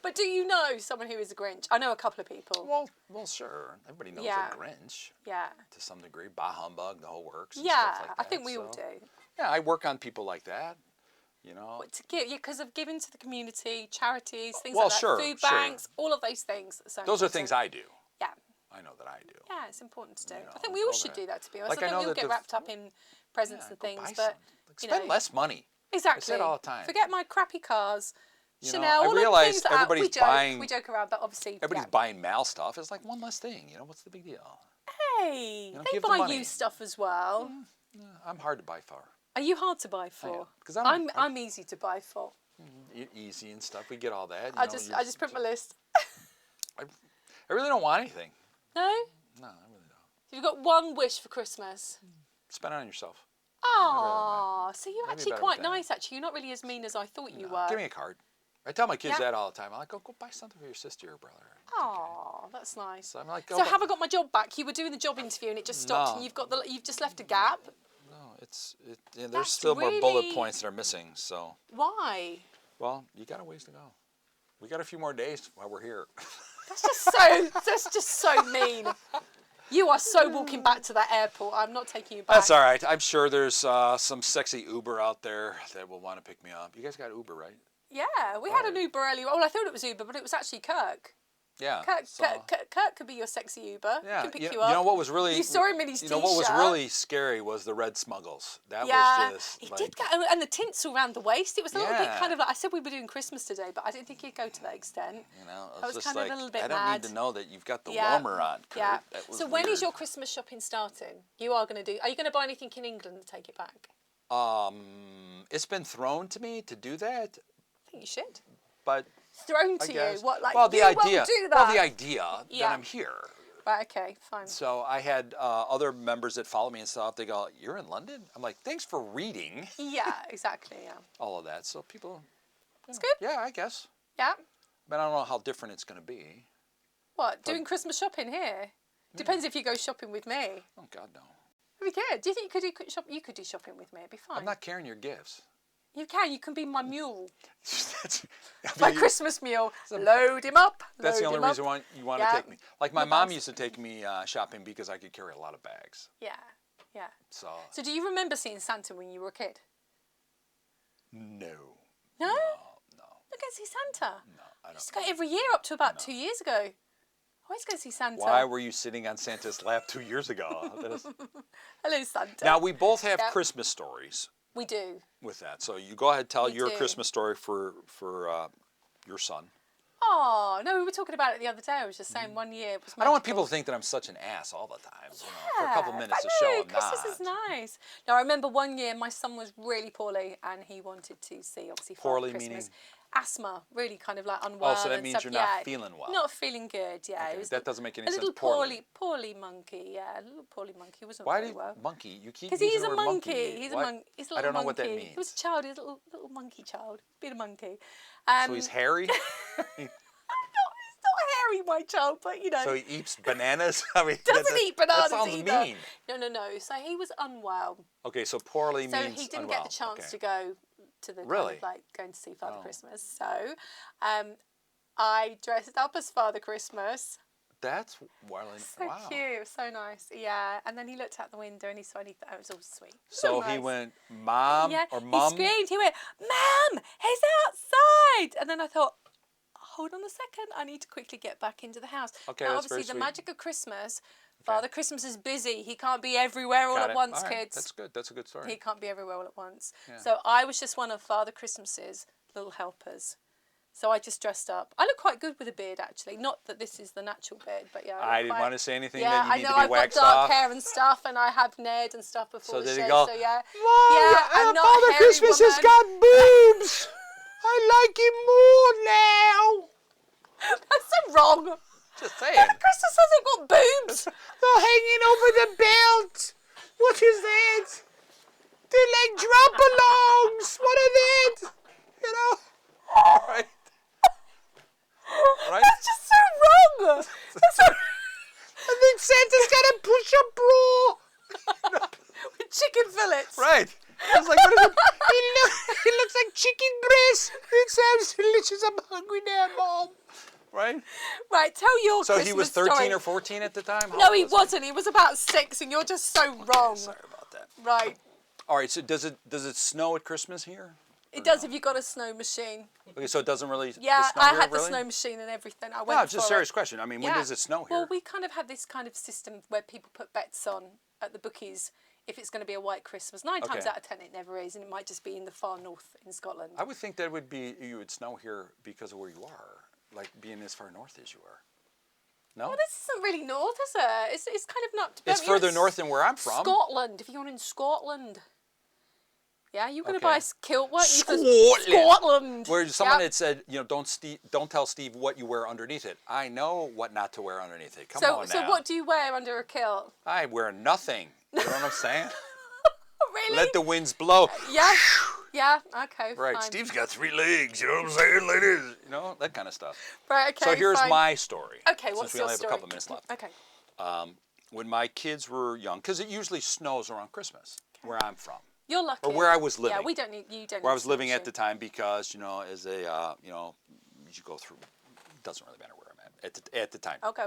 But do you know someone who is a Grinch? I know a couple of people. Well, sure. Everybody knows Yeah. a Grinch Yeah. to some degree. Bah humbug, the whole works. And Yeah, stuff like I that. think we all So, do. Yeah, I work on people like that. You know. But to give, because of giving to the community, charities, things Well, like that, sure, food sure. banks, all of those things. So Those are important. things I do. Yeah. I know that I do. Yeah, it's important to do. You know, I think we all all should that. do that, to be honest. Like, I I think know we all that get the- wrapped up in presents and go things, buy but some. Like, you spend know, less money. exactly. I say it all the time. Forget my crappy cars, You know, Chanel. I all the realize things that everybody's we joke, buying- We joke around, but obviously, Everybody's yeah. buying Mal stuff. It's like one less thing. You know, what's the big deal? Hey, know, they give the buy money. you stuff as well. I'm hard to buy for. Are you hard to buy for? 'Cause I'm- I'm easy to buy for. Easy and stuff. We get all that. I just print my list. I really don't want anything. No? No, I really don't. You've got one wish for Christmas. Spend it on yourself. Oh, so you're Maybe actually better quite than that. nice. Actually, you're not really as mean as I thought you No, were. give me a card. I tell my kids Yeah. that all the time. I'm like, go buy something for your sister or brother. Oh, that's nice. So I'm like, So have I got my job back? You were doing the job interview and it just stopped, No. and you've just left a gap. No, there's That's still more bullet really- points that are missing. So, Why? well, you got a ways to go. We got a few more days while we're here. That's just so mean. You are so walking back to that airport. I'm not taking you back. That's all right. I'm sure there's some sexy Uber out there that will want to pick me up. You guys got Uber, right? Yeah, we had an Uber earlier. Well, I thought it was Uber, but it was actually Kirk. Yeah. Kirk, so- Kirk could be your sexy Uber. Yeah, He can pick you you up. know what was really You saw him in his what was t-shirt. really scary was the red smuggles. That Yeah, was just he like, did go, and the tinsel around the waist. It was a little bit Yeah. kind of like, I said we were doing Christmas today, but I didn't think he'd go to that extent. you know, I was just kind of like, a little bit I don't mad. need to know that you've got the Yeah. warmer on. Kurt. Yeah. That was So when is weird. your Christmas shopping starting? Are you going to buy anything in England and take it back? It's been thrown to me to do that, I think you should. but Thrown I to guess. you? What, like, well, the you idea. won't do that? Well, the idea Yeah. that I'm here. Right, okay, fine. So I had other members that follow me and stuff. They go, "You're in London?" I'm like, "Thanks for reading Yeah, exactly, yeah. all of that." So people, It's good? yeah, I guess. Yeah. But I don't know how different it's going to be. What, doing Christmas shopping here? Depends if you go shopping with me. Oh God, no! It'd be good. Do you think you could do shopping with me? It'd be fine. I'm not carrying your gifts. You can be my mule. That's, I My mean, Christmas mule. Load him up. That's the load only him up. reason you want Yeah. to take me. Like my What mom else? used to take me shopping because I could carry a lot of bags. Yeah, yeah. So So do you remember seeing Santa when you were a kid? no, No? no, Look at see Santa. no. I I used to don't. go every year up to about 2 years ago. I always go see Santa. Why were you sitting on Santa's lap 2 years ago? That is- Hello, Santa. Now we both have Yeah. Christmas stories We do. with that. So you go ahead, tell We your do. Christmas story for your son. Oh, no, we were talking about it the other day. I was just saying 1 year was I don't want magical. people to think that I'm such an ass all the time. You know, for a couple minutes I of show, know, I'm Christmas not. is nice. Now, I remember 1 year my son was really poorly and he wanted to see, obviously, Father Poorly Christmas. meaning? Asthma, really kind of like unwell. Oh, so that and means stuff. you're not Yeah, feeling well. Not feeling good, yeah. Okay, It was that doesn't make any a sense, little poorly. poorly monkey, yeah. A little poorly monkey. Wasn't Why very did well. monkey? You keep Because using he's the a word monkey. He's a Why- monkey. He's a little I don't know monkey. what that He was means. a child. He's a little monkey child. Being a monkey. So he's hairy. He's not hairy, my child, but you know. So he eats bananas. I mean, doesn't eat bananas that sounds either. mean. No. So he was unwell. Okay, so poorly So means he didn't unwell. get the chance Okay. to go to the Really? kind of like going to see Father Oh. Christmas. So I dressed up as Father Christmas. That's well, So wow. cute, it was so nice. Yeah, and then he looked out the window and he saw anything. It was all sweet. So nice. he went, Mom Yeah, or Mum? he screamed. He went, "Mom, he's outside!" And then I thought, hold on a second, I need to quickly get back into the house. Okay, now, that's obviously, very the sweet. magic of Christmas. Father Christmas is busy. He can't be everywhere all Got at it. once, All right, kids. That's good. That's a good story. He can't be everywhere all at once. Yeah. So I was just one of Father Christmas's little helpers. So I just dressed up. I look quite good with a beard, actually. Not that this is the natural beard, but yeah. I didn't want to say anything Yeah, that you I need know to be I've got waxed dark off. hair and stuff, and I have Ned and stuff before So the did show. he go, So yeah, Mom, yeah, I'm not a Father hairy Christmas has woman. got boobs. I like him more now. That's so wrong. Just saying. Father Christmas hasn't got boobs. They're hanging over the belt. What is that? They're like drop alongs. What are that? You know? Right. Right? That's just so wrong. That's so I think Santa's got a push-up bra. with chicken fillets. Right. I was like, what is it? He looks like chicken breast. It sounds delicious. Christmas. I'm hungry now, Mom. Right? Right, tell your So Christmas he was 13 story. or 14 at the time? How No, old he was wasn't. He was about 6, and you're just so wrong. Sorry about that. Right. All right, so does it snow at Christmas here? It does if you got a snow machine. Okay, so it doesn't really Yeah, snow I here, had the really? snow machine and everything. I No, went it's just a for serious it. question. I mean, when Yeah. does it snow here? Well, we kind of have this kind of system where people put bets on at the bookies if it's going to be a white Christmas. 9 times Okay. out of 10 it never is, and it might just be in the far north in Scotland. I would think that you would snow here because of where you are, like being as far north as you are. No? Well, this isn't really north, is it? It's kind of not... It's further north than where I'm from. Scotland, if you're in Scotland. Yeah, you're going to Okay. buy a kilt, weren't you? Scotland. Scotland. Where someone Yep. had said, don't tell Steve what you wear underneath it. I know what not to wear underneath it. Come on now. So what do you wear under a kilt? I wear nothing. You know what I'm saying? Really? Let the winds blow. Yeah. Yeah, okay, Right, fine. Steve's got 3 legs, you know what I'm saying, ladies? You know, that kind of stuff. Right, okay, So here's fine. my story. Okay, what's Since we your only have story? a couple minutes left. Okay. When my kids were young, because it usually snows around Christmas, where I'm from. You're lucky. Or where I was living. Yeah, we don't need, you don't Where I need was living snow at the time because, as a, you go through, it doesn't really matter where I'm at the time. machine. Okay.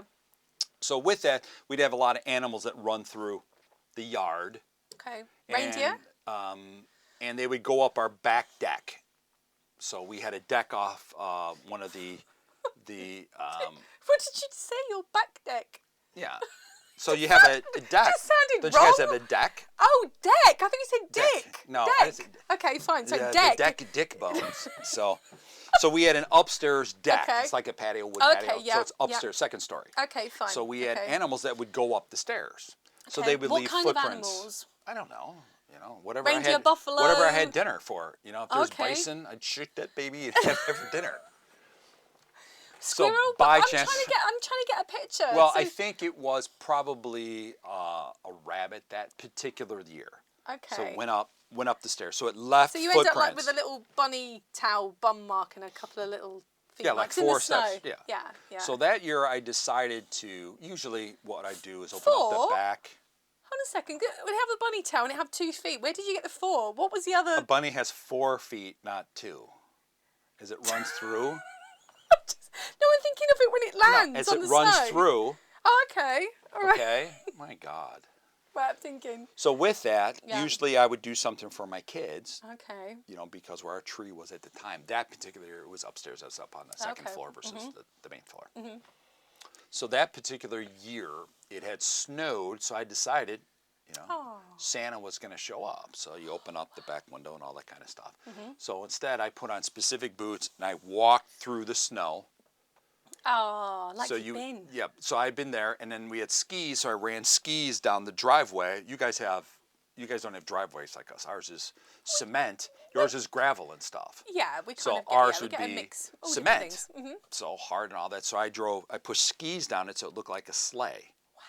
So with that, we'd have a lot of animals that run through the yard. Okay. Reindeer? And they would go up our back deck. So we had a deck off one of the What did you say? Your back deck? yeah. So you have a deck. Just sounded Don't you guys wrong. have a deck? Oh, deck. I think you said Deck. dick. No, I Deck. said- Okay, fine. So Yeah, deck. the dick bones. So we had an upstairs deck. Okay. It's like a patio wood Okay, patio. yeah, So it's yeah. upstairs, second story. Okay, fine. So we had okay. animals that would go up the stairs. So Okay, they would what leave kind of footprints. animals? I don't know. Whatever Reindeer, I had, buffalo? whatever I had dinner for. If there was Okay. bison, I'd shoot that baby and have it for dinner. Squirrel? So But by I'm chance, trying to get a picture. well, So- I think it was probably a rabbit that particular year. Okay. So it went up the stairs. So it left So you footprints. end up like with a little bunny towel bum mark and a couple of little feet Yeah, like marks in 4 the snow. steps. Yeah. Yeah, yeah. So that year I decided to, usually what I do is open up 4? the back. Hold on a second. We have the bunny tail and it have 2 feet. Where did you get the 4? What was the other? A bunny has 4 feet, not 2. As it runs through. No, I'm thinking of it when it lands as on it the runs snow. through. Oh, okay. All right. Okay. My God. Right, I'm thinking. So with that, Yeah. usually I would do something for my kids. Okay. Because where our tree was at the time, that particular year it was upstairs. I was up on the second Okay. floor versus the main floor. So that particular year, it had snowed, so I decided, Oh. Santa was going to show up. So you open up the back window and all that kind of stuff. So instead, I put on specific boots and I walked through the snow. Oh, like So you've been. Yep. So I'd been there, and then we had skis. So I ran skis down the driveway. You guys don't have driveways like us. Ours is cement. Yours is gravel and stuff. Yeah, we kind So of get, ours yeah, we would get a be mix. All different cement. things. Mhm. So hard and all that. So I pushed skis down it so it looked like a sleigh. Wow.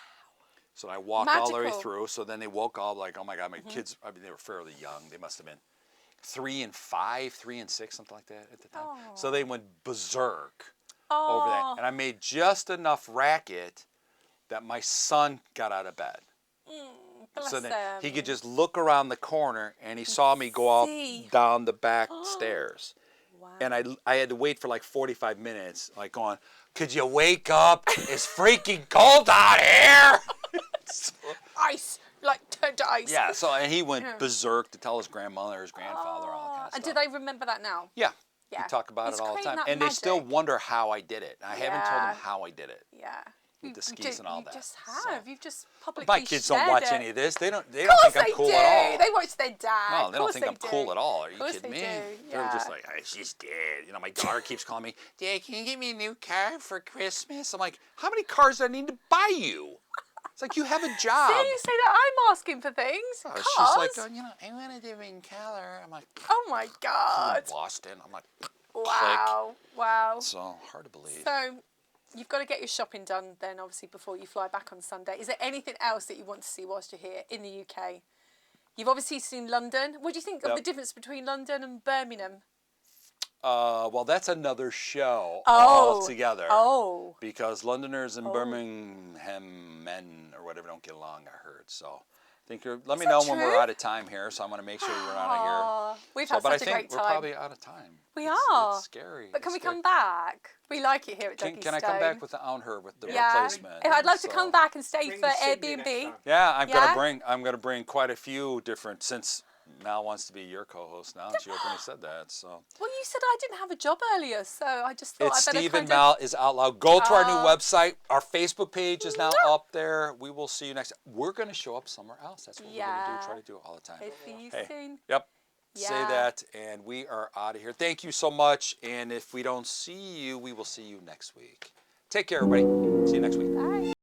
So I walked all the way Magical. through. So then they woke up like, oh my God, my kids, they were fairly young. They must have been 3 and 5, 3 and 6, something like that at the time. So they went berserk over that. And I made just enough racket that my son got out of bed. Bless So then them. he could just look around the corner and he saw me go up See. down the back stairs. Wow. And I had to wait for like 45 minutes, like going, could you wake up? It's freaking cold out here. Ice, like turned to ice. Yeah, and he went berserk to tell his grandmother, his grandfather, all that kind of And stuff. do they remember that now? Yeah. Yeah. We talk about It's it all the creating time. that And they still magic. wonder how I did it. I haven't told Yeah. them how I did it. Yeah. With the You skis and all you that. just So- have. You've just publicly My kids don't shared watch it. any of this. They don't Of think course I'm they cool do. at all. They watch their dad. No, Of they don't course think I'm do. cool at all. Are you Of course kidding me? they do. They're just Yeah. like, oh, she's dead. My daughter keeps calling me, Dad, can you get me a new car for Christmas? I'm like, how many cars do I need to buy you? It's like, you have a job. See, you say that I'm asking for things. Oh, Cars? she's like, I want a different color. I'm like, Oh my God. Boston. I'm like, Wow. Wow. so hard to believe. So, you've got to get your shopping done then, obviously, before you fly back on Sunday. Is there anything else that you want to see whilst you're here in the UK? You've obviously seen London. What do you think of Yep. the difference between London and Birmingham? Well, that's another show Oh. altogether. Oh. Because Londoners and Birmingham men or whatever don't get along, I heard. So Let me that know when we're true? out of time here, so I'm going to make sure we're out of here. Oh, we've So, had but I such a think great we're time. probably out of time. We It's- are. It's scary. But can It's we scary. come back? We like it here at Duggystone. Can I come back with the with the Yeah. replacement? If I'd love to So- come back and stay Bring for Cindy next Airbnb. time. Yeah, Yeah? I'm gonna bring quite a few different, since Mal wants to be your co-host now, and she openly said that. So Well, you said I didn't have a job earlier, so I just thought it's I better Steve kind and Mal is out loud. Go to our new Oh. website. Our Facebook page is now up there. We will see you next. We're gonna show up somewhere else. That's what we're gonna Yeah. do. Try to do it all the time. Okay, see you Hey. soon. Yep. Say Yeah. that, and we are out of here. Thank you so much. And if we don't see you, we will see you next week. Take care, everybody. See you next week. Bye.